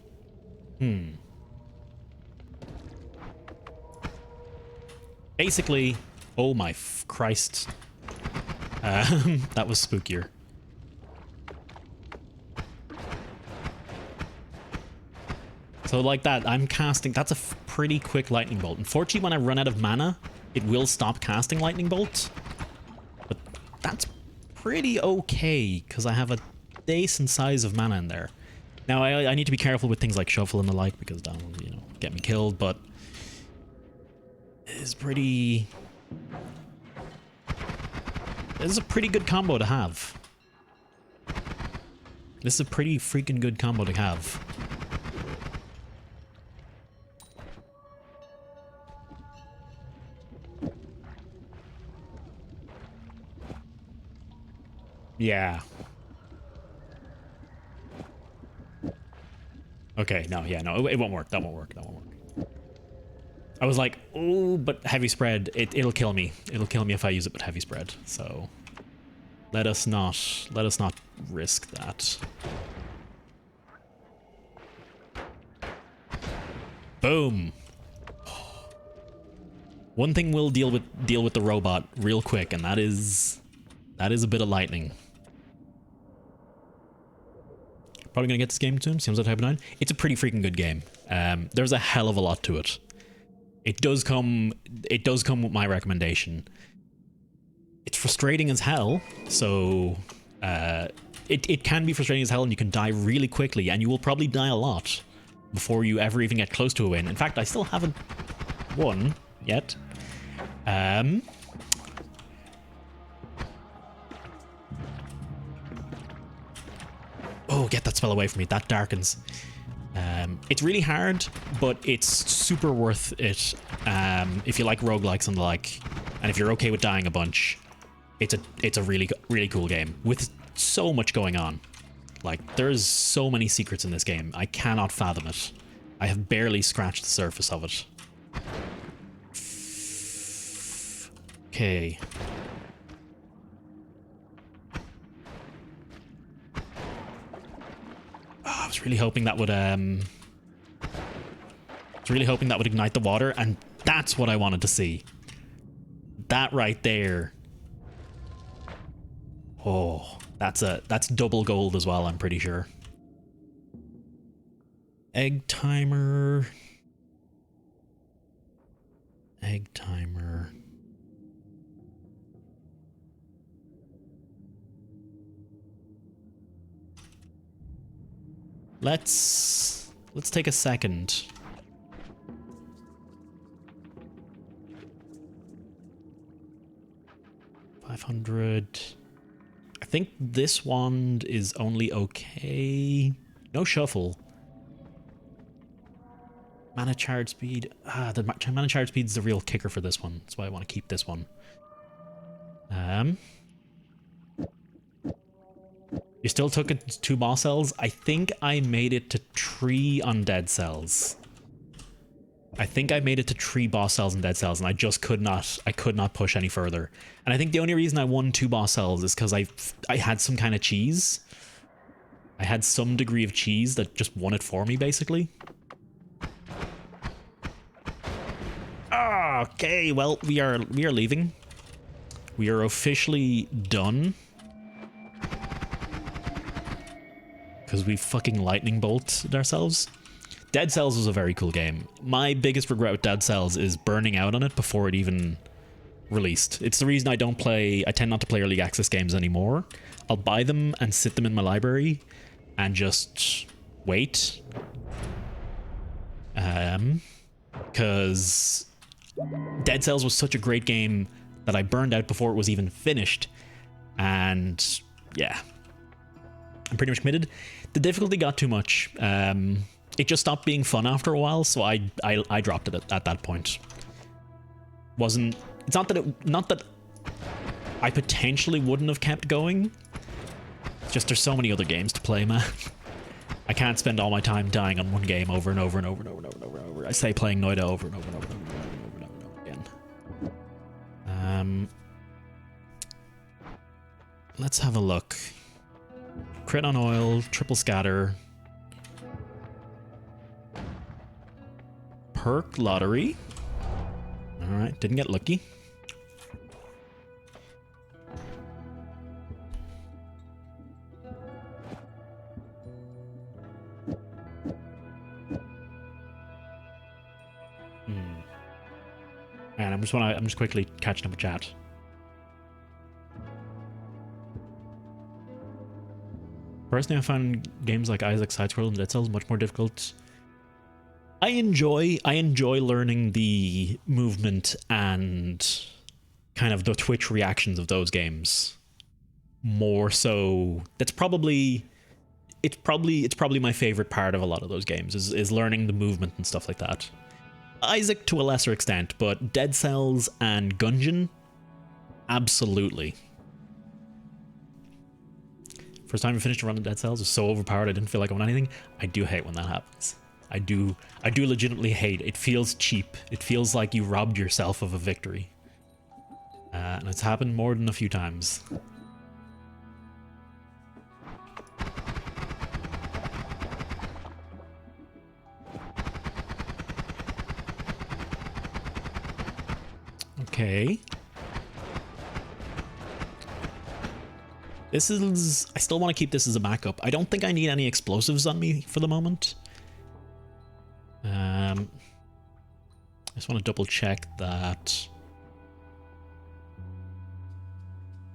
Speaker 2: Basically, oh my Christ, that was spookier. So like that, I'm casting, that's a pretty quick lightning bolt. Unfortunately, when I run out of mana, it will stop casting lightning bolt. But that's pretty okay, because I have a decent size of mana in there. Now, I need to be careful with things like shuffle and the like, because that will, you know, get me killed, but it's pretty... This is a pretty good combo to have. This is a pretty freaking good combo to have. Yeah. Okay, no, yeah, no, it won't work. That won't work. That won't work. I was like, oh, but heavy spread, it'll kill me. It'll kill me if I use it with heavy spread. So let us not risk that. Boom. One thing we'll deal with the robot real quick, and that is a bit of lightning. Probably gonna get this game soon. Seems like type 9. It's a pretty freaking good game. There's a hell of a lot to it. It does come with my recommendation. It's frustrating as hell. So it can be frustrating as hell, and you can die really quickly, and you will probably die a lot before you ever even get close to a win. In fact, I still haven't won yet. Oh, get that spell away from me. That darkens. It's really hard, but it's super worth it if you like roguelikes and the like, and if you're okay with dying a bunch. It's a really cool game with so much going on. Like, there's so many secrets in this game. I cannot fathom it. I have barely scratched the surface of it. Okay. I was really hoping that would ignite the water, and that's what I wanted to see. That right there. Oh, that's double gold as well, I'm pretty sure. Egg timer. Egg timer. Let's take a second. $500. I think this wand is only okay. No shuffle. Mana charge speed. The mana charge speed is the real kicker for this one. That's why I want to keep this one. You still took it to 2 boss cells? I think I made it to 3 undead cells. I think I made it to 3 boss cells and dead cells, and I just could not push any further. And I think the only reason I won 2 boss cells is because I had some kind of cheese. I had some degree of cheese that just won it for me, basically. Okay, well, we are leaving. We are officially done. Because we fucking lightning bolted ourselves. Dead Cells was a very cool game. My biggest regret with Dead Cells is burning out on it before it even released. It's the reason I tend not to play early access games anymore. I'll buy them and sit them in my library and just wait. Because Dead Cells was such a great game that I burned out before it was even finished. And yeah, I'm pretty much committed. The difficulty got too much. it just stopped being fun after a while, so I dropped it at that point. It's not that I potentially wouldn't have kept going. It's just there's so many other games to play, man. I can't spend all my time dying on one game over and over and over and over and over and over and over. I say playing Noita'd over and over and over and over and over and over and over again. Let's have a look. Crit on oil, triple scatter. Perk lottery. Alright, didn't get lucky. And I'm just quickly catching up with chat. Personally, I find games like Isaac Side Scroll and Dead Cells much more difficult. I enjoy learning the movement and kind of the Twitch reactions of those games. More so, it's probably my favorite part of a lot of those games is learning the movement and stuff like that. Isaac to a lesser extent, but Dead Cells and Gungeon, absolutely. First time I finished a run of Dead Cells was so overpowered I didn't feel like I won anything. I do hate when that happens. I do legitimately hate. It feels cheap. It feels like you robbed yourself of a victory. And it's happened more than a few times. Okay. This is... I still want to keep this as a backup. I don't think I need any explosives on me for the moment. I just want to double check that.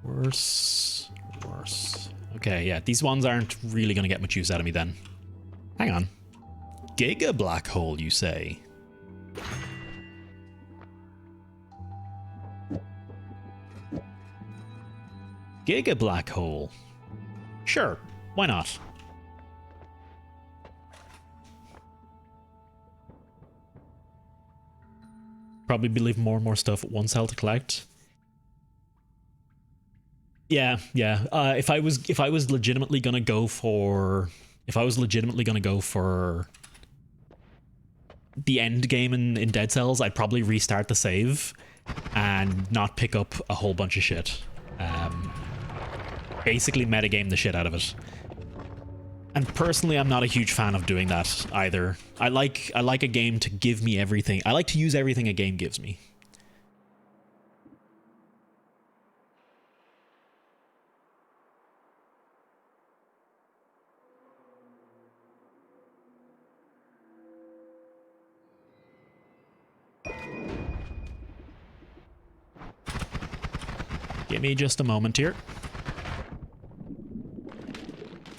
Speaker 2: Worse. Okay, yeah, these ones aren't really going to get much use out of me then. Hang on. Giga black hole, you say? Giga black hole. Sure, why not? Probably believe more and more stuff at one cell to collect. Yeah. If I was legitimately gonna go for the end game in Dead Cells, I'd probably restart the save and not pick up a whole bunch of shit. Basically metagame the shit out of it. And personally, I'm not a huge fan of doing that either. I like a game to give me everything. I like to use everything a game gives me. Give me just a moment here.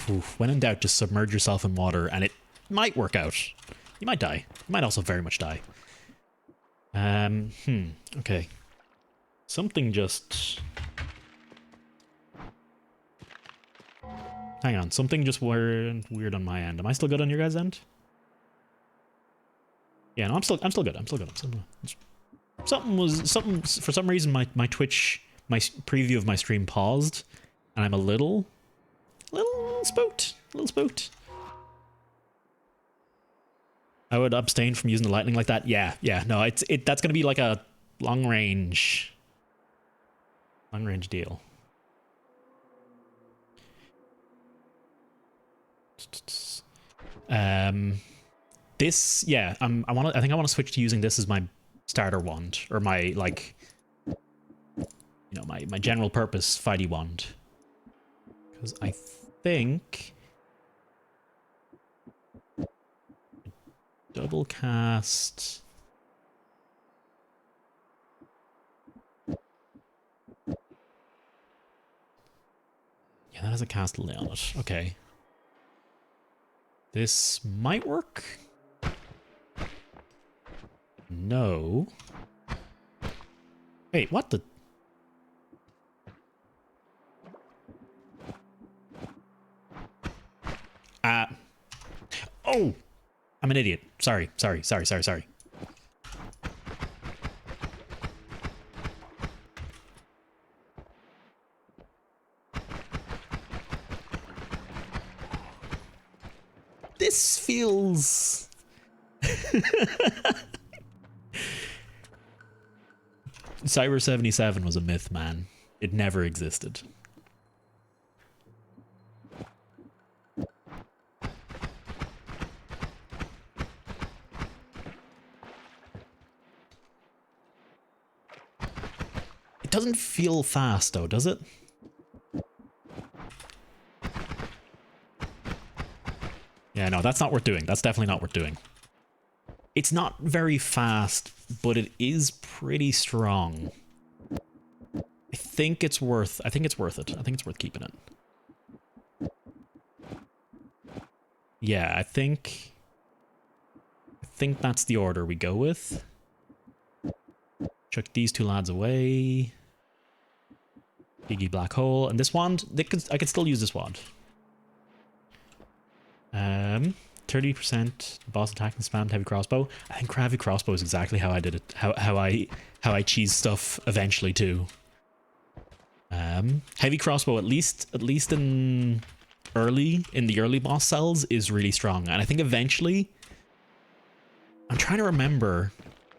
Speaker 2: Oof, when in doubt, just submerge yourself in water, and it might work out. You might die. You might also very much die. Okay. Something just... Hang on, something just weird on my end. Am I still good on your guys' end? Yeah, no, I'm still good. Something for some reason my Twitch, my preview of my stream paused, and I'm a little spooked. I would abstain from using the lightning like that. Yeah, no, that's gonna be like a long range deal. This, yeah, I think I want to switch to using this as my starter wand, or my, like, you know, my general purpose fighty wand, because I think double cast. Yeah, that has a cast delay on it. Okay. This might work. No. Wait, what the? Oh! I'm an idiot. Sorry. This feels... Cyber 77 was a myth, man. It never existed. It doesn't feel fast, though, does it? Yeah, no, that's not worth doing. That's definitely not worth doing. It's not very fast, but it is pretty strong. I think it's worth it. I think it's worth keeping it. Yeah, I think that's the order we go with. Chuck these two lads away. Biggie black hole. And this wand, I could still use this wand. 30% boss attack and spammed heavy crossbow. I think heavy crossbow is exactly how I did it. How I cheese stuff eventually too. Heavy crossbow, at least in the early boss cells, is really strong. And I think eventually, I'm trying to remember,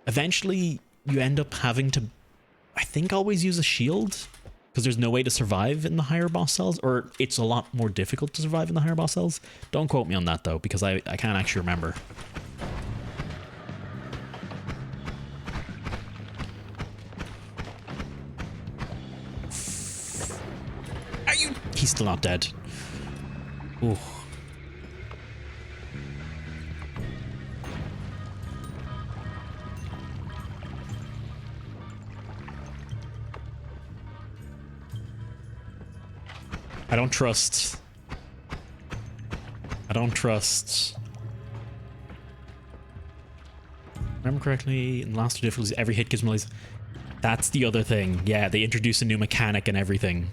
Speaker 2: eventually you end up having to, I think, always use a shield, because there's no way to survive in the higher boss cells, or it's a lot more difficult to survive in the higher boss cells. Don't quote me on that though, because I can't actually remember. Are you? He's still not dead. Ooh. I don't trust. Remember correctly, in the last two difficulties, every hit gives melee. That's the other thing. Yeah, they introduce a new mechanic and everything.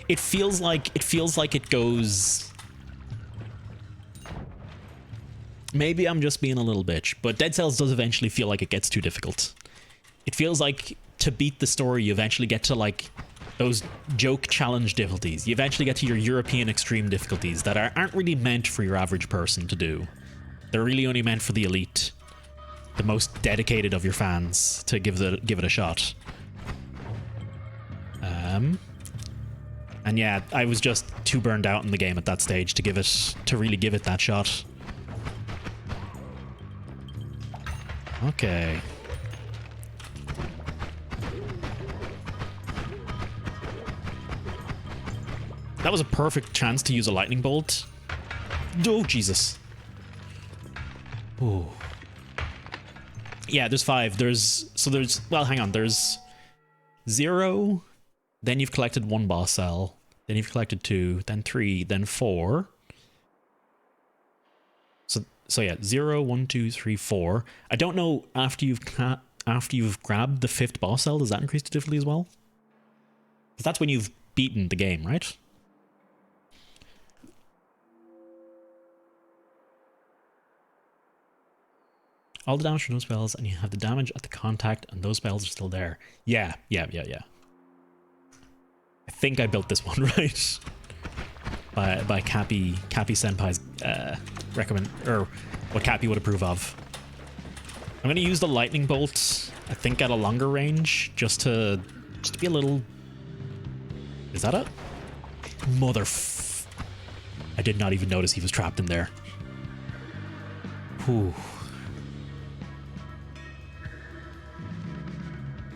Speaker 2: It feels like it goes. Maybe I'm just being a little bitch, but Dead Cells does eventually feel like it gets too difficult. It feels like to beat the story, you eventually get to like those joke challenge difficulties. You eventually get to your European extreme difficulties that aren't really meant for your average person to do. They're really only meant for the elite, the most dedicated of your fans, to give it a shot. And yeah, I was just too burned out in the game at that stage to really give it that shot. Okay. That was a perfect chance to use a lightning bolt. Oh, Jesus. Oh. Yeah, there's 5. Well, hang on. There's 0. Then you've collected 1 boss cell. Then you've collected 2. Then 3. Then 4. So yeah, 0, 1, 2, 3, 4. I don't know, after you've grabbed the 5th boss cell, does that increase the difficulty as well? Because that's when you've beaten the game, right? All the damage from those spells, and you have the damage at the contact, and those spells are still there. Yeah. I think I built this one right. By Cappy Senpai's recommend, or what Cappy would approve of. I'm gonna use the lightning bolt, I think at a longer range, just to be a little. Is that it? I did not even notice he was trapped in there. Whew.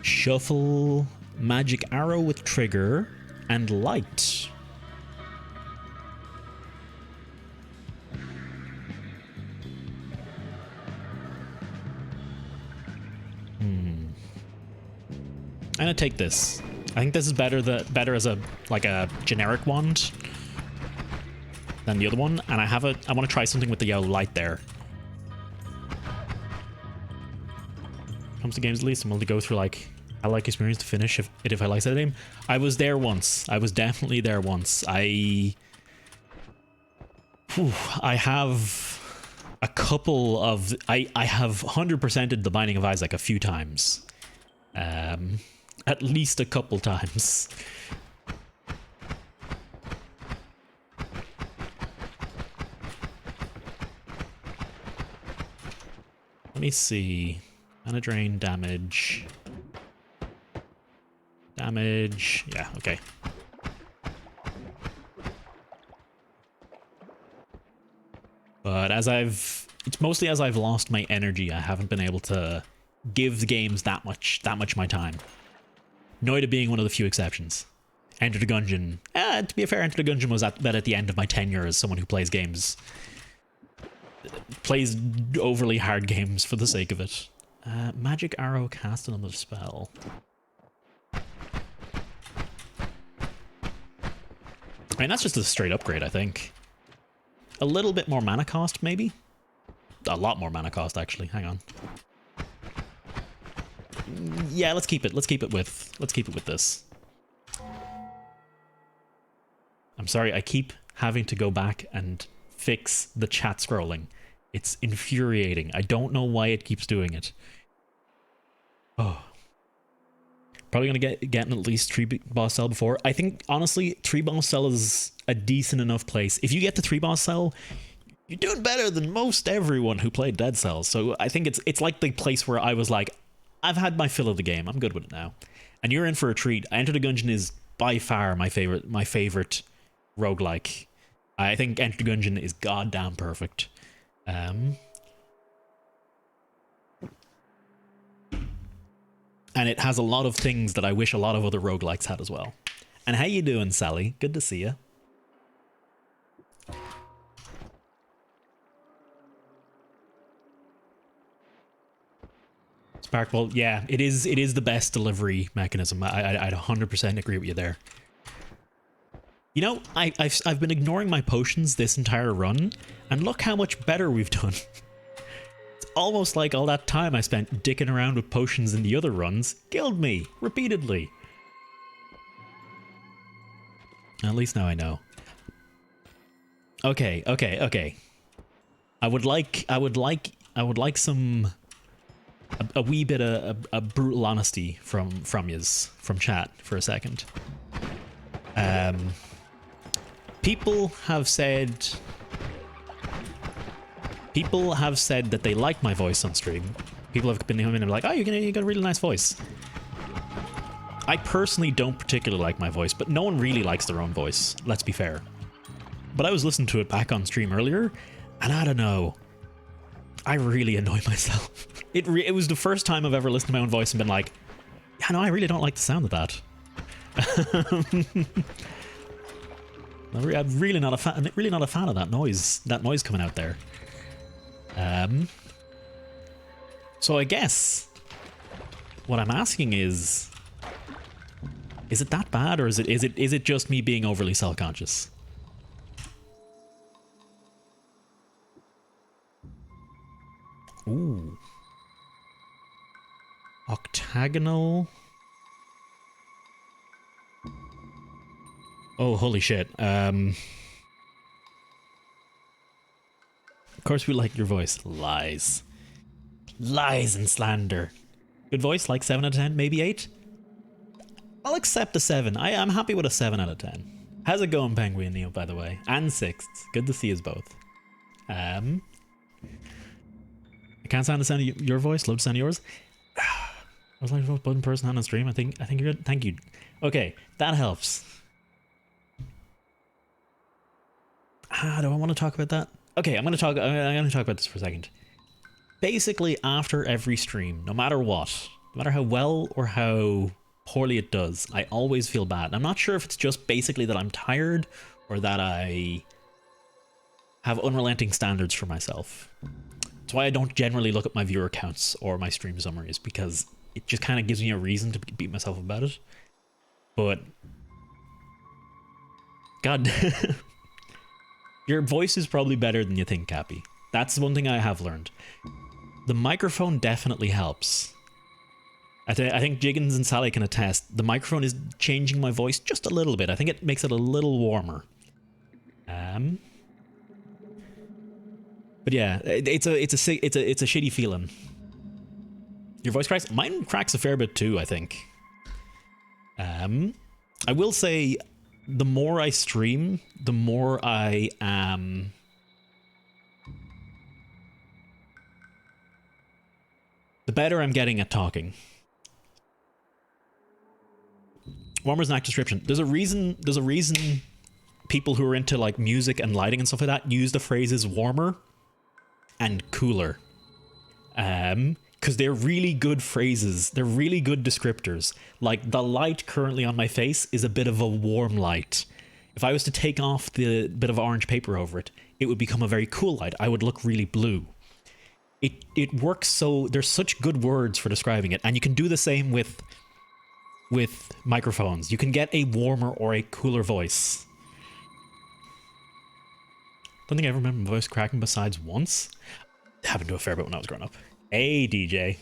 Speaker 2: Shuffle, magic arrow with trigger, and light. I'm gonna take this. I think this is better as a generic wand than the other one, and I want to try something with the yellow light there. Comes to games least, I'm willing to go through I like experience to finish if I like that game. I was there once. I was definitely there once. I a couple of... I have 100%ed The Binding of Isaac a few times. At least a couple times. Let me see. Mana drain, damage. Damage. Yeah, okay. But it's mostly as I've lost my energy, I haven't been able to give the games that much my time. Noita'd being one of the few exceptions. Enter the Gungeon. To be fair, Enter the Gungeon was at the end of my tenure as someone who plays games. Plays overly hard games for the sake of it. Magic arrow cast another spell. I mean, that's just a straight upgrade, I think. A little bit more mana cost, maybe? A lot more mana cost, actually. Hang on. Yeah, let's keep it. Let's keep it with this. I'm sorry, I keep having to go back and fix the chat scrolling. It's infuriating. I don't know why it keeps doing it. Oh. Probably gonna get at least 3 boss cell before. I think, honestly, 3 boss cell is a decent enough place. If you get to 3 boss cell, you're doing better than most everyone who played Dead Cells. So I think it's like the place where I was like, I've had my fill of the game. I'm good with it now. And you're in for a treat. Enter the Gungeon is by far my favorite roguelike. I think Enter the Gungeon is goddamn perfect. And it has a lot of things that I wish a lot of other roguelikes had as well. And how you doing, Sally? Good to see you. Sparkball, yeah, it is the best delivery mechanism. I'd 100% agree with you there. You know, I've been ignoring my potions this entire run, and look how much better we've done. It's almost like all that time I spent dicking around with potions in the other runs killed me repeatedly. At least now I know. Okay. I would like some a wee bit of a brutal honesty from yous from chat for a second. People have said that they like my voice on stream. People have been coming in and like, oh, you got a really nice voice. I personally don't particularly like my voice, but no one really likes their own voice, let's be fair. But I was listening to it back on stream earlier, and I don't know. I really annoy myself. It was the first time I've ever listened to my own voice and been like, yeah, no, I really don't like the sound of that. I'm really not a fan. Really not a fan of that noise. That noise coming out there. So I guess what I'm asking is it that bad, or is it just me being overly self-conscious? Ooh. Octagonal. Oh, holy shit. Of course we like your voice. Lies. Lies and slander. Good voice, like 7 out of 10, maybe 8? I'll accept a 7. I'm happy with a 7 out of 10. How's it going, Penguin Neo, by the way? And Sixth. Good to see us both. I can't sound the sound of your voice. Love to sound of yours. I was like the most button person on stream. I think you're good. Thank you. Okay, that helps. Do I want to talk about that? Okay, I'm going to talk about this for a second. Basically, after every stream, no matter what, no matter how well or how poorly it does, I always feel bad. And I'm not sure if it's just basically that I'm tired or that I have unrelenting standards for myself. That's why I don't generally look at my viewer counts or my stream summaries, because it just kind of gives me a reason to beat myself about it. But God, your voice is probably better than you think, Cappy. That's one thing I have learned. The microphone definitely helps. I think Jiggins and Sally can attest. The microphone is changing my voice just a little bit. I think it makes it a little warmer. But yeah, it's a shitty feeling. Your voice cracks. Mine cracks a fair bit too, I think. I will say, the more I stream, the more I am. The better I'm getting at talking. Warmer's an act description. There's a reason people who are into like music and lighting and stuff like that use the phrases warmer and cooler. Because they're really good phrases. They're really good descriptors. Like, the light currently on my face is a bit of a warm light. If I was to take off the bit of orange paper over it, it would become a very cool light. I would look really blue. It works so... There's such good words for describing it. And you can do the same with microphones. You can get a warmer or a cooler voice. Don't think I ever remember my voice cracking besides once. It happened to a fair bit when I was growing up. Hey, DJ.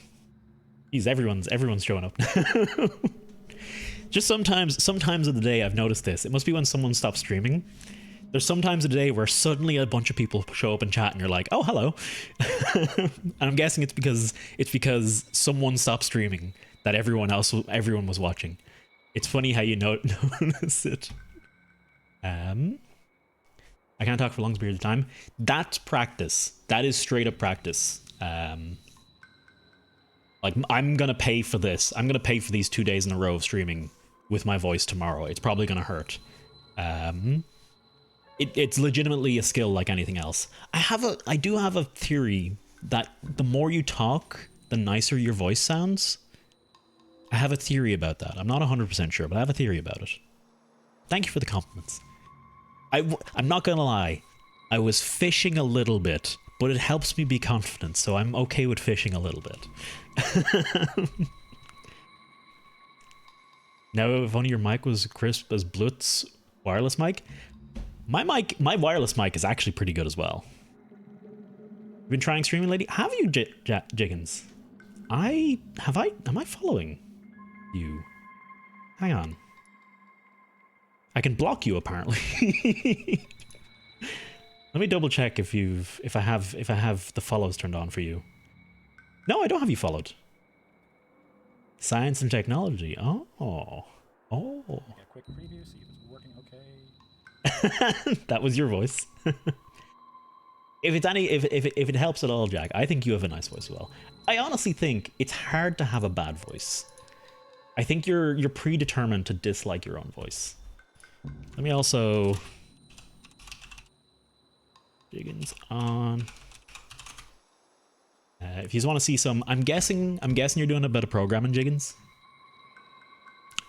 Speaker 2: Jeez, everyone's showing up. Just sometimes of the day I've noticed this. It must be when someone stops streaming. There's sometimes of the day where suddenly a bunch of people show up and chat and you're like, oh, hello. And I'm guessing it's because someone stopped streaming that everyone was watching. It's funny how you notice it. I can't talk for long periods of time. That's practice. That is straight up practice. Like, I'm gonna pay for this. I'm gonna pay for these 2 days in a row of streaming with my voice tomorrow. It's probably gonna hurt. It's legitimately a skill like anything else. I do have a theory that the more you talk, the nicer your voice sounds. I have a theory about that. I'm not 100% sure, but I have a theory about it. Thank you for the compliments. I'm not gonna lie. I was fishing a little bit, but it helps me be confident, so I'm okay with fishing a little bit. Now, if only your mic was crisp as Bluet's wireless mic. My wireless mic is actually pretty good as well. You've been trying streaming, lady? Have you, Jiggins? Am I following you? Hang on. I can block you apparently. Let me double check if I have the follows turned on for you. No, I don't have you followed. Science and technology. Oh.
Speaker 3: Yeah, quick preview, see if it's working okay.
Speaker 2: That was your voice. If it helps at all, Jack, I think you have a nice voice as well. I honestly think it's hard to have a bad voice. I think you're predetermined to dislike your own voice. Let me also... Jiggins on. If you want to see some... I'm guessing you're doing a bit of programming, Jiggins.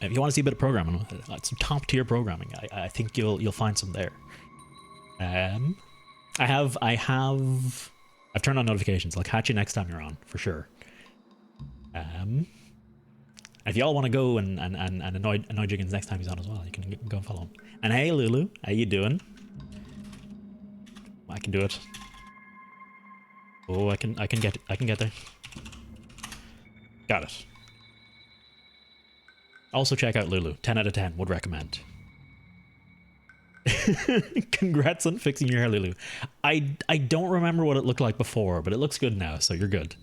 Speaker 2: If you want to see a bit of programming, some top tier programming, I think you'll find some there. I've turned on notifications. I'll catch you next time you're on, for sure. If y'all want to go and annoy Jiggins next time he's on as well, you can go and follow him. And hey, Lulu, how you doing? I can do it. Oh, I can get there. Got it. Also check out Lulu. 10 out of 10 would recommend. Congrats on fixing your hair, Lulu. I don't remember what it looked like before, but it looks good now, so you're good.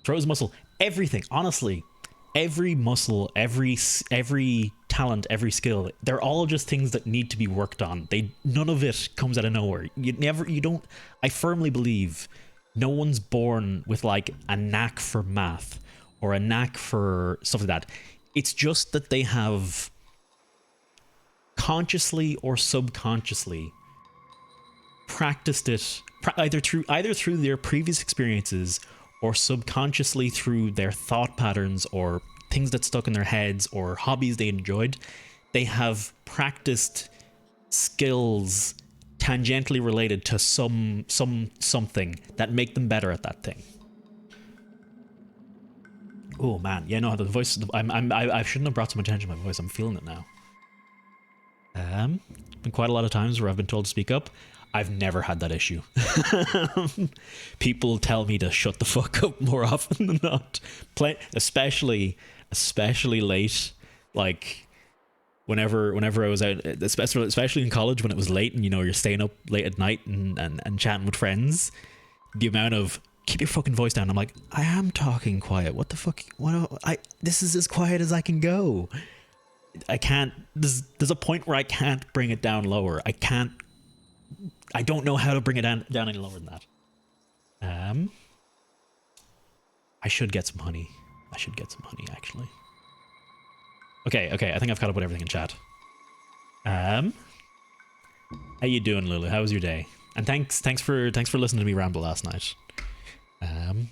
Speaker 2: Throws muscle. Everything, honestly. Every muscle, every talent, every skill, they're all just things that need to be worked on. None of it comes out of nowhere. I firmly believe no one's born with like a knack for math or a knack for stuff like that. It's just that they have consciously or subconsciously practiced it either through their previous experiences or subconsciously through their thought patterns or things that stuck in their heads or hobbies they enjoyed. They have practiced skills tangentially related to something that make them better at that thing. Oh man, yeah, no, the voice. I shouldn't have brought some attention to my voice. I'm feeling it now. Been quite a lot of times where I've been told to speak up. I've never had that issue. People tell me to shut the fuck up more often than not. Especially late. Like, whenever I was out, especially in college when it was late and you know you're staying up late at night and chatting with friends, the amount of keep your fucking voice down. I'm like, I am talking quiet. What the fuck? This is as quiet as I can go. I can't. There's a point where I can't bring it down lower. I can't. I don't know how to bring it down any lower than that. I should get some honey. I should get some honey actually. Okay. I think I've caught up with everything in chat. How you doing, Lulu? How was your day? And thanks for listening to me ramble last night.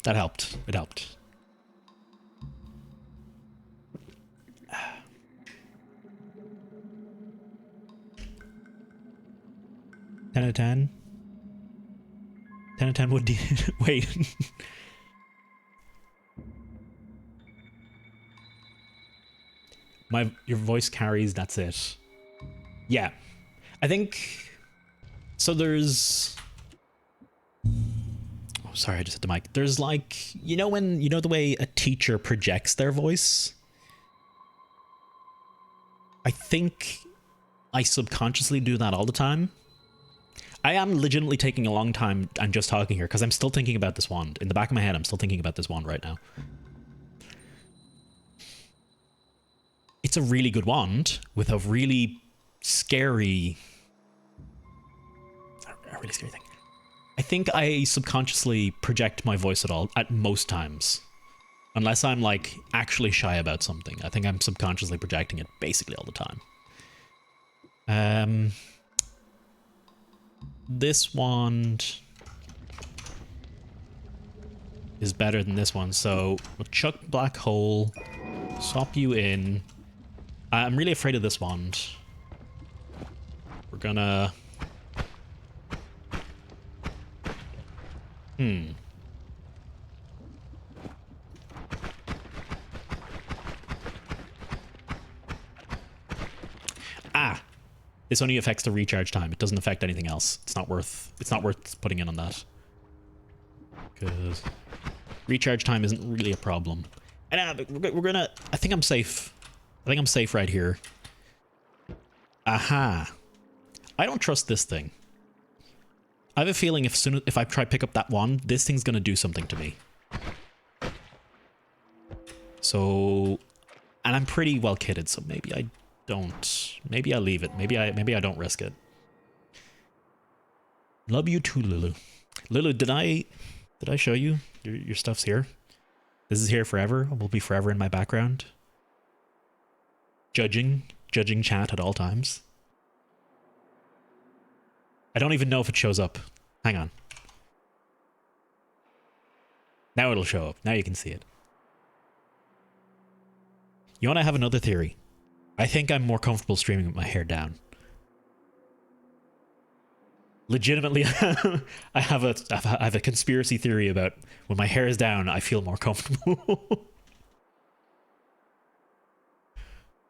Speaker 2: That helped. It helped. 10 out of 10. 10 out of 10 would wait. Your voice carries, that's it. Yeah. I think so there's sorry, I just hit the mic. There's like, you know the way a teacher projects their voice? I think I subconsciously do that all the time. I am legitimately taking a long time and just talking here because I'm still thinking about this wand. In the back of my head, I'm still thinking about this wand right now. It's a really good wand with a really scary... a really scary thing. I think I subconsciously project my voice at most times. Unless I'm like actually shy about something. I think I'm subconsciously projecting it basically all the time. This wand is better than this one, so we'll chuck black hole, swap you in. I'm really afraid of this wand. We're gonna... This only affects the recharge time. It doesn't affect anything else. It's not worth putting in on that. Because recharge time isn't really a problem. And we're gonna... I think I'm safe. I think I'm safe right here. Aha. I don't trust this thing. I have a feeling if I try to pick up that wand, this thing's gonna do something to me. So... And I'm pretty well kitted, so maybe I don't. Maybe I leave it. Maybe I don't risk it. Love you too, Lulu. Lulu, did I show you your stuff's here? This is here forever. It will be forever in my background. Judging chat at all times. I don't even know if it shows up. Hang on. Now it'll show up. Now you can see it. You want to have another theory? I think I'm more comfortable streaming with my hair down. Legitimately, I have a conspiracy theory about when my hair is down, I feel more comfortable.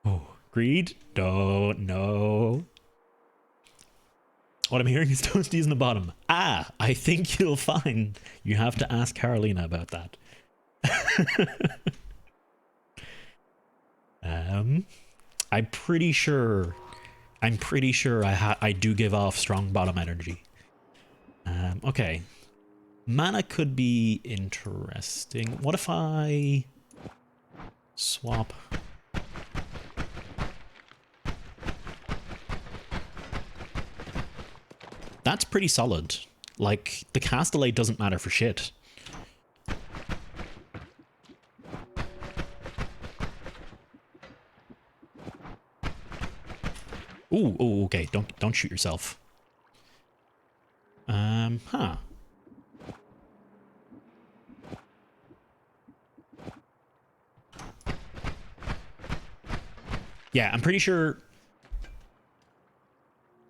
Speaker 2: Oh, greed? No. What I'm hearing is toasties in the bottom. I think you'll find you have to ask Carolina about that. I'm pretty sure I do give off strong bottom energy. Okay. Mana could be interesting. What if I swap? That's pretty solid. Like, the cast delay doesn't matter for shit. Ooh, okay. Don't shoot yourself. Huh. Yeah, I'm pretty sure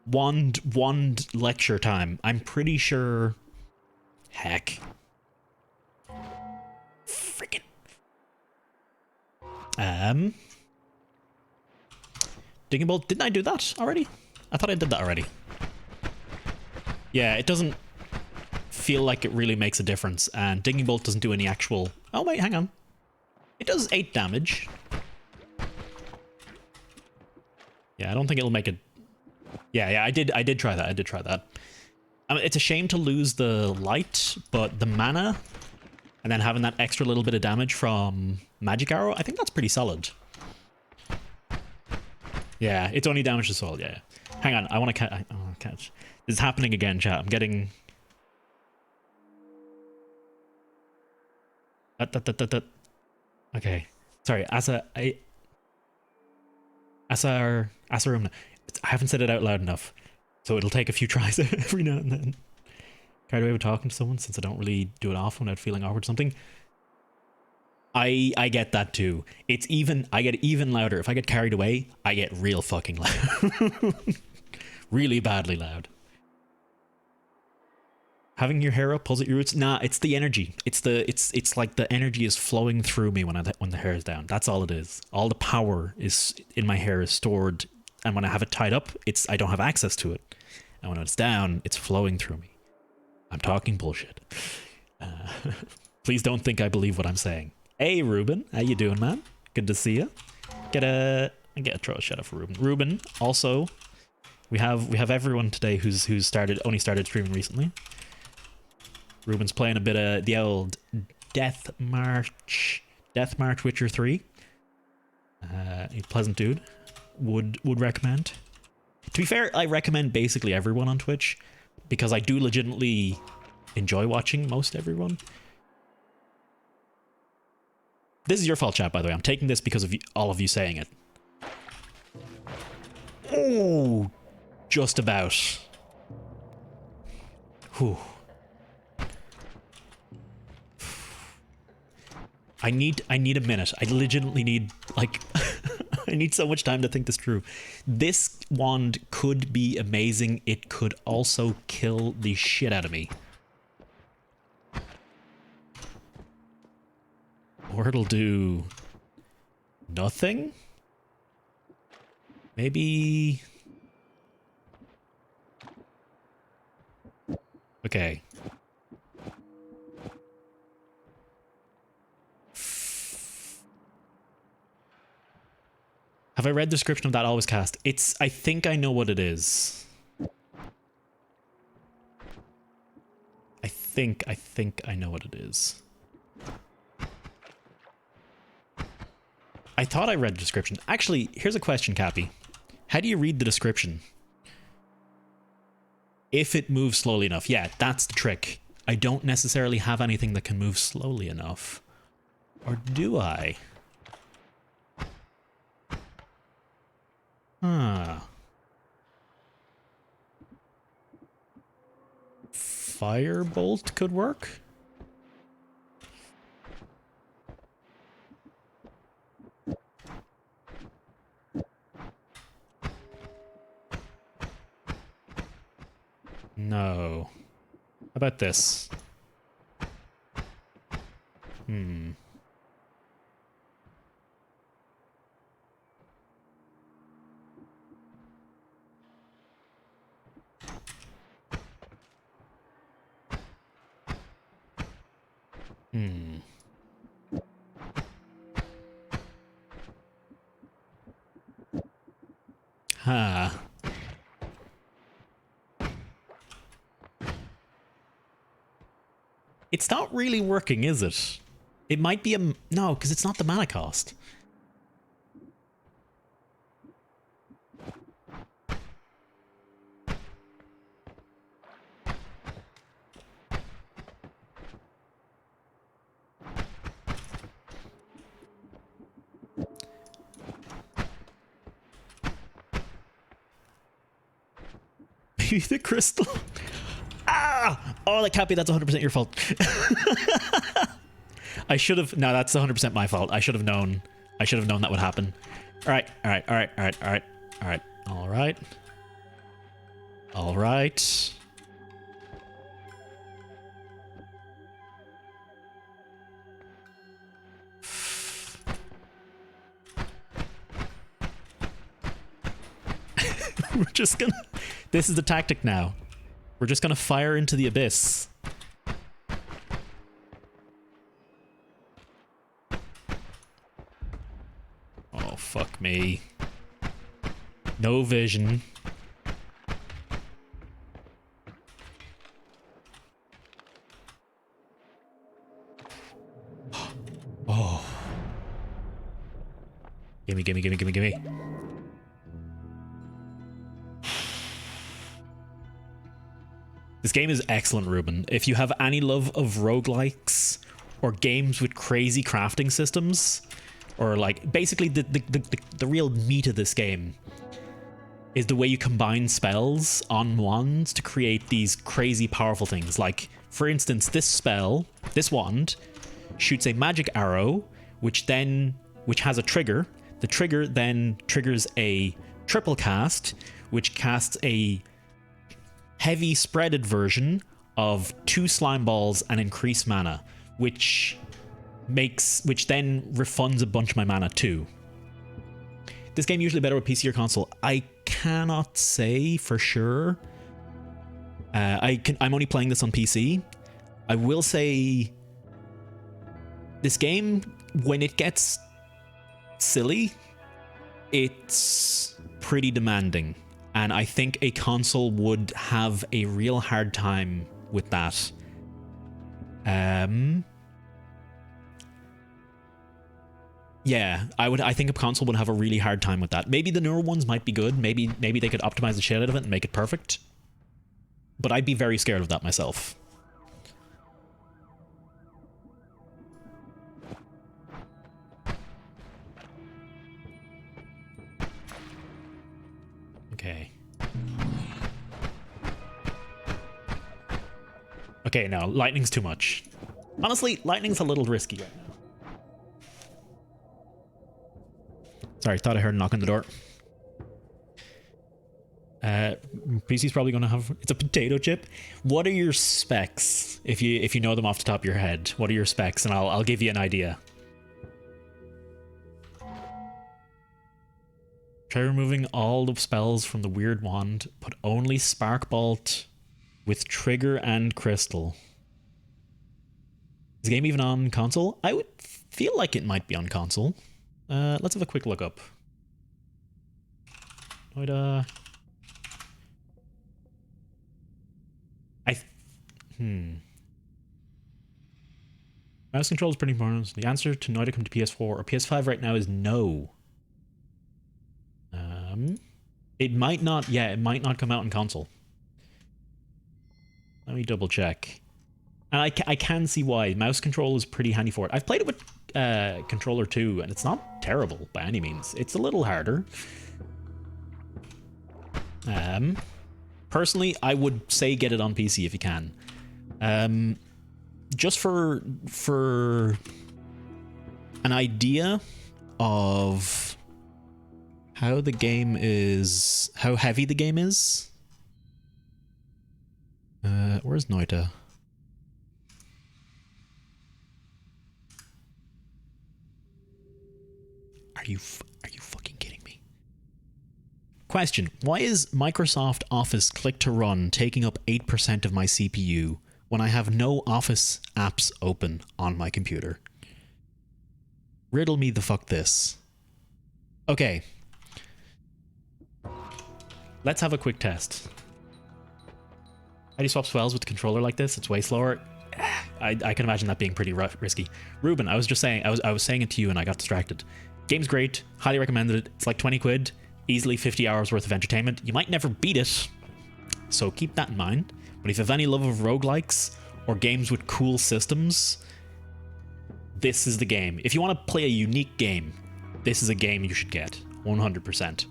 Speaker 2: wand lecture time. I'm pretty sure. Heck. Freaking. Digging bolt. Didn't I do that already? I thought I did that already. Yeah, it doesn't feel like it really makes a difference, and digging bolt doesn't do any actual... Oh wait, hang on. It does 8 damage. Yeah, I don't think it'll make it. Yeah, I did try that. I did try that. I mean, it's a shame to lose the light, but the mana, and then having that extra little bit of damage from Magic Arrow, I think that's pretty solid. Yeah, it's only damage to soul, yeah. Hang on, I want to catch. This is happening again, chat. I'm getting... Okay. Sorry, Asarumna. I haven't said it out loud enough, so it'll take a few tries every now and then. Carried away with talking to someone since I don't really do it often without feeling awkward or something. I get that too. I get even louder. If I get carried away, I get real fucking loud. Really badly loud. Having your hair up pulls at your roots. Nah, it's the energy. It's like the energy is flowing through me when the hair is down. That's all it is. All the power is in my hair is stored, and when I have it tied up, I don't have access to it. And when it's down, it's flowing through me. I'm talking bullshit. Please don't think I believe what I'm saying. Hey, Ruben, how you doing, man? Good to see you. Get a throw a shout out for Ruben. Ruben, also, we have everyone today who's only started streaming recently. Ruben's playing a bit of the old Death March Witcher 3. A pleasant dude. Would recommend. To be fair, I recommend basically everyone on Twitch because I do legitimately enjoy watching most everyone. This is your fault, chat, by the way. I'm taking this because of all of you saying it. Oh, just about. Whew. I need a minute. I legitimately need, like, I need so much time to think this through. This wand could be amazing. It could also kill the shit out of me. Or it'll do nothing? Maybe... Okay. Have I read the description of that always cast? I think I know what it is. I think I know what it is. I thought I read the description. Actually, here's a question, Cappy. How do you read the description? If it moves slowly enough. Yeah, that's the trick. I don't necessarily have anything that can move slowly enough. Or do I? Huh. Firebolt could work? No. How about this? Hmm. Hmm. Huh. It's not really working, is it? It might be a... No, because it's not the mana cost. Maybe the crystal... Ah! Oh, that can't be. That's 100% your fault. I should have... No, that's 100% my fault. I should have known. I should have known that would happen. All right. All right. All right. All right. All right. All right. All right. All right. We're just gonna... This is the tactic now. We're just gonna fire into the abyss. Oh, fuck me. No vision. Oh. Gimme, gimme, gimme, gimme, gimme. This game is excellent, Ruben. If you have any love of roguelikes or games with crazy crafting systems, or like basically the real meat of this game is the way you combine spells on wands to create these crazy powerful things. Like, for instance, this spell, this wand, shoots a magic arrow, which has a trigger. The trigger then triggers a triple cast, which casts a heavy spreaded version of 2 slime balls and increased mana, which then refunds a bunch of my mana too. This game usually better with PC or console. I cannot say for sure. I'm only playing this on PC. I will say this game, when it gets silly, it's pretty demanding. And I think a console would have a real hard time with that. Yeah, I think a console would have a really hard time with that. Maybe the newer ones might be good. Maybe they could optimize the shit out of it and make it perfect. But I'd be very scared of that myself. Okay. Okay, no, lightning's too much. Honestly, lightning's a little risky right now. Sorry, thought I heard a knock on the door. PC's probably gonna have... It's a potato chip. What are your specs? If you know them off the top of your head, what are your specs? And I'll give you an idea. Try removing all the spells from the weird wand. Put only Spark Bolt with trigger and crystal. Is the game even on console? I would feel like it might be on console. Let's have a quick look up. Noita'd. Mouse control is pretty important. The answer to Noita'd come to PS4 or PS5 right now is no. It might not. Yeah, it might not come out in console. Let me double check. And I can see why. Mouse control is pretty handy for it. I've played it with controller too, and it's not terrible by any means. It's a little harder. Personally, I would say get it on PC if you can. Just for an idea of how the game is, how heavy the game is. Where's Noita'd? Are you fucking kidding me? Question: why is Microsoft Office Click to Run taking up 8% of my CPU when I have no Office apps open on my computer? Riddle me the fuck this. Okay. Let's have a quick test. How do you swap spells with the controller like this? It's way slower. I can imagine that being pretty risky. Ruben, I was just saying, I was saying it to you and I got distracted. Game's great. Highly recommended it. It's like 20 quid. Easily 50 hours worth of entertainment. You might never beat it, so keep that in mind. But if you have any love of roguelikes or games with cool systems, this is the game. If you want to play a unique game, this is a game you should get. 100%.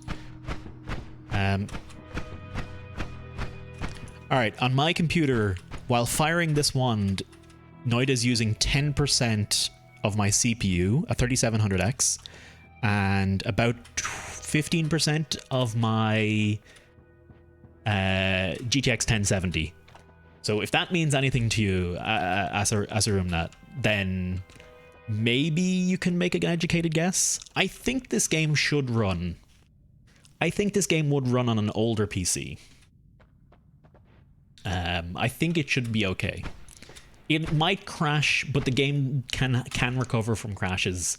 Speaker 2: Alright, on my computer, while firing this wand, Noita'd is using 10% of my CPU, a 3700X, and about 15% of my GTX 1070. So if that means anything to you, Asarumnat, then maybe you can make an educated guess. I think this game should run. I think this game would run on an older PC. I think it should be okay. It might crash, but the game can recover from crashes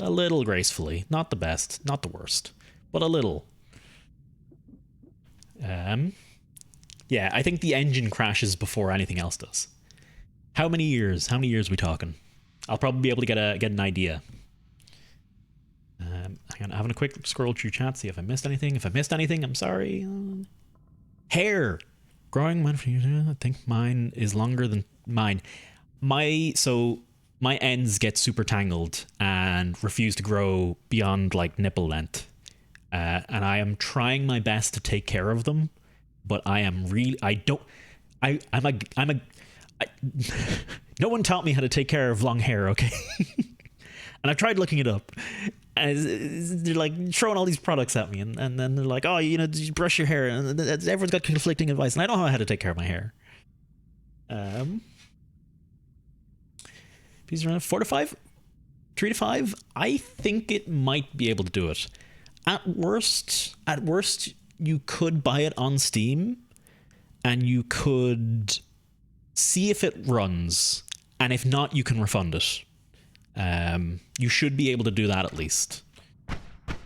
Speaker 2: a little gracefully. Not the best, not the worst, but a little. Yeah, I think the engine crashes before anything else does. How many years? How many years are we talking? I'll probably be able to get an idea. Hang on, having a quick scroll through chat, see if I missed anything. If I missed anything, I'm sorry. Hair! Growing mine for you. I think mine is longer than mine. My ends get super tangled and refuse to grow beyond like nipple length. And I am trying my best to take care of them, but I am really, no one taught me how to take care of long hair, okay? And I've tried looking it up. And they're like throwing all these products at me, and then they're like, oh, you know, you brush your hair, and everyone's got conflicting advice, and I don't know how to take care of my hair. These are 4 to 5, 3 to 5. I think it might be able to do it. At worst, you could buy it on Steam, and you could see if it runs, and if not, you can refund it. You should be able to do that at least.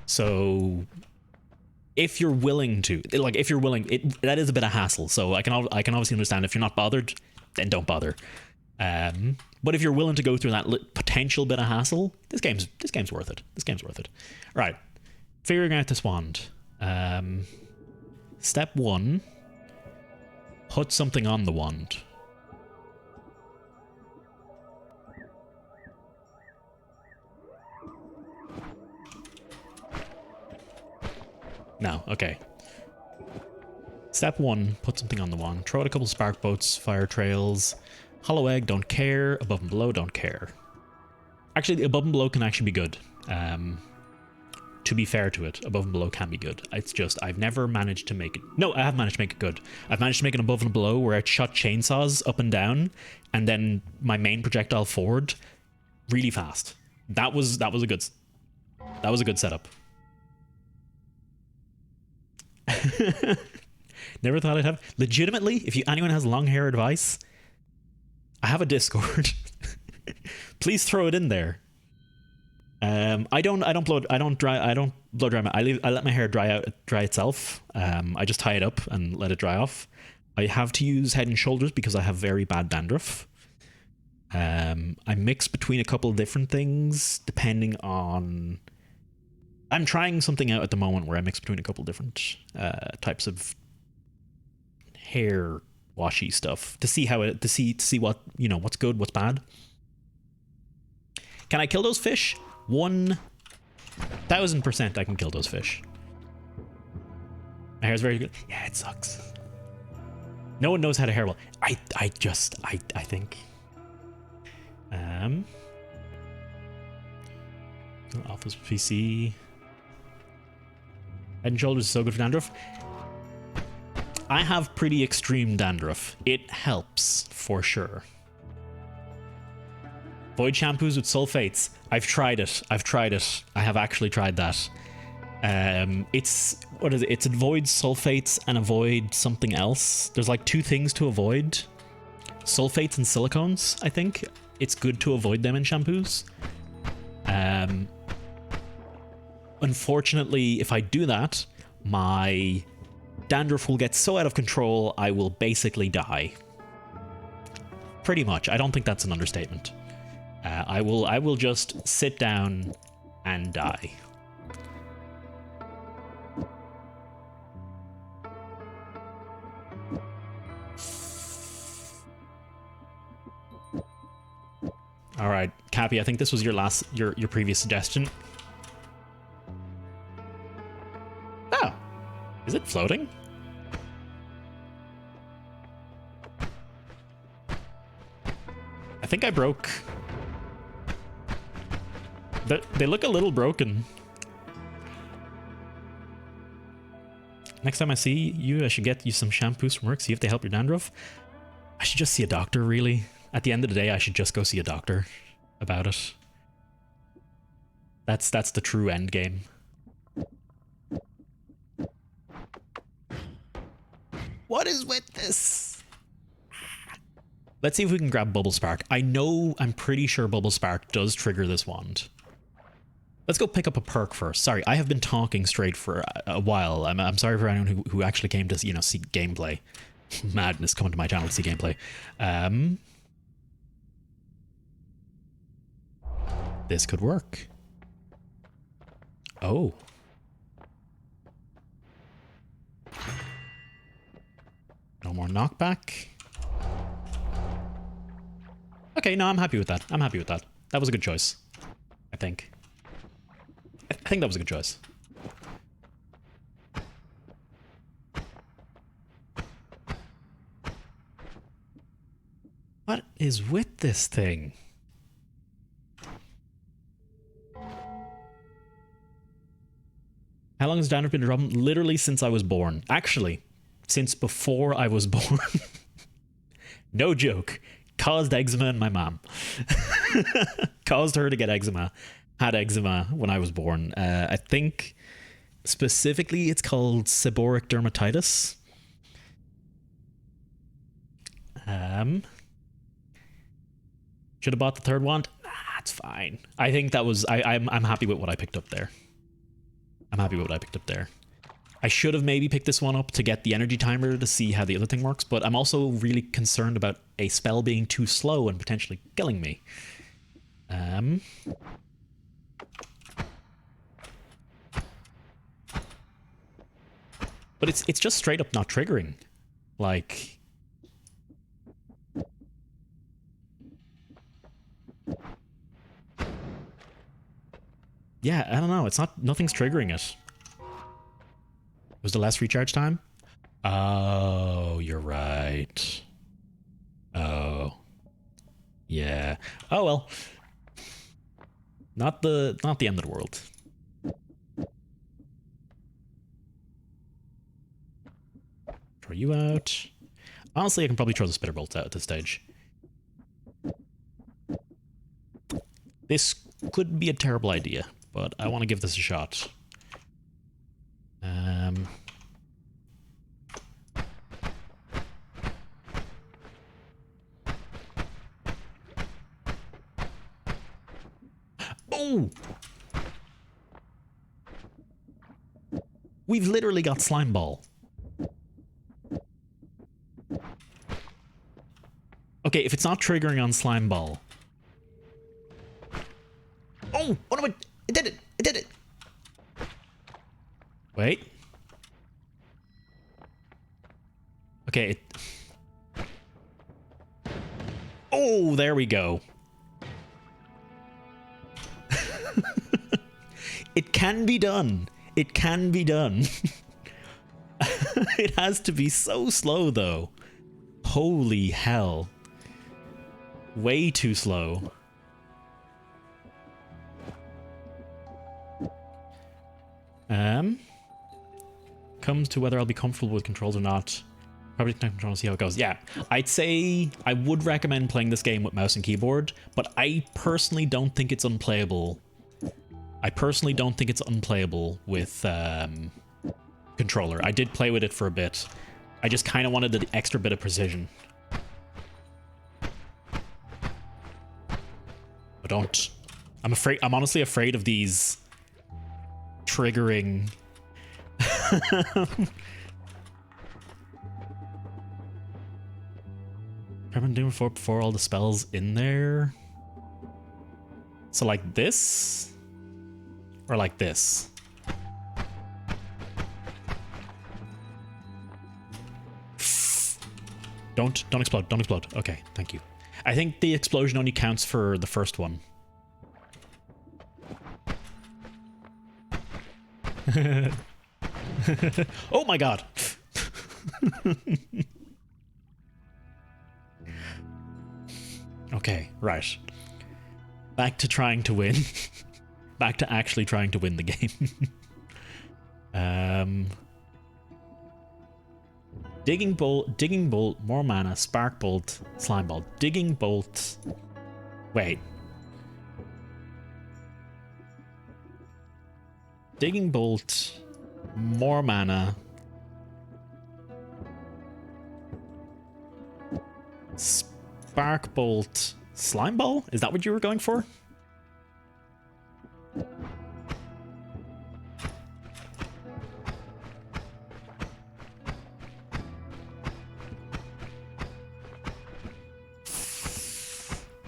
Speaker 2: So if you're willing to, that is a bit of hassle. So I can obviously understand if you're not bothered, then don't bother. But if you're willing to go through that potential bit of hassle, this game's worth it. This game's worth it. All right, figuring out this wand. Step 1: put something on the wand. No, okay. Step 1, put something on the wand. Throw out a couple spark boats, fire trails. Hollow egg, don't care. Above and below, don't care. Actually, the above and below can actually be good. To be fair to it, above and below can be good. It's just, I've never managed to make it... No, I have managed to make it good. I've managed to make an above and below where I shot chainsaws up and down, and then my main projectile forward really fast. That was a good setup. Never thought I'd have. Legitimately, if anyone has long hair advice, I have a Discord. Please throw it in there. I don't blow dry my. I let my hair dry itself. I just tie it up and let it dry off. I have to use Head and Shoulders because I have very bad dandruff. I mix between a couple of different things depending on. I'm trying something out at the moment where I mix between a couple of different types of hair washy stuff to see what, you know, what's good, what's bad. Can I kill those fish? 1000% I can kill those fish. My hair's very good. Yeah, it sucks. No one knows how to hair well. I think. Office PC. Head and Shoulders is so good for dandruff. I have pretty extreme dandruff. It helps for sure. Void shampoos with sulfates. I've tried it. I have actually tried that. It's avoid sulfates and avoid something else. There's like 2 things to avoid. Sulfates and silicones, I think. It's good to avoid them in shampoos. Unfortunately, if I do that, my dandruff will get so out of control, I will basically die. Pretty much. I don't think that's an understatement. I will just sit down and die. All right, Cappy, I think this was your previous suggestion. Oh, is it floating? I think I broke. They look a little broken. Next time I see you, I should get you some shampoos from work, see if they help your dandruff. I should just see a doctor, really. At the end of the day, I should just go see a doctor about it. That's the true end game. What is with this? Let's see if we can grab Bubble Spark. I'm pretty sure Bubble Spark does trigger this wand. Let's go pick up a perk first. Sorry, I have been talking straight for a while. I'm sorry for anyone who actually came to, you know, see gameplay. Madness coming to my channel to see gameplay. This could work. Oh. No more knockback. Okay, no, I'm happy with that. I'm happy with that. That was a good choice, I think. I think that was a good choice. What is with this thing? How long has dandruff been a problem? Literally since I was born. Actually, since before I was born. No joke. Caused eczema in my mom. Caused her to get eczema. Had eczema when I was born. I think specifically it's called seborrheic dermatitis. Should have bought the third wand. Nah, it's fine. I think that was I'm happy with what I picked up there. I'm happy with what I picked up there. I should have maybe picked this one up to get the energy timer to see how the other thing works, but I'm also really concerned about a spell being too slow and potentially killing me. But it's just straight up not triggering. Like, yeah, I don't know. It's not, nothing's triggering it. Was the less recharge time? Oh, you're right. Oh. Yeah. Oh well. Not the end of the world. Throw you out. Honestly, I can probably throw the spitter bolts out at this stage. This could be a terrible idea, but I want to give this a shot. Oh! We've literally got slime ball. Okay, if it's not triggering on slime ball. Oh! Oh no, it did it! It did it! Wait. Okay. Oh, there we go. It can be done. It can be done. It has to be so slow, though. Holy hell. Way too slow. Comes to whether I'll be comfortable with controls or not. Probably not control and see how it goes. Yeah, I'd say I would recommend playing this game with mouse and keyboard, but I personally don't think it's unplayable. I personally don't think it's unplayable with controller. I did play with it for a bit. I just kind of wanted the extra bit of precision. But don't. I'm afraid. I'm honestly afraid of these triggering. I've been doing before all the spells in there. So like this, or like this. Don't explode. Don't explode. Okay, thank you. I think the explosion only counts for the first one. Oh my god. Okay, right. Back to trying to win. Back to actually trying to win the game. Digging bolt, more mana, spark bolt, slime ball. Digging bolt. Wait. Digging bolt, more mana. Spark bolt, slime ball? Is that what you were going for?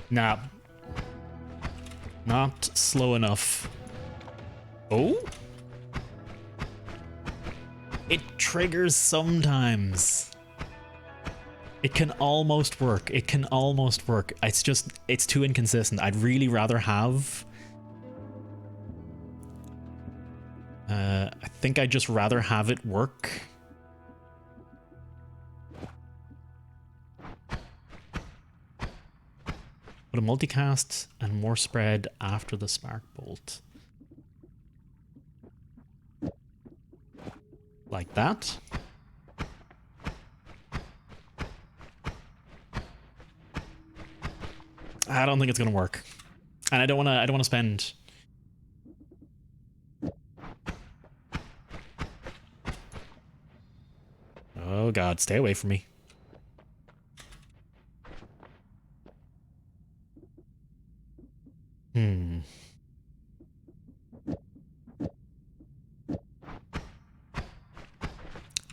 Speaker 2: Nah. Not slow enough. Oh? It triggers sometimes. It can almost work. It can almost work. It's just, it's too inconsistent. I'd really rather have... I think I'd just rather have it work. Put a multicast and more spread after the spark bolt. Like that. I don't think it's gonna work, and I don't wanna spend. Oh God, stay away from me.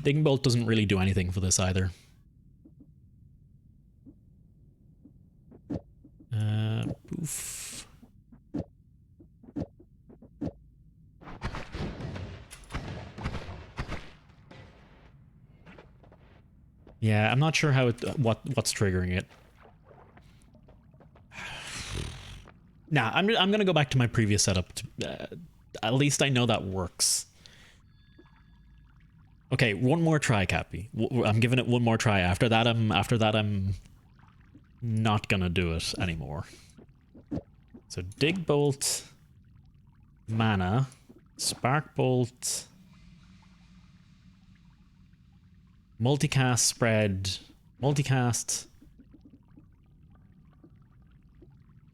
Speaker 2: Ding bolt doesn't really do anything for this either. Poof. Yeah, I'm not sure how it, what's triggering it. Nah, I'm gonna go back to my previous setup. At least I know that works. Okay, one more try, Cappy. I'm giving it one more try. After that, I'm not gonna do it anymore. So dig bolt, mana, spark bolt, multicast spread, multicast,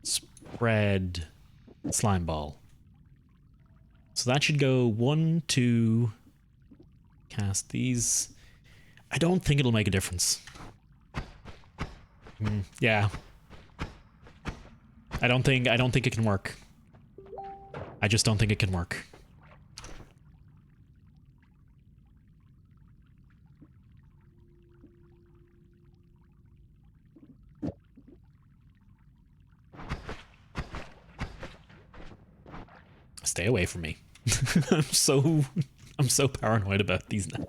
Speaker 2: spread, slime ball. So that should go 1, 2, cast these. I don't think it'll make a difference. Yeah. I don't think it can work. I just don't think it can work. Stay away from me. I'm so paranoid about these now.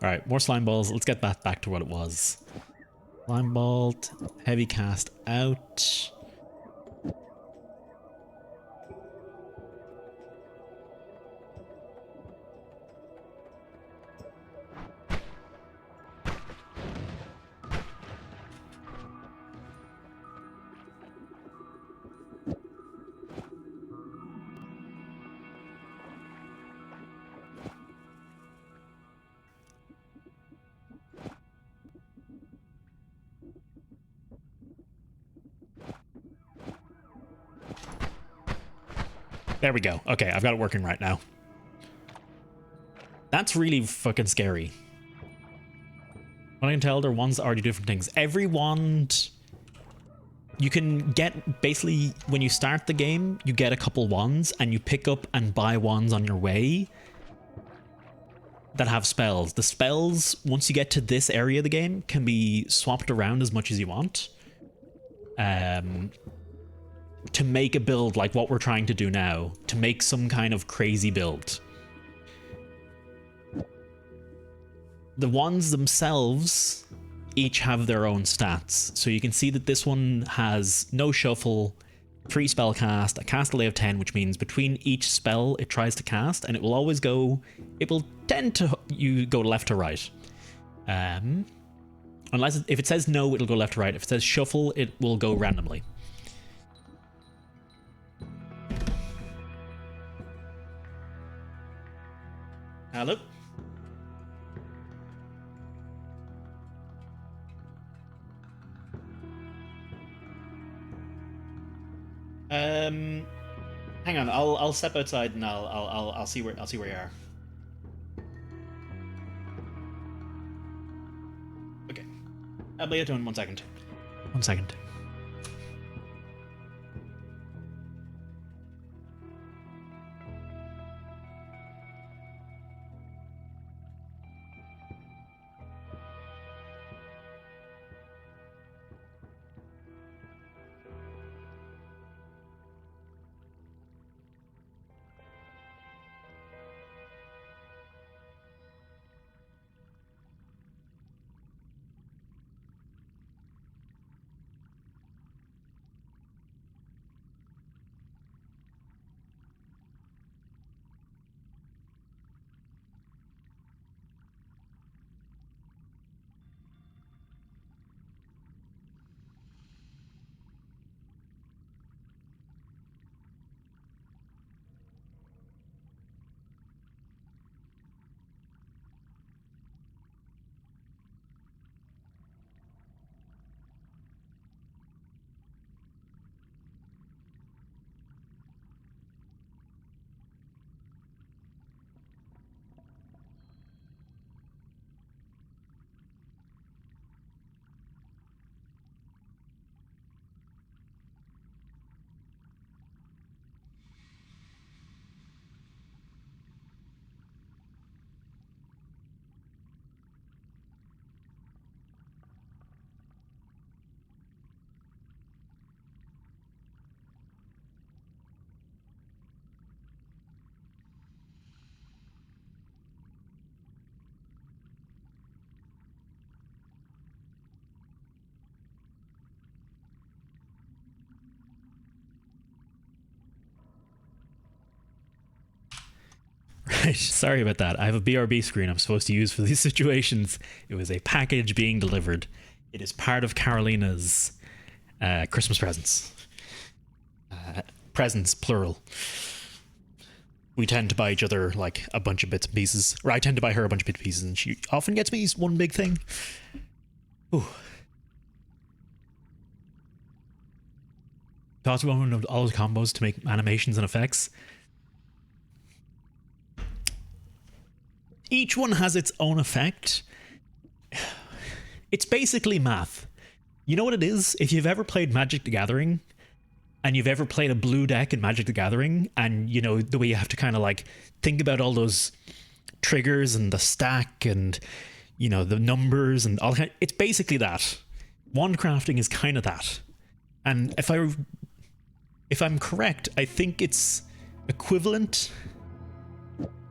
Speaker 2: Alright, more slime balls. Let's get that back to what it was. Slime bolt, heavy cast out. There we go. Okay, I've got it working right now. That's really fucking scary. What I can tell, their wands already do different things. Every wand... You can get, basically, when you start the game, you get a couple wands, and you pick up and buy wands on your way that have spells. The spells, once you get to this area of the game, can be swapped around as much as you want. To make a build like what we're trying to do now, to make some kind of crazy build. The wands themselves each have their own stats. So you can see that this one has no shuffle, 3 spell cast, a cast delay of 10, which means between each spell it tries to cast, and it will always go, it will tend to go left to right. Unless, if it says no, it'll go left to right. If it says shuffle, it will go randomly. Hello? Hang on. I'll step outside and I'll see where you are. Okay. I'll be out in 1 second. 1 second. Right, sorry about that. I have a BRB screen I'm supposed to use for these situations. It was a package being delivered. It is part of Carolina's Christmas presents. Presents, plural. We tend to buy each other like a bunch of bits and pieces. Or I tend to buy her a bunch of bits and pieces, and she often gets me one big thing. Ooh. Thoughts about one of all those combos to make animations and effects. Each one has its own effect. It's basically math. You know what it is? If you've ever played Magic the Gathering, and you've ever played a blue deck in Magic the Gathering, and you know the way you have to kind of like think about all those triggers and the stack and you know the numbers and all that. It's basically that. Wand crafting is kind of that. And if I'm correct, I think it's equivalent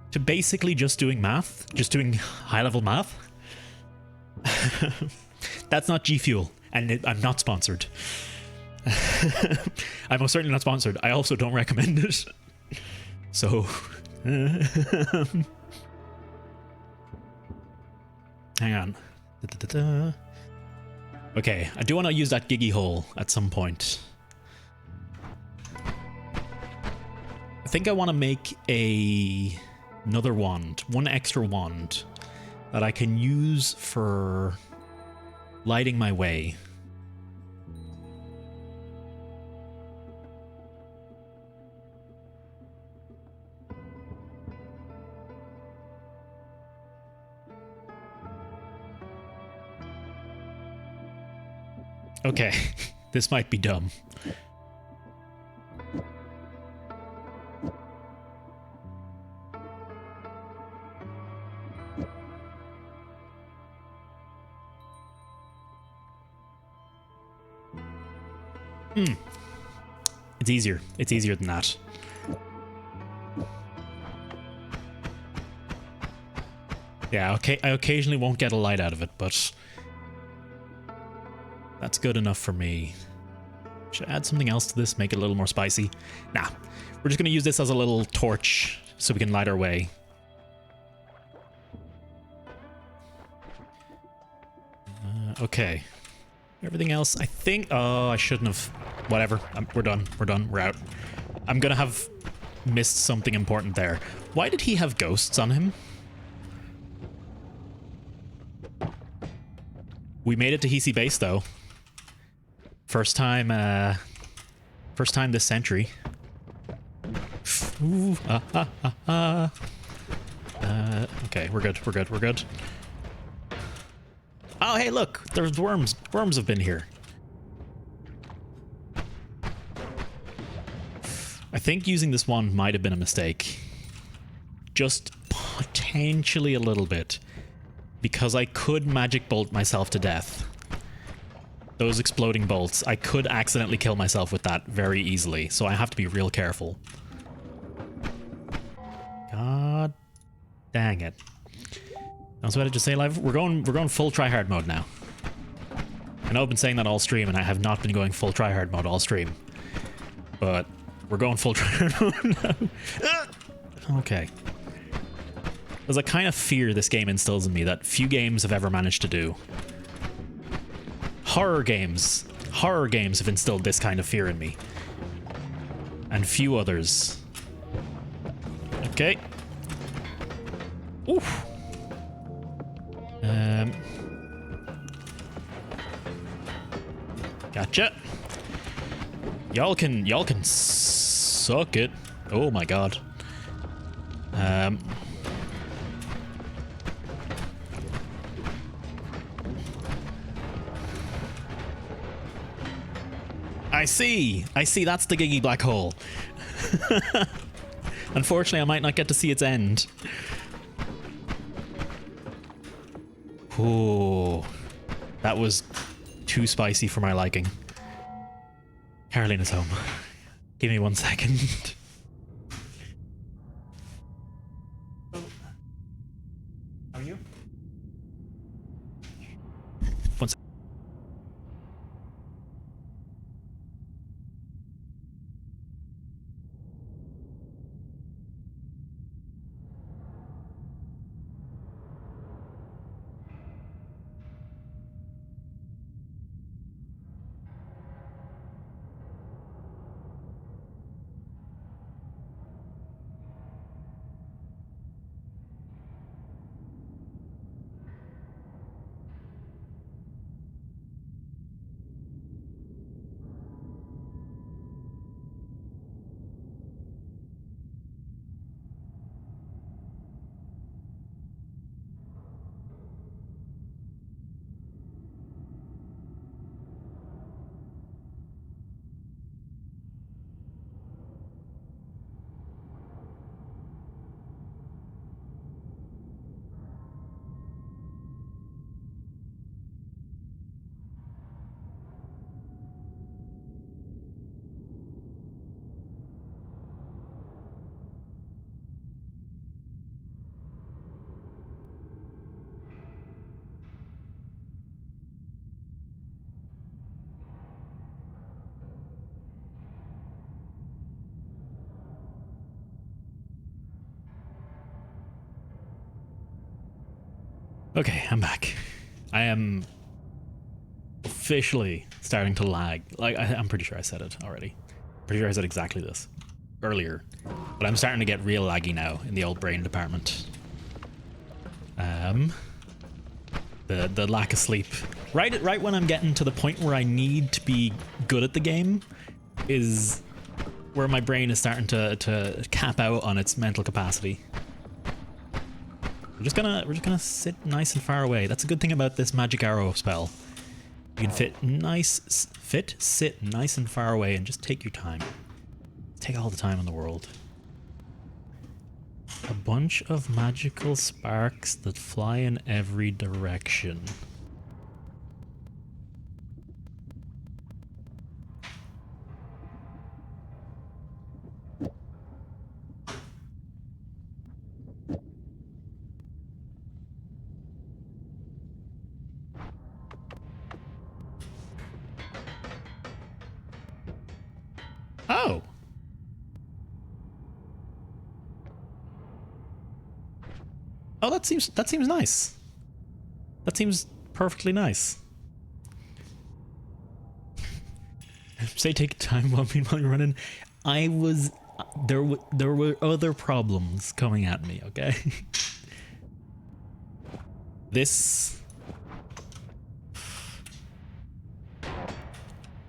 Speaker 2: to basically just doing math, just doing high level math. That's not G Fuel, and I'm not sponsored. I'm most certainly not sponsored. I also don't recommend it. So, hang on. Okay, I do want to use that Giggy hole at some point. I think I want to make another wand, one extra wand that I can use for lighting my way. Okay, this might be dumb. It's easier. It's easier than that. Yeah, okay, I occasionally won't get a light out of it, but that's good enough for me. Should I add something else to this, make it a little more spicy? Nah, we're just going to use this as a little torch so we can light our way. Okay. Everything else, I think... Oh, I shouldn't have... Whatever. We're done. We're done. We're out. I'm going to have missed something important there. Why did he have ghosts on him? We made it to Hisi base, though. First time this century. Ooh, okay, we're good. We're good. We're good. Oh, hey, look! There's worms. Worms have been here. I think using this wand might have been a mistake. Just potentially a little bit. Because I could magic bolt myself to death. Those exploding bolts, I could accidentally kill myself with that very easily, so I have to be real careful. God dang it. That's what I just say live. We're going full tryhard mode now. I know I've been saying that all stream, and I have not been going full tryhard mode all stream. But we're going full tryhard mode now. Okay. There's a kind of fear this game instills in me that few games have ever managed to do. Horror games have instilled this kind of fear in me. And few others. Okay. Oof. Gotcha. Y'all can suck it. Oh my god. I see, that's the Giggy black hole. Unfortunately, I might not get to see its end. Ooh, that was too spicy for my liking. Carolina's home. Give me 1 second. How are you? 1 second. Okay, I'm back. I am officially starting to lag. Like, I'm pretty sure I said it already. Pretty sure I said exactly this earlier. But I'm starting to get real laggy now in the old brain department. The lack of sleep. Right when I'm getting to the point where I need to be good at the game is where my brain is starting to cap out on its mental capacity. We're just gonna sit nice and far away. That's a good thing about this magic arrow spell. You can sit nice and far away and just take your time. Take all the time in the world. A bunch of magical sparks that fly in every direction. Oh. Oh, that seems nice. That seems perfectly nice. Say take time while you're running. There were other problems coming at me, okay? This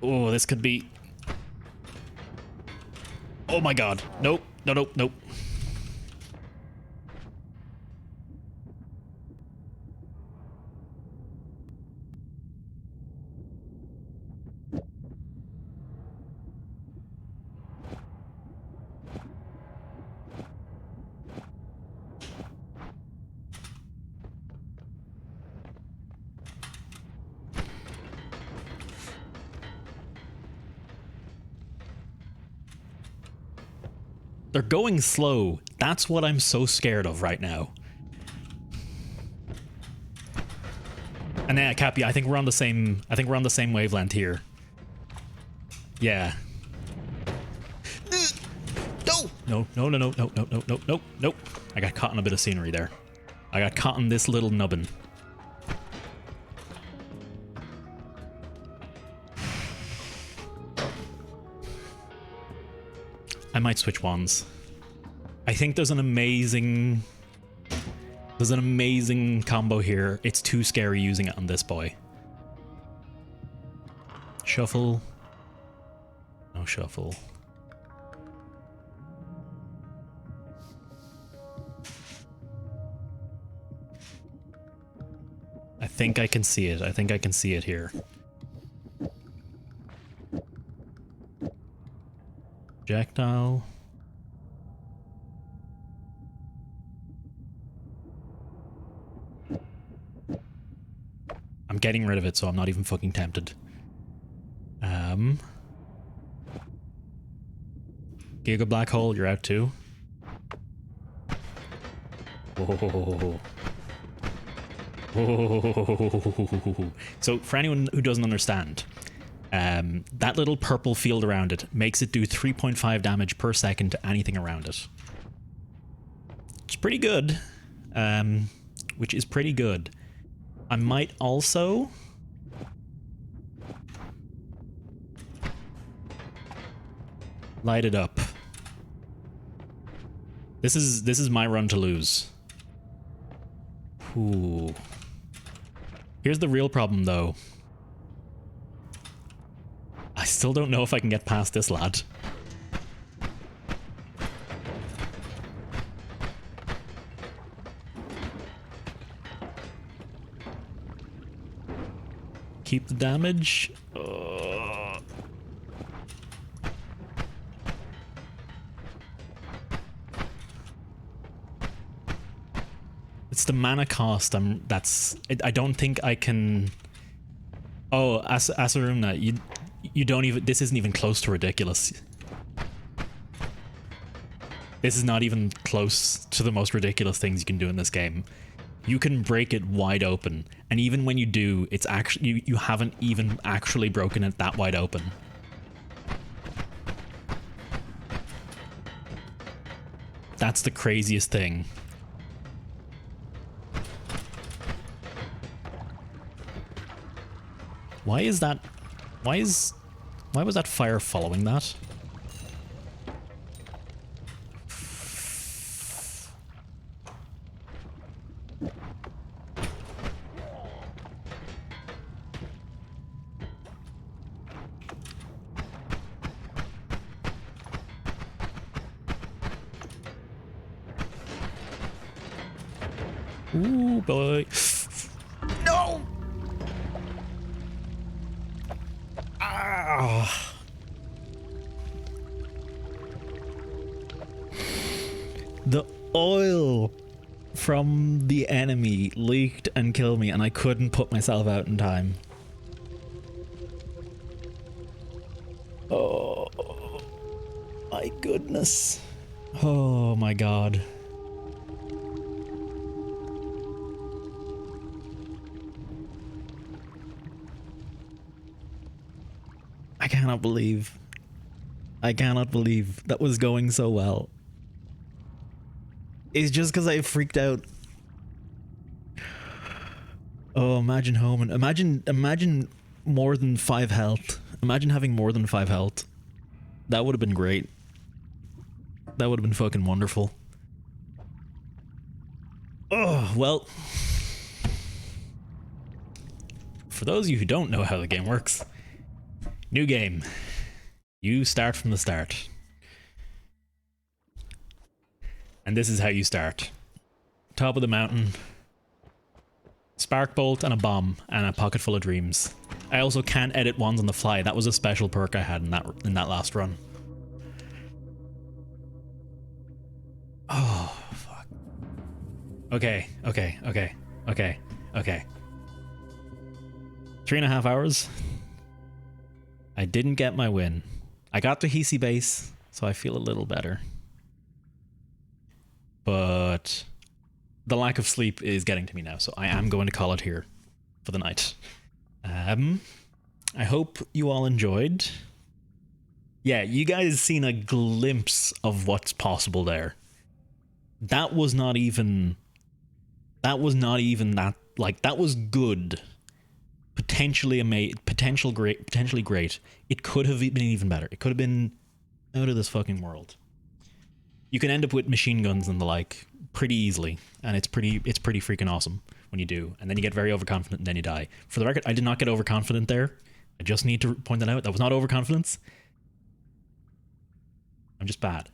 Speaker 2: Oh, this could be. Oh my god. Nope. Nope. They're going slow. That's what I'm so scared of right now. And yeah, Cappy, I think we're on the same wavelength here. Yeah. No. Nope. I got caught in a bit of scenery there. I got caught in this little nubbin. I might switch wands. I think there's an amazing combo here. It's too scary using it on this boy. Shuffle. No shuffle. I think I can see it. I think I can see it here. Projectile. I'm getting rid of it, so I'm not even fucking tempted. Giga Black Hole, you're out too. Whoa. Whoa. So for anyone who doesn't understand, that little purple field around it makes it do 3.5 damage per second to anything around it. It's pretty good. Which is pretty good. I might also light it up. This is my run to lose. Ooh. Here's the real problem though. I still don't know if I can get past this lad. Keep the damage. It's the mana cost. I don't think I can. Oh, Asaruna, you don't even. This isn't even close to ridiculous. This is not even close to the most ridiculous things you can do in this game. You can break it wide open, and even when you do, it's actually you haven't even actually broken it that wide open. That's the craziest thing. Why is that? Why was that fire following that? Ooh, boy. No! Ah. The oil from the enemy leaked and killed me, and I couldn't put myself out in time. Oh, my goodness. Oh my god. I cannot believe that was going so well. It's just because I freaked out. Oh, imagine home and imagine more than 5 health. Imagine having more than 5 health. That would have been great. That would have been fucking wonderful. Oh, well. For those of you who don't know how the game works, new game. You start from the start. And this is how you start. Top of the mountain. Spark bolt and a bomb and a pocket full of dreams. I also can't edit ones on the fly. That was a special perk I had in that last run. Oh, fuck. Okay. 3.5 hours. I didn't get my win. I got to Hisi base, so I feel a little better. But the lack of sleep is getting to me now, so I am going to call it here for the night. I hope you all enjoyed. Yeah, you guys seen a glimpse of what's possible there. That was not even that, like, that was good. Potentially great. It could have been even better. It could have been out of this fucking world. You can end up with machine guns and the like pretty easily, and it's pretty freaking awesome when you do. And then you get very overconfident and then you die. For the record, I did not get overconfident there. I just need to point that out. That was not overconfidence. I'm just bad.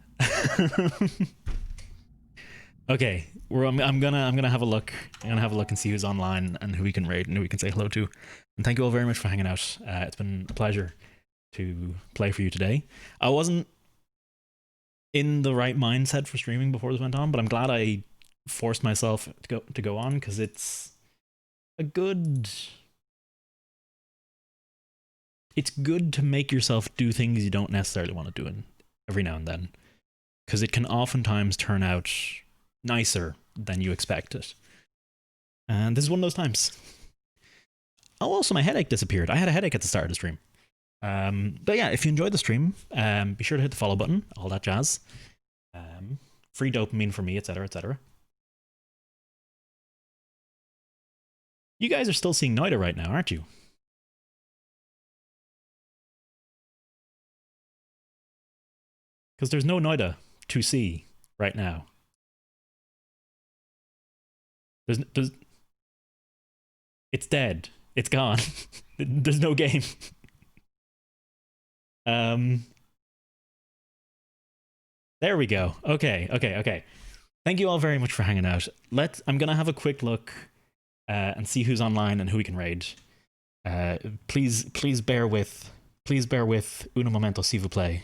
Speaker 2: Okay, I'm gonna have a look. I'm gonna have a look and see who's online and who we can raid and who we can say hello to. And thank you all very much for hanging out. It's been a pleasure to play for you today. I wasn't in the right mindset for streaming before this went on, but I'm glad I forced myself to go on, because it's good to make yourself do things you don't necessarily want to do every now and then, because it can oftentimes turn out nicer than you expect it. And this is one of those times. Oh, also my headache disappeared. I had a headache at the start of the stream. But yeah, if you enjoyed the stream, be sure to hit the follow button, all that jazz. Free dopamine for me, etc., etc. You guys are still seeing Noita'd right now, aren't you? Because there's no Noita'd to see right now. There's it's dead. It's gone. There's no game. There we go. Okay. Thank you all very much for hanging out. I'm gonna have a quick look and see who's online and who we can raid. Please bear with un momento, s'il vous plaît.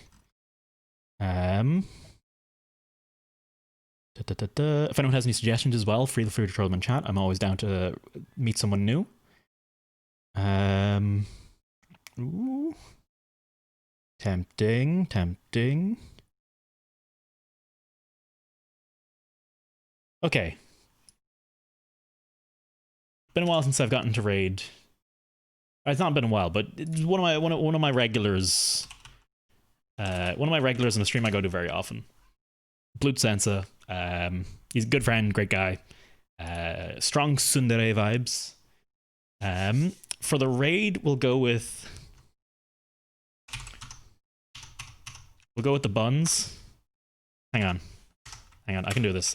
Speaker 2: If anyone has any suggestions as well, feel free to throw them in chat. I'm always down to meet someone new. Ooh. Tempting. Okay. Been a while since I've gotten to raid. It's not been a while, but it's one of my regulars. One of my regulars in the stream I go to very often. Blut Sensa. He's a good friend, great guy. Strong tsundere vibes. For the raid, we'll go with the buns. Hang on. I can do this.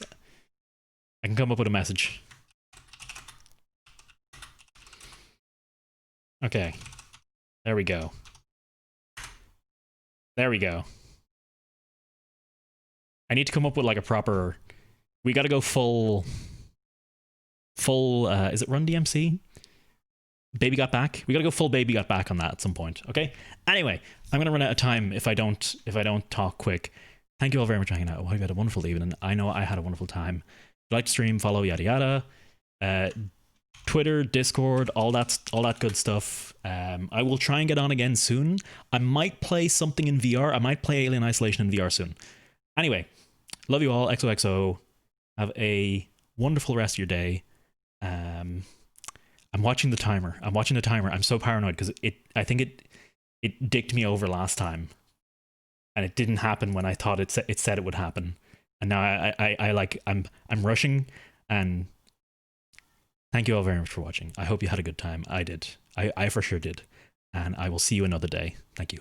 Speaker 2: I can come up with a message. Okay. There we go. There we go. I need to come up with like a proper... We gotta go full... is it Run DMC? Baby Got Back? We gotta go full Baby Got Back on that at some point, okay? Anyway, I'm gonna run out of time if I don't talk quick. Thank you all very much for hanging out. I've had a wonderful evening. I know I had a wonderful time. If you like to stream, follow, yada yada. Twitter, Discord, all that good stuff. I will try and get on again soon. I might play something in VR. I might play Alien Isolation in VR soon. Anyway, love you all. XOXO. Have a wonderful rest of your day. I'm watching the timer. I'm so paranoid because I think it dicked me over last time, and it didn't happen when I thought it said it would happen. And now I'm rushing. And thank you all very much for watching. I hope you had a good time. I did. I for sure did. And I will see you another day. Thank you.